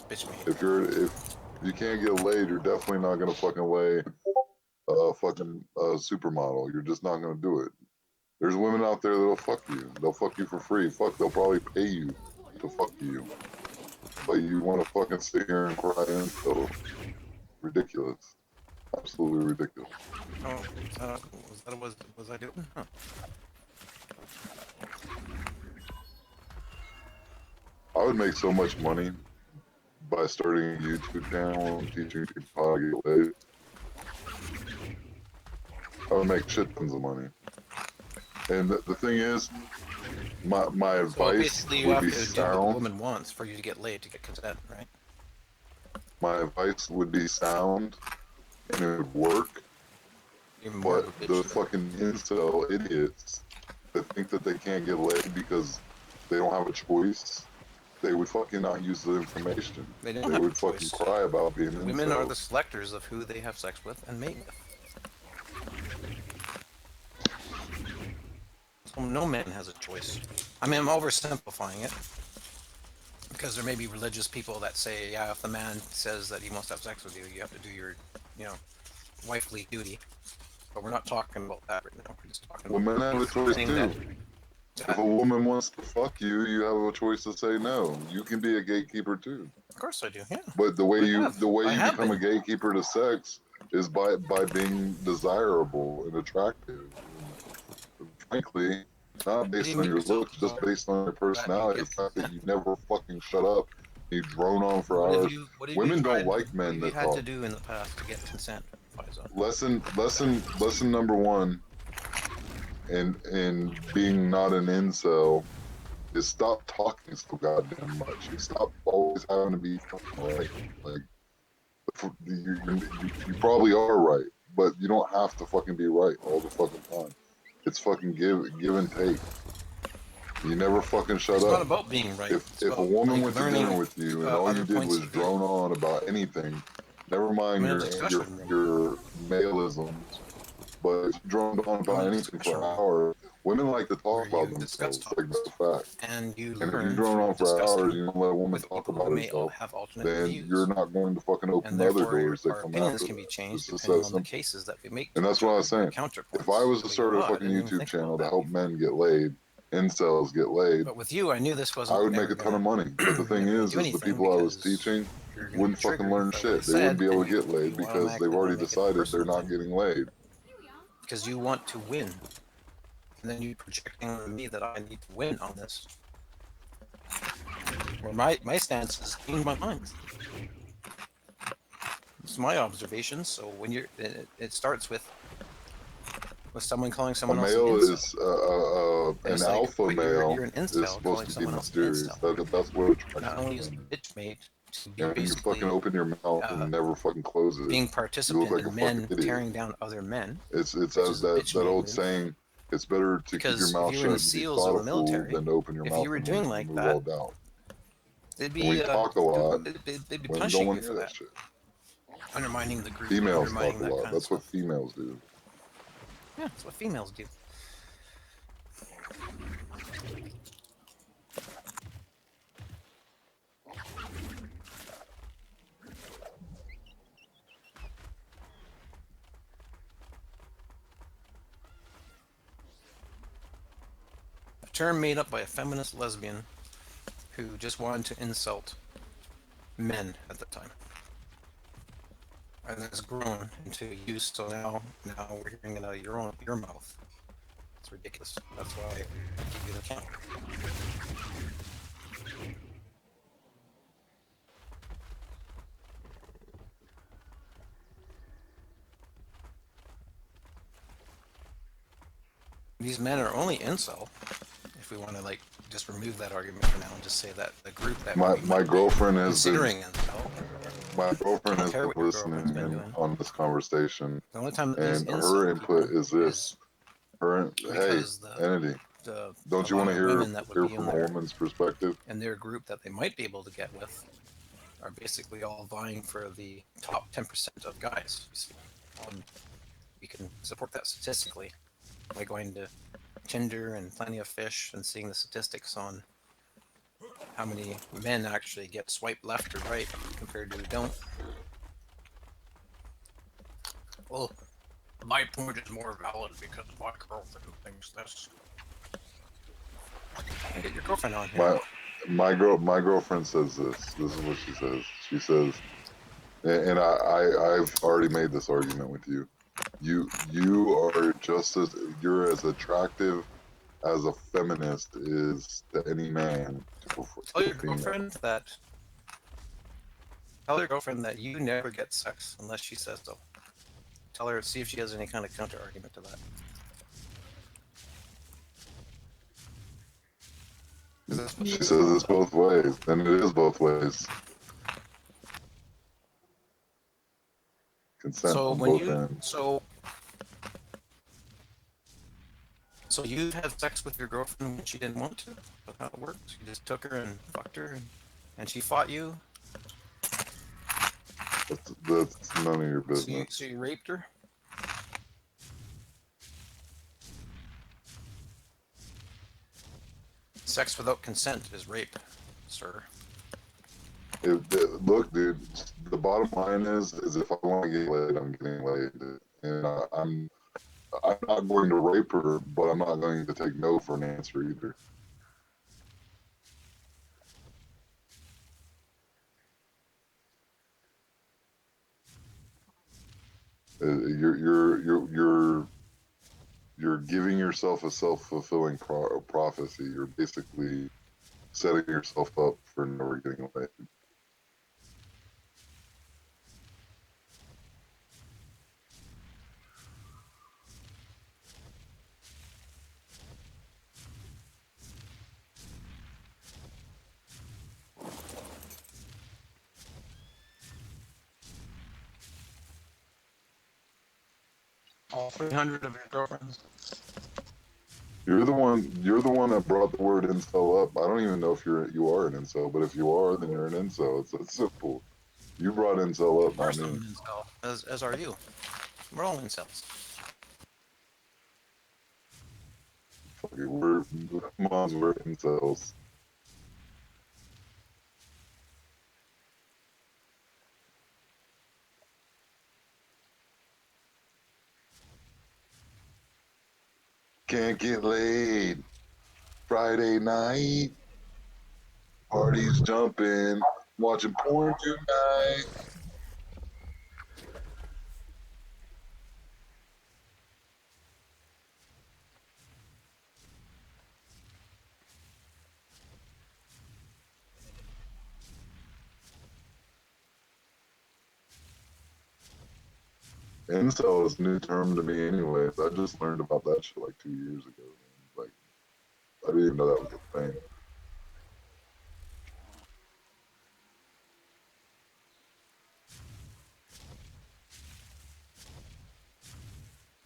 It's bitch move. If you can't get laid, you're definitely not gonna fucking lay a fucking supermodel. You're just not gonna do it. There's women out there that'll fuck you. They'll fuck you for free. Fuck, they'll probably pay you to fuck you. But you want to fucking sit here and cry until ridiculous. Absolutely ridiculous. Oh, was I doing? Huh. I would make so much money by starting a YouTube channel and teaching people how to get laid. I would make shit tons of money. And the thing is, my So advice basically, you would have be to do what the sound. woman wants for you to get laid to get consent, right? My advice would be sound, and it would work. Even more But of a bitch. the fucking incel idiots that think that they can't get laid because they don't have a choice, they would fucking not use the information. They don't They have a would fucking choice. cry about being Women are the incels. selectors of who they have sex with and mate with. So no man has a choice. I mean, I'm oversimplifying it because there may be religious people that say, yeah, if the man says that he wants to have sex with you, you have to do your, you know, wifely duty. But we're not talking about that right now. We're just talking Well, men have a about choice saying too. that. If a woman wants to fuck you, you have a choice to say no. You can be a gatekeeper too. Of course I do, yeah. But the way I you have become a been. gatekeeper to sex is by being desirable and attractive. And frankly, not What do based you on make your yourself looks, just based on your that you personality. get The fact that consent? you never fucking shut up, you drone on for What have hours. you Women don't tried? like What men have you that had to talk. do in the past to get consent, Faisal? Lesson number one in being not an incel is stop talking so goddamn much. Stop always having to be fucking right. Like you probably are right, but you don't have to fucking be right all the fucking time. It's fucking give and take. You never fucking shut It's not up. about being right. It's If a about woman like went to learning dinner with you and all you other did points was of view. drone on about anything, never mind I'm in a discussion room. your maleisms, but if you droned on I'm about in a anything for discussion an room hour, women like to talk where about you discuss themselves. Like topics that's a fact. and you And if you learn drone through on for hours, discussing you don't let a woman with talk people about who may herself, have alternate then you're views. not going to fucking And open the other therefore, doors that our come opinions after can be that. changed It's just that depending on the simple. cases that we make to And that's each what I other, was our saying. If I counterpoints. was And to we go, start a oh, I fucking didn't even YouTube think about channel to that help before. men get laid, incels get laid, But with you, I knew this I wasn't would make never a ton gonna of money. But the thing never gonna do is the anything people I was because teaching you're gonna be wouldn't fucking triggered learn by what I shit. They wouldn't said, be and able to get laid you because they've automatically want to already make it a decided they're personal not thing getting laid. because you want to win, and then you projecting on me that I need to win on this. Where my stance is change my mind. It's my observation. So when it starts with someone calling A someone else an male incel. is And an it's like, alpha but you're male an is incel supposed calling to be someone else an mysterious. incel. That's what attracts Not only is women. bitch made to be And when you fucking basically open your mouth and never fucking close it, being you look participant like a in fucking men idiot. tearing down other men, It's which as is a bitch that made old move. saying. It's better to keep your Because if mouth you were in the shut and be SEALs thought or a the fool military, than to open your if you mouth were and doing like remove that, all doubt. they'd And when be you talk a lot, they'd be women don't punishing want you to for hear that that, shit. undermining the group, Females talk undermining a that lot. kind of That's what stuff. females do. Yeah, that's what females do. A term made up by a feminist lesbian who just wanted to insult men at the time. And it's grown into use, so now we're hearing it out of your mouth. It's ridiculous. That's why I give you the count. These men are only incel. If we want to like just remove that argument for now and just say that the group that we My might girlfriend be has been. considering incel. My girlfriend I don't has care been what your girlfriend's been listening doing. on this conversation, The only time that these and her incel input people is this. Hey, because Entity, a don't you lot want to of hear women that would hear be from a woman's perspective? in their group that they might be able to get with are basically all vying for the top 10% of guys. You see, we can support that statistically by going to Tinder and Plenty of Fish and seeing the statistics on how many men actually get swiped left or right compared to who don't. Well, my point is more valid because my girlfriend thinks this. Get your girlfriend on here. My girlfriend says this. This is what she says. She says, and I've already made this argument with you. You are just as you're as attractive as a feminist is to any man. Tell your girlfriend that you never get sex unless she says so. Tell her, see if she has any kind of counter argument to that. She says it's both ways, and it is both ways. Consent So on when both you ends. so you had sex with your girlfriend when she didn't want to? That's how it works? You just took her and fucked her and she fought you? That's none of your business. So you raped her? Sex without consent is rape, sir. Look, dude. The bottom line is if I want to get laid, I'm getting laid, and I'm not going to rape her, but I'm not going to take no for an answer either. You're giving yourself a self-fulfilling prophecy. You're basically setting yourself up for never getting laid. All 300 of your girlfriends? You're the one that brought the word incel up. I don't even know if you are an incel, but if you are, then you're an incel. It's simple. You brought incel up, not me. I'm an incel, as are you. We're all incels. We're moms, we're incels. Can't get laid. Friday night. Parties jumping. Watching porn tonight. Incel is a new term to me anyways. I just learned about that shit like 2 years ago. Like, I didn't even know that was a thing.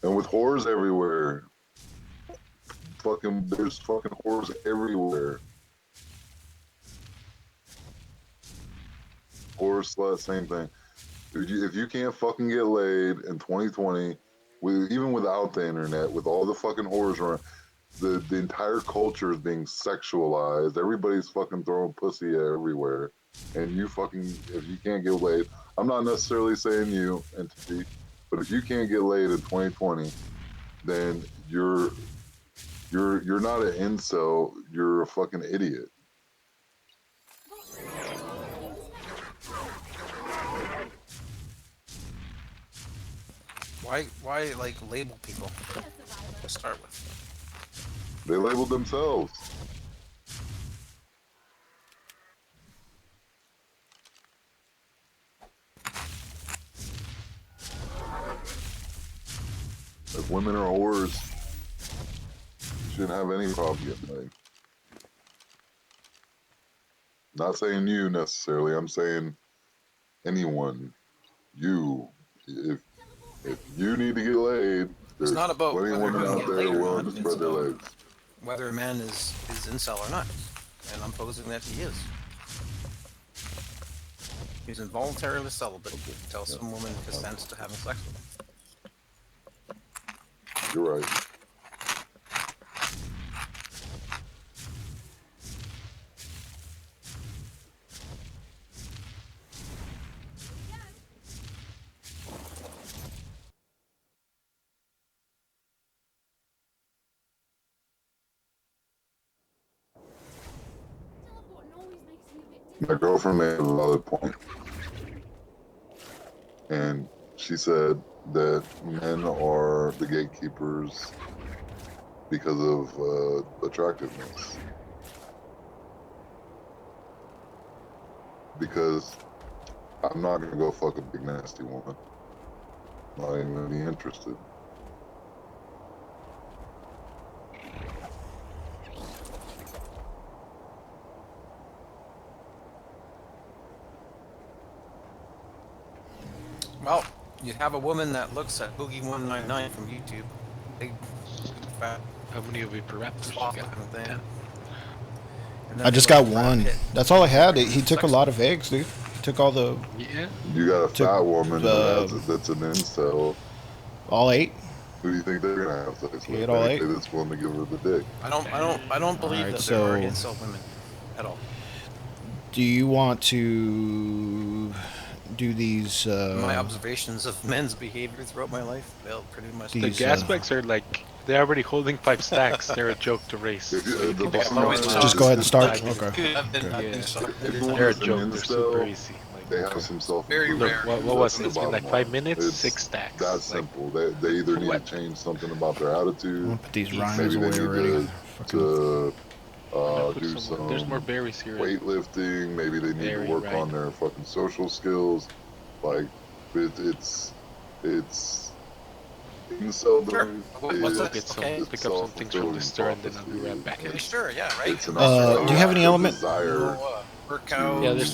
And with whores everywhere. There's fucking whores everywhere. Whore, slut, same thing. If you can't fucking get laid in 2020, even without the internet, with all the fucking whores around, the entire culture is being sexualized. Everybody's fucking throwing pussy everywhere. And if you can't get laid, I'm not necessarily saying you, Entity, but if you can't get laid in 2020, then you're not an incel, you're a fucking idiot. Why like label people to start with? They labeled themselves. If women are whores, you shouldn't have any problem getting laid. Not saying you necessarily. I'm saying anyone. You. If you need to get laid, It's there's not about plenty of whether women you can out get there laid or willing not. to It's spread their about legs. whether a man is incel or not. And I'm posing that he is. He's involuntarily celibate until some woman consents to having sex with him. You're right. My girlfriend made a valid point, and she said that men are the gatekeepers because of attractiveness. Because I'm not gonna go fuck a big nasty woman. Not even gonna be interested. Well, you have a woman that looks at Boogie 199 from YouTube. Big fat. How many of you raptors sloth you got? looking thing. And then I they just look got at Brad one. Pitt. That's all I had. He Having took a sex lot of eggs, dude. He took all the. Yeah. You got a fat woman the- that's an incel. All 8. Who do you think they're gonna have sex He with? ate all 8. Anybody that's willing to give her the dick. I don't believe Alright, that there are so- incel women at all. Do you want to do these? My observations of men's behavior throughout my life, they'll pretty much. The These, gas bags are like they're already holding 5 stacks. They're a joke to race. So you can just Just go ahead and start. Okay. Yeah. They're a joke. They're super easy. They have some self Very improvement. rare. What was it? It's been like 5 minutes, 6 stacks. That's simple. They either need to change something about their attitude. I'm gonna put these rhinos Maybe they away need already. to put do some- some there's more berries here. weightlifting. Maybe they need Berry, to work right. on their fucking social skills. Like it's inceldom is Pick up some things from the store and then I'll be right back. Okay, sure, yeah, right. It's an do you have any element? desire. Workout. Yeah, there's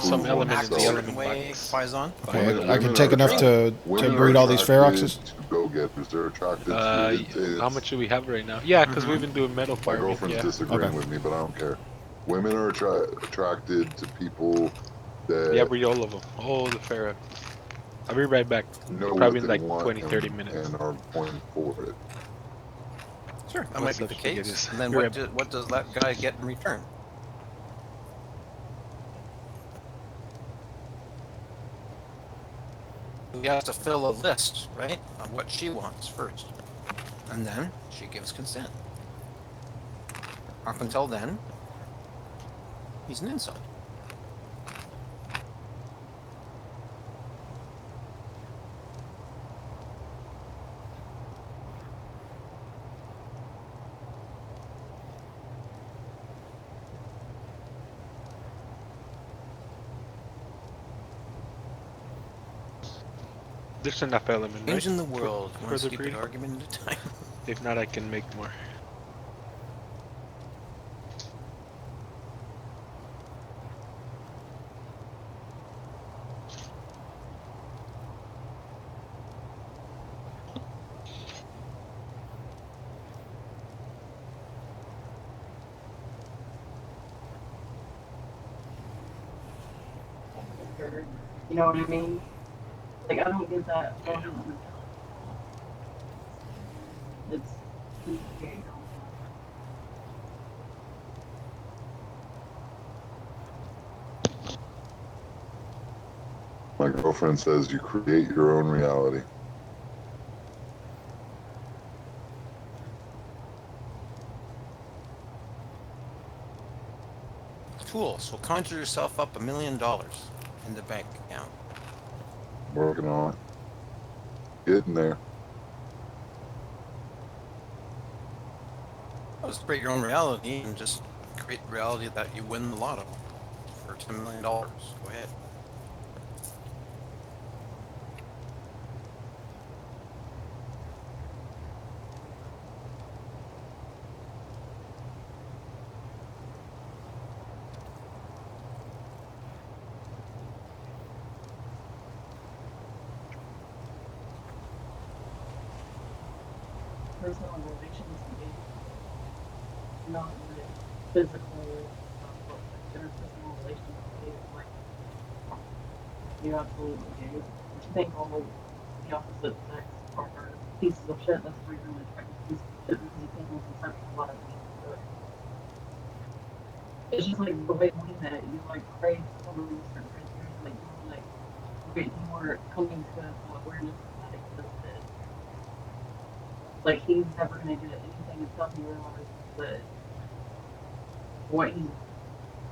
some element in the element box. Faison. Okay, I can take enough to breed all these feroxes. Go-getters, they're attracted to it. How much do we have right now? Yeah, because we've been doing metal My farming. girlfriend's Yeah. disagreeing with me, but I don't care. Women are attracted to people that Yeah, breed all of them. All the pharaohs. I'll be right back. know Probably what in they like want 20, 30 minutes. and are pointing for it. Sure, that What's might be up, the Spaghettis? case. And then You're what does that guy get in return? He has to fill a list, right, on what she wants first. And then she gives consent. Up until then, he's an incel. There's enough element, right? Changing the world, For one the stupid breed. argument at a time. If not, I can make more. You know what I mean? Like, I don't get that. It's My girlfriend says you create your own reality. Cool, so conjure yourself up $1 million in the bank account. Working on it. Getting there. Just create your own reality and just create the reality that you win the lotto for $10 million. Go ahead. Personal relations with not with physical, but like interpersonal relations with like you absolutely do. If you think all the opposite sex are pieces of shit, that's why you're really attracted to pieces of shit because you can't conceptualize it. It's just like the way we met. You like crave following certain criteria, like you were like you were coming to the awareness that existed. Like he's never gonna get anything until he realizes that what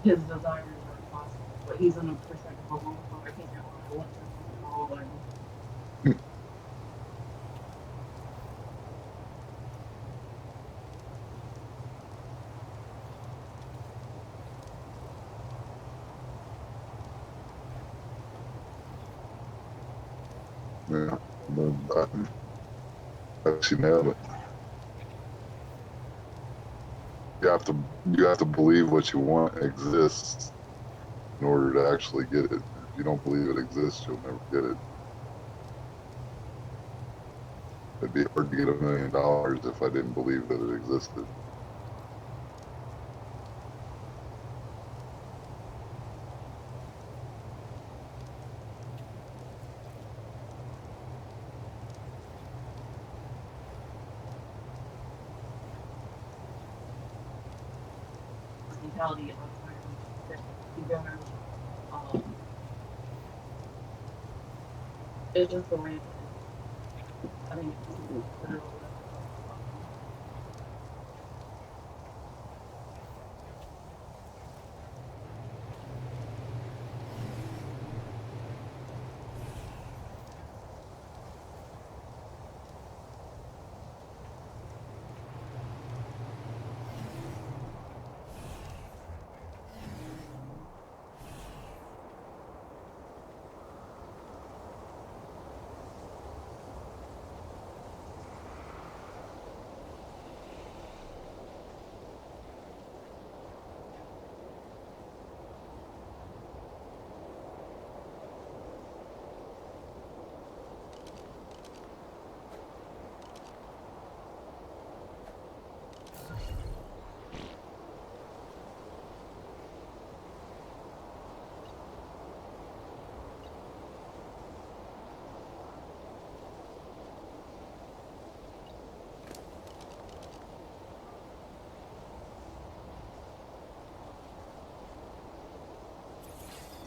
his desires are impossible. But he's in a perspective of, oh, so I can't get what I want to all and Yeah, but she nailed it. You have to believe what you want exists in order to actually get it. If you don't believe it exists, you'll never get it. It'd be hard to get $1 million if I didn't believe that it existed. mentality outside of that together. It's just the way it is. I think it's literally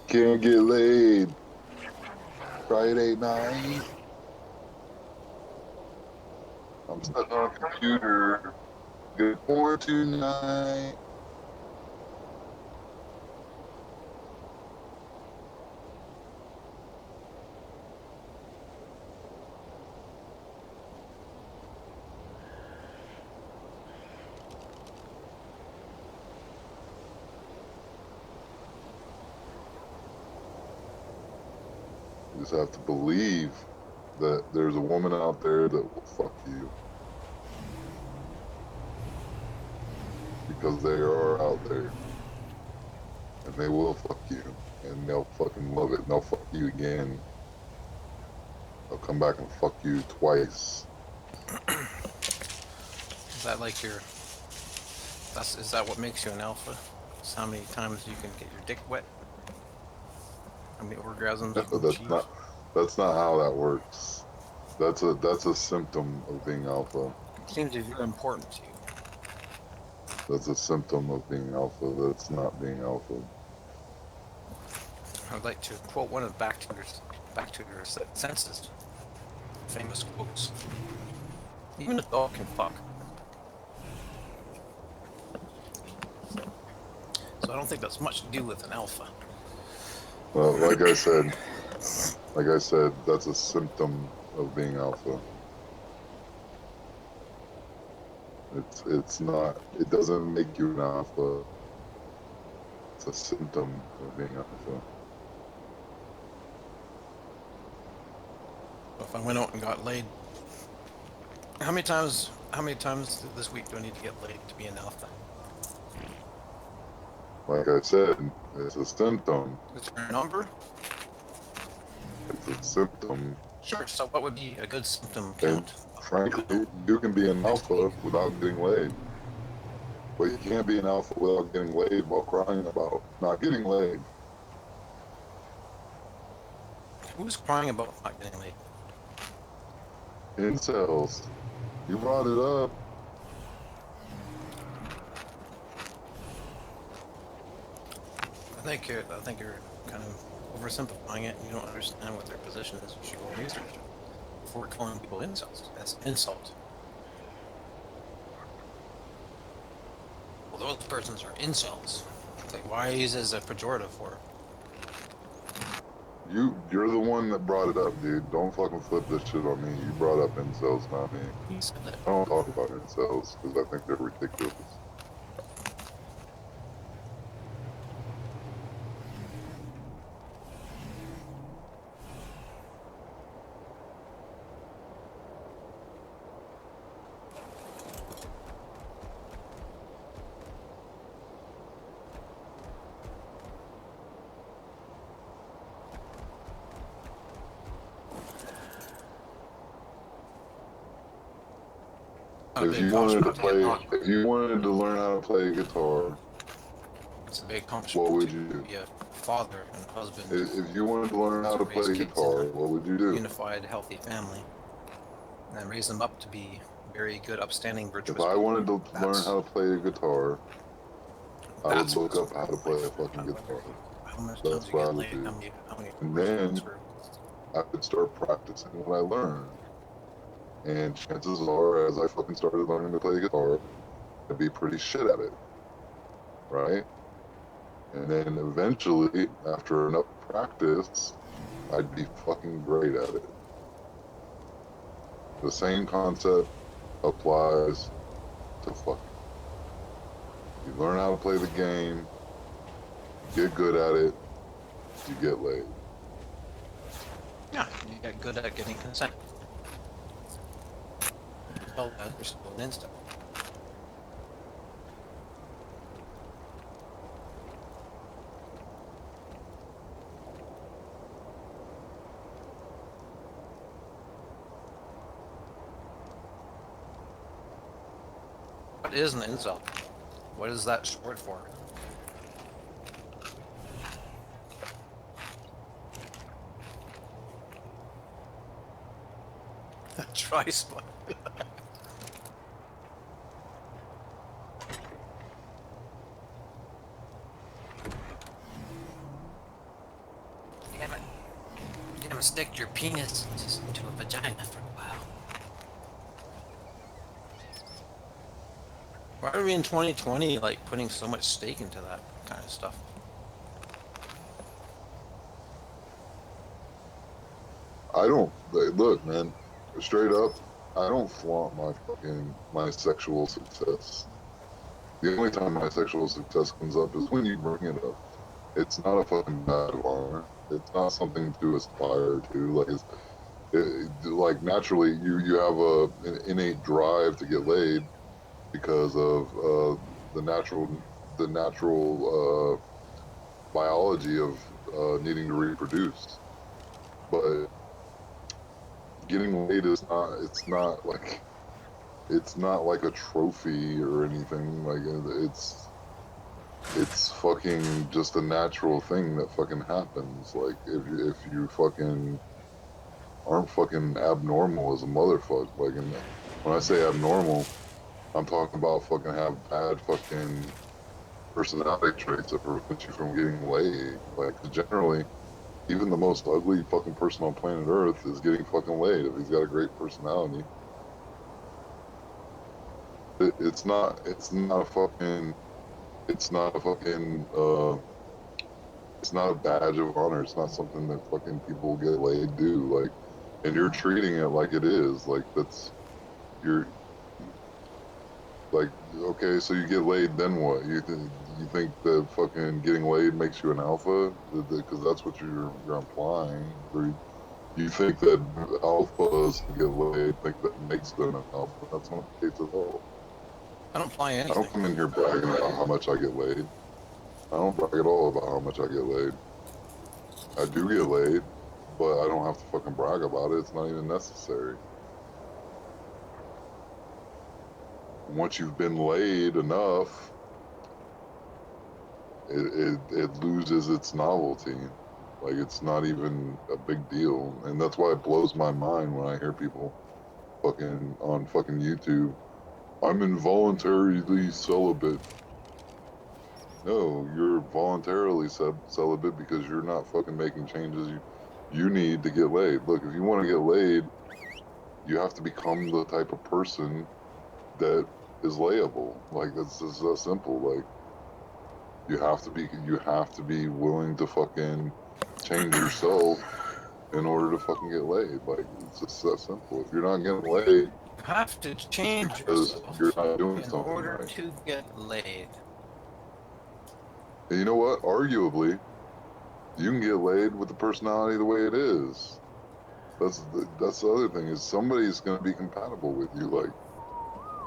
Can't get laid. Friday night. I'm sitting on a computer. Good porn tonight. You just have to believe that there's a woman out there that will fuck you. Because they are out there. And they will fuck you. And they'll fucking love it. And they'll fuck you again. They'll come back and fuck you twice. Is that like your? Is that what makes you an alpha? It's how many times you can get your dick wet? How many orgasms you can achieve? That's not how that works. That's a symptom of being alpha. It seems to be very important to you. That's a symptom of being alpha. That's not being alpha. I'd like to quote one of Back to Your Senses famous quotes. Even a dog can fuck. So I don't think that's much to do with an alpha. Well, like I said, that's a symptom of being alpha. It's not. It doesn't make you an alpha. It's a symptom of being alpha. If I went out and got laid, how many times this week do I need to get laid to be an alpha? Like I said, it's a symptom. Is there a number? It's a symptom. Sure. So what would be a good symptom And count? frankly, you can be an alpha without getting laid. But you can't be an alpha without getting laid while crying about not getting laid. Who's crying about not getting laid? Incels. You brought it up. I think you're kind of oversimplifying it. You don't understand what their position is. You should go research it before calling people incels. That's an insult. Well, those persons are incels. Like, why use it as a pejorative for it? You're the one that brought it up, dude. Don't fucking flip this shit on me. You brought up incels, not me. He said that. I don't talk about incels because I think they're ridiculous. If you wanted to learn how to play guitar, it's a big accomplishment. What would you do? Be a father and husband. If you wanted to learn how to play guitar, what would you do? Unified, healthy family, and raise them up to be very good, upstanding, virtuous. If I wanted to learn how to play a guitar, I would look up how to play a fucking guitar. That's what I would do. And then I would start practicing what I learned. And chances are, as I fucking started learning to play guitar, I'd be pretty shit at it. Right? And then eventually, after enough practice, I'd be fucking great at it. The same concept applies to fucking. You learn how to play the game, you get good at it, you get laid. Yeah, you get good at getting consent. Well, there's still an instant. What is an insult? What is that short for? Try spot. Damn it. You're gonna stick your penis into a vagina for a while. Why are we in 2020 like putting so much stake into that kind of stuff? I don't, look, man, straight up, I don't flaunt my sexual success. The only time my sexual success comes up is when you bring it up. It's not a fucking badge of honor. It's not something to aspire to. Like naturally, you have an innate drive to get laid because of the natural biology of needing to reproduce. But getting laid is not. It's not like a trophy or anything. Like it's fucking just a natural thing that fucking happens. Like if you fucking aren't fucking abnormal as a motherfucker. Like, and when I say abnormal, I'm talking about fucking have bad fucking personality traits that prevent you from getting laid. Like, 'cause generally, even the most ugly fucking person on planet Earth is getting fucking laid if he's got a great personality. It's not a fucking. It's not a fucking. It's not a badge of honor. It's not something that fucking people get laid do. Like, and you're treating it like it is. Like you're. Like, okay, so you get laid, then what? You think that fucking getting laid makes you an alpha? Because that's what you're implying. Or you think that alphas that get laid think that makes them an alpha? That's not the case at all. I don't imply I anything. don't come in here bragging about how much I get laid. I don't brag at all about how much I get laid. I do get laid, but I don't have to fucking brag about it. It's not even necessary. Once you've been laid enough, it loses its novelty. Like, it's not even a big deal. And that's why it blows my mind when I hear people fucking on fucking YouTube, I'm involuntarily celibate. No, you're voluntarily celibate because you're not fucking making changes you need to get laid. Look, if you want to get laid, you have to become the type of person that is layable. Like, that's just that simple. Like, you have to be willing to fucking change yourself in order to fucking get laid. Like, it's just that simple. If you're not getting laid, You have to change because yourself you're not doing in something order right. to get laid. And you know what? Arguably, you can get laid with the personality the way it is. That's the other thing, is somebody's going to be compatible with you. Like,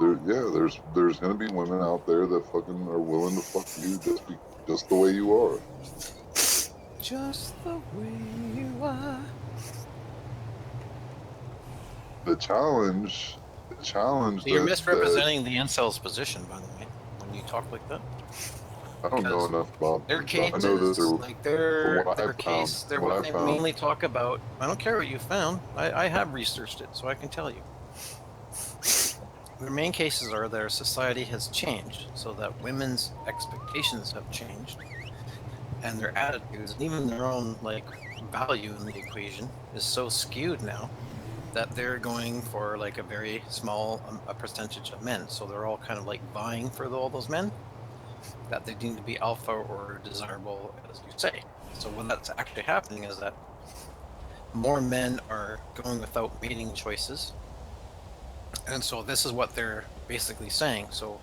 there's going to be women out there that fucking are willing to fuck you just the way you are. Just the way you are. The challenge You're that misrepresenting the incel's position, by the way, when you talk like that. I don't know enough about Their them. I know that cases, like their case, what I they found, mainly talk about. I don't care what you found. I have researched it, so I can tell you. Their main cases are their society has changed, so that women's expectations have changed, and their attitudes, and even their own like value in the equation, is so skewed now that they're going for like a very small a percentage of men. So they're all kind of like vying for all those men that they deem to be alpha or desirable, as you say. So what that's actually happening is that more men are going without mating choices. And so this is what they're basically saying. So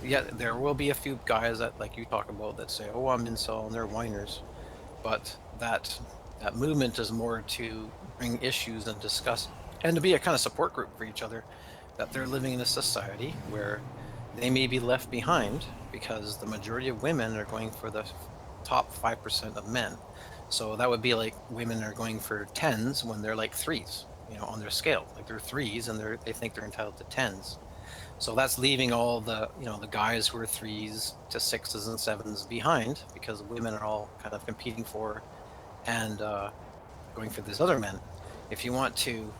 yeah, there will be a few guys that, like you talk about, that say, oh, I'm incel, and they're whiners. But that movement is more to bring issues and discuss, and to be a kind of support group for each other, that they're living in a society where they may be left behind because the majority of women are going for the top 5% of men. So that would be like women are going for 10s when they're like 3s, on their scale. Like they're 3s and they think they're entitled to 10s. So that's leaving all the, the guys who are 3s to 6s and 7s behind, because women are all kind of competing for and going for these other men. If you want to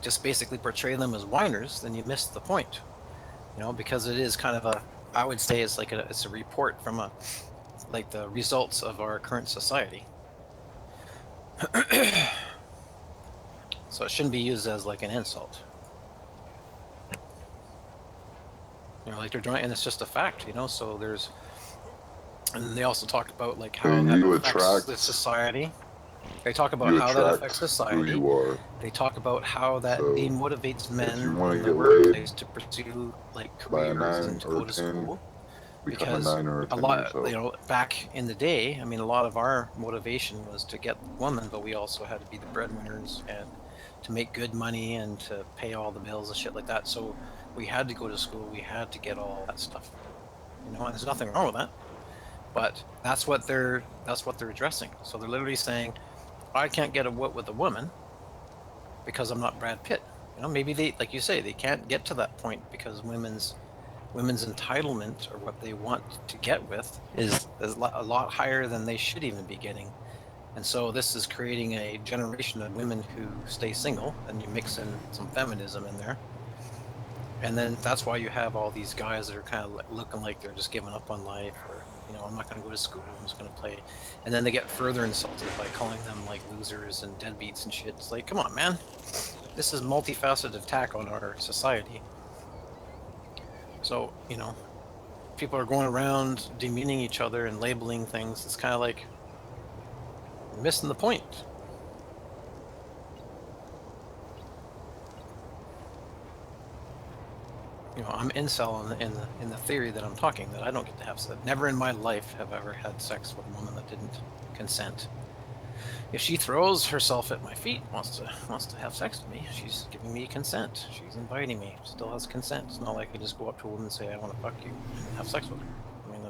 just basically portray them as whiners, then you miss the point, because it is kind of I would say it's like it's a report from like the results of our current society. So it shouldn't be used as like an insult. Like they're doing, and it's just a fact, so there's, and they also talk about like how that affects the society. They talk about how that affects society. who you are. They talk about how that demotivates men in the get workplace to pursue like by a careers 9 and to or go to 10, school. become Because a 9 or a 10 a lot, yourself. back in the day, I mean, a lot of our motivation was to get women, but we also had to be the breadwinners and to make good money and to pay all the bills and shit like that. So we had to go to school. We had to get all that stuff, and there's nothing wrong with that. But that's what they're addressing. So they're literally saying, I can't get a what with a woman because I'm not Brad Pitt. Maybe they, like you say, they can't get to that point because women's entitlement, or what they want to get with, is a lot higher than they should even be getting. And so this is creating a generation of women who stay single, and you mix in some feminism in there. And then that's why you have all these guys that are kind of looking like they're just giving up on life, or, I'm not going to go to school, I'm just going to play. And then they get further insulted by calling them like losers and deadbeats and shit. It's like, come on, man. This is multifaceted attack on our society. So, people are going around demeaning each other and labeling things. It's kind of like missing the point. You know, I'm incel in the theory that I'm talking, that I don't get to have sex. Never in my life have I ever had sex with a woman that didn't consent. If she throws herself at my feet, wants to have sex with me, she's giving me consent. She's inviting me. Still has consent. It's not like I just go up to a woman and say I want to fuck you and have sex with her. I mean,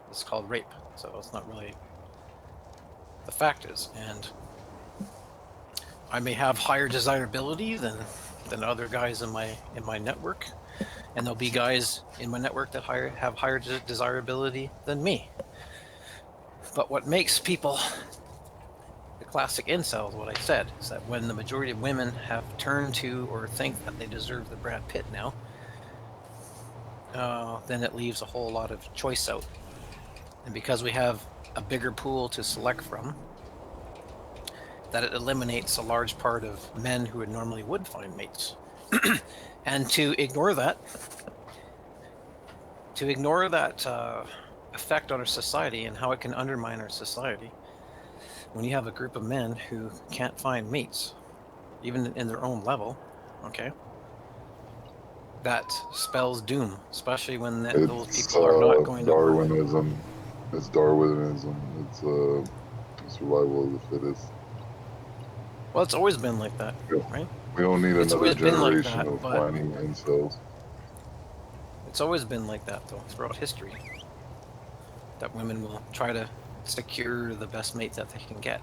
it's called rape, so it's not really. The fact is, and I may have higher desirability than other guys in my network, and there'll be guys in my network that have higher desirability than me. But what makes people the classic incels, what I said, is that when the majority of women have turned to or think that they deserve the Brad Pitt now, then it leaves a whole lot of choice out. And because we have a bigger pool to select from, that it eliminates a large part of men who normally would find mates. And to ignore that effect on our society and how it can undermine our society, when you have a group of men who can't find mates, even in their own level, okay, that spells doom, especially when those It's people are not going to work. Darwinism. It's Darwinism. It's survival of the fittest. Well, it's always been like that, Yeah. right? We don't need It's another always been like generation that, of but whining incels. it's always been like that, though, throughout history. That women will try to secure the best mate that they can get.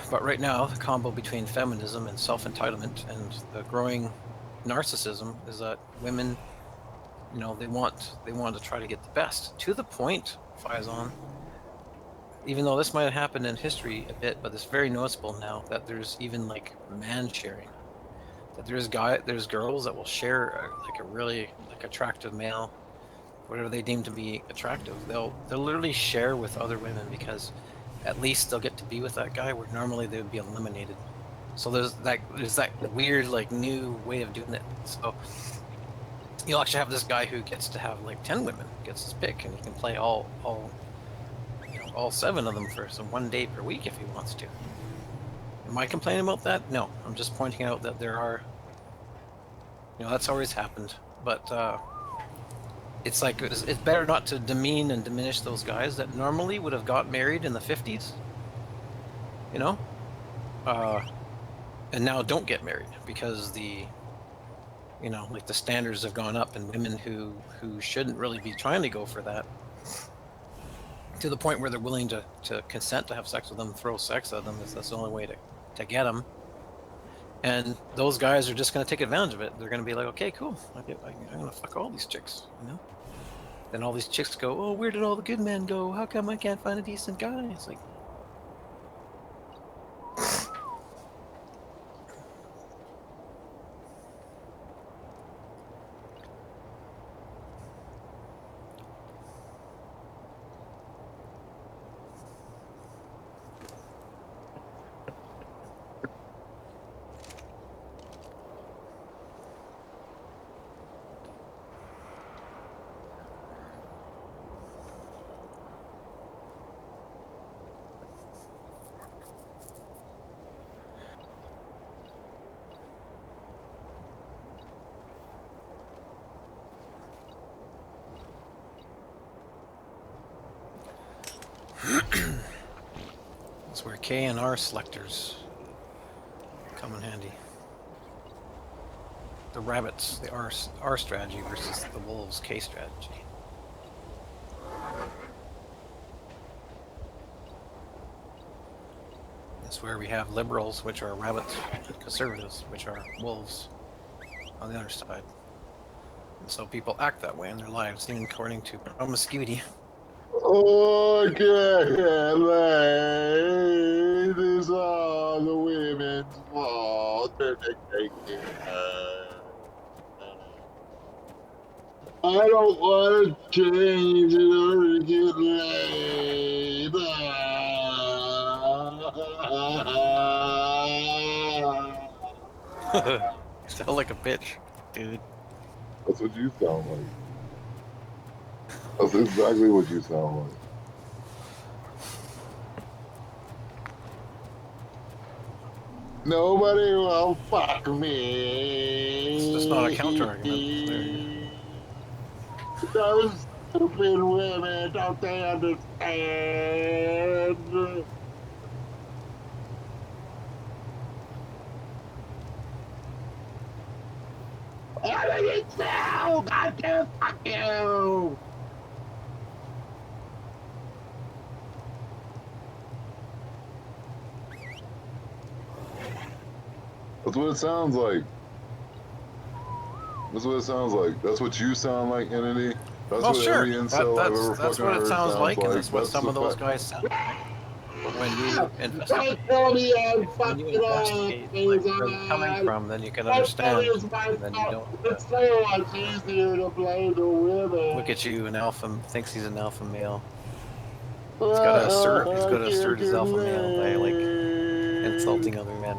But right now, the combo between feminism and self-entitlement and the growing narcissism is that women, you know, they want to try to get the best, to the point, Faison, even though this might have happened in history a bit, but it's very noticeable now that there's even like man sharing. That there's girls that will share like a really like attractive male, whatever they deem to be attractive. They'll literally share with other women because at least they'll get to be with that guy where normally they would be eliminated. So there's that weird like new way of doing it. So you'll actually have this guy who gets to have like 10 women, gets his pick, and he can play all 7 of them for some 1 day per week if he wants to. Am I complaining about that? No, I'm just pointing out that there are, that's always happened. But it's like it's better not to demean and diminish those guys that normally would have got married in the 50s, and now don't get married because the standards have gone up, and women who shouldn't really be trying to go for that, to the point where they're willing to consent to have sex with them, throw sex at them, that's the only way to get them. And those guys are just going to take advantage of it. They're going to be like, okay, cool, I'm going to fuck all these chicks, Then all these chicks go, oh, where did all the good men go? How come I can't find a decent guy? It's like, that's where K and R selectors come in handy. The rabbits, the R strategy versus the wolves K strategy. That's where we have liberals, which are rabbits, and conservatives, which are wolves on the other side. And so people act that way in their lives, even according to promiscuity. Oh, I can't wait. It's all the women's fault. They're taking I don't want to change in order to get laid. Sound like a bitch, dude. That's what you sound like. That's exactly what you sound like. Nobody will fuck me. It's just not a counter argument. There you go. Those stupid women, don't they understand? What do you do? Goddamn, fuck you! That's what it sounds like. That's what it sounds like. That's what you sound like, Entity. That's Well, what sure. every incel I've ever That's fucking what it heard sounds like, and like. that's what some the of those fact. guys sound like. But when you investigate, when you investigate like where they're coming from, then you can understand, and then you don't It's so much easier to blame the women. look at you, an alpha thinks he's an alpha male. He's He's got to assert his alpha male by like insulting other men.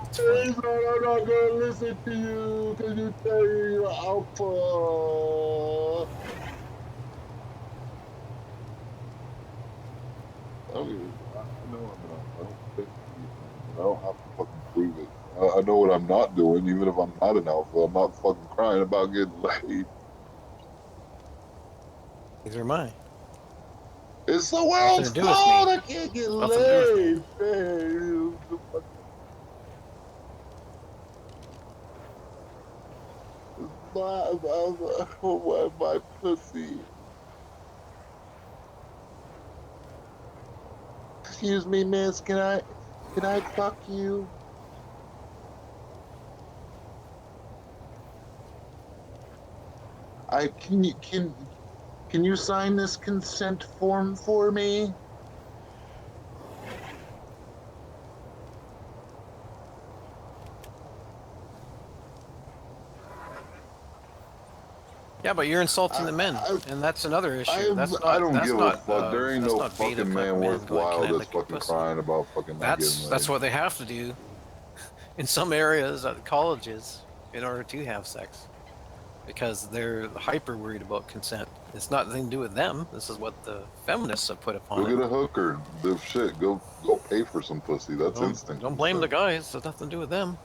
It's funny. I'm not gonna listen to you because you tell you're alpha. I know I'm not. I don't think I don't have to fucking prove it. I know what I'm not doing, even if I'm not an alpha. I'm not fucking crying about getting laid. These are mine. It's the Nothing world's to do with fault. me. I can't get Nothing to do with me. laid. Man, my pussy. Excuse me, miss. Can I fuck you? Can you sign this consent form for me? Yeah, but you're insulting the men, and that's another issue. I don't give a fuck. There ain't no fucking man worthwhile that's fucking crying about fucking not getting laid. That's what they have to do in some areas at colleges in order to have sex, because they're hyper worried about consent. It's not nothing to do with them. This is what the feminists have put upon Go it. get a hooker. The shit. Go pay for some pussy. That's instant. Don't blame the guys. It's nothing to do with them.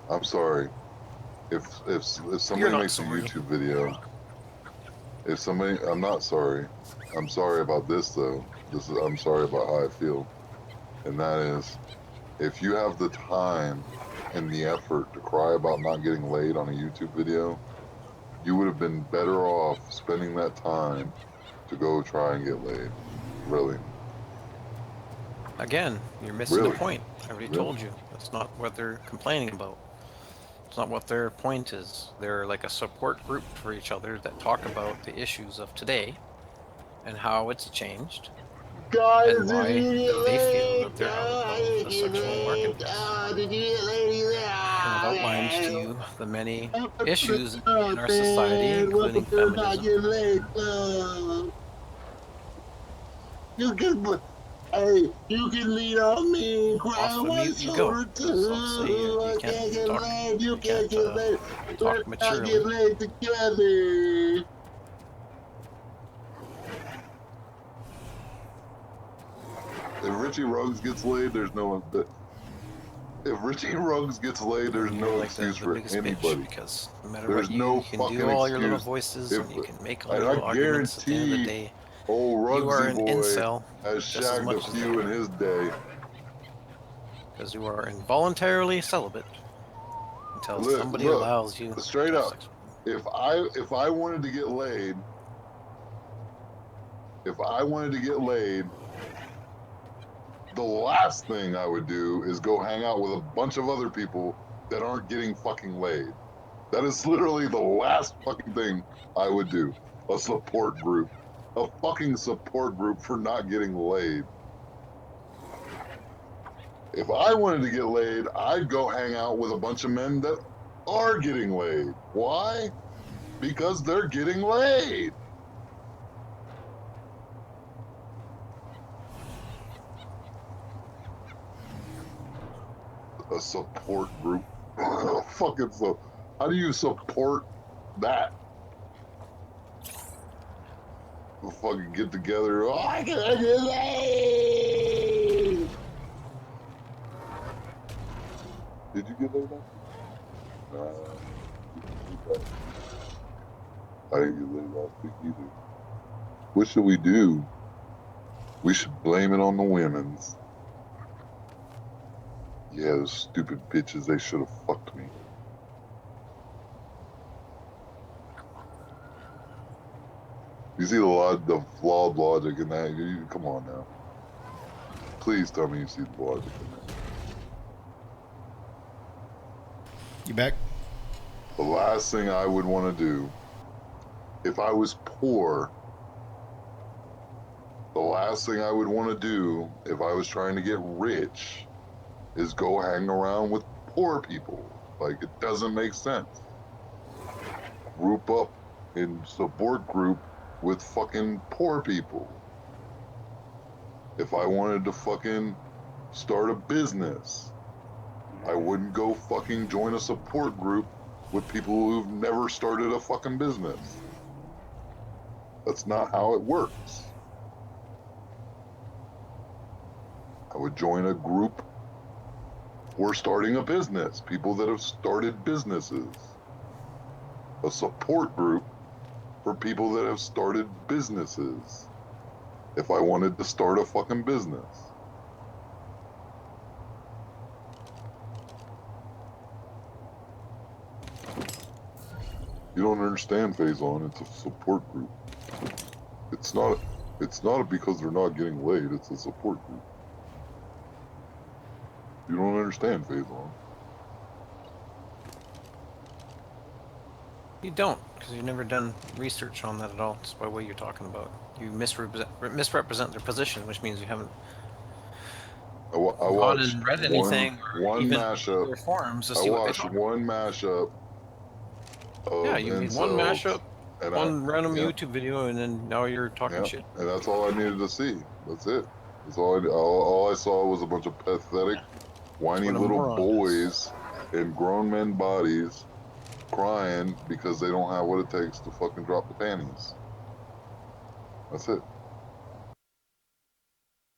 I'm sorry. If somebody makes a YouTube video, I'm not sorry. I'm sorry about this though. I'm sorry about how I feel, and that is, if you have the time and the effort to cry about not getting laid on a YouTube video, you would have been better off spending that time to go try and get laid. Really. Again, you're missing the point. I already told you. That's not what they're complaining about. It's not what their point is. They're like a support group for each other that talk about the issues of today and how it's changed. Guys, and why they feel that they're out of the sexual marketplace. And I've outlined to you the many issues in our society, including feminism. You can lean on me and cry Off the mute you go. So you can't talk maturely. Get laid together. If Richie Ruggs gets laid, there's no. If Richie Ruggs gets laid, there's no excuse for anybody. Because no matter there's what no you can fucking do all excuse. your little voices and you can make all and your little I arguments at the end of the day. Old Ruggsy You are an boy incel has just as shagged much a as few in his day. Because you are involuntarily celibate until somebody allows you. Straight up, if I wanted to get laid, the last thing I would do is go hang out with a bunch of other people that aren't getting fucking laid. That is literally the last fucking thing I would do. A support group. A fucking support group for not getting laid. If I wanted to get laid, I'd go hang out with a bunch of men that are getting laid. Why? Because they're getting laid. A support group. Fucking so. How do you support that? fucking get together. Oh, I can't get laid. Did you get laid last week? I didn't get laid last week either. What should we do? We should blame it on the women's. Yeah, those stupid bitches, they should have fucked me. You see the flawed logic in that? Come on now. Please tell me you see the logic in that. You back? The last thing I would want to do, if I was poor, the last thing I would want to do if I was trying to get rich is go hang around with poor people. Like, it doesn't make sense. Group up in support group with fucking poor people. If I wanted to fucking start a business, I wouldn't go fucking join a support group with people who've never started a fucking business. That's not how it works. I would join a group for starting a business, people that have started businesses. A support group for people that have started businesses. If I wanted to start a fucking business. You don't understand, Faison. It's a support group. It's not because they're not getting laid. It's a support group. You don't understand, Faison. You don't, because you've never done research on that at all. That's what you're talking about. You misrepresent their position, which means you haven't I gone watched and read anything or one even mashup. their forums to I see what they watched talk one mashup of Yeah, you made one incels, mashup, and one random yeah, YouTube video, and then now you're talking yeah, shit. and that's all I needed to see. That's it. That's all I saw was a bunch of pathetic, whiny what a little moron boys in grown men bodies crying because they don't have what it takes to fucking drop the panties. That's it.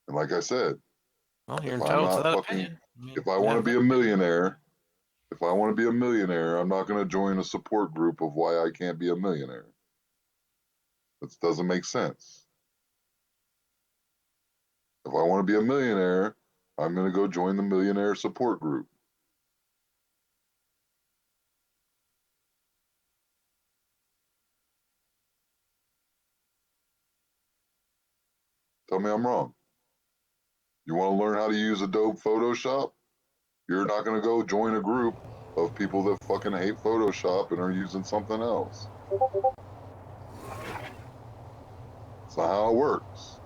And like I said, Well, you're if I'm entitled to not that fucking, opinion. I mean, if I you want have to be that a opinion. millionaire, if I want to be a millionaire, I'm not going to join a support group of why I can't be a millionaire. That doesn't make sense. If I want to be a millionaire, I'm going to go join the millionaire support group. Tell me I'm wrong. You want to learn how to use Adobe Photoshop? You're not going to go join a group of people that fucking hate Photoshop and are using something else. That's not how it works.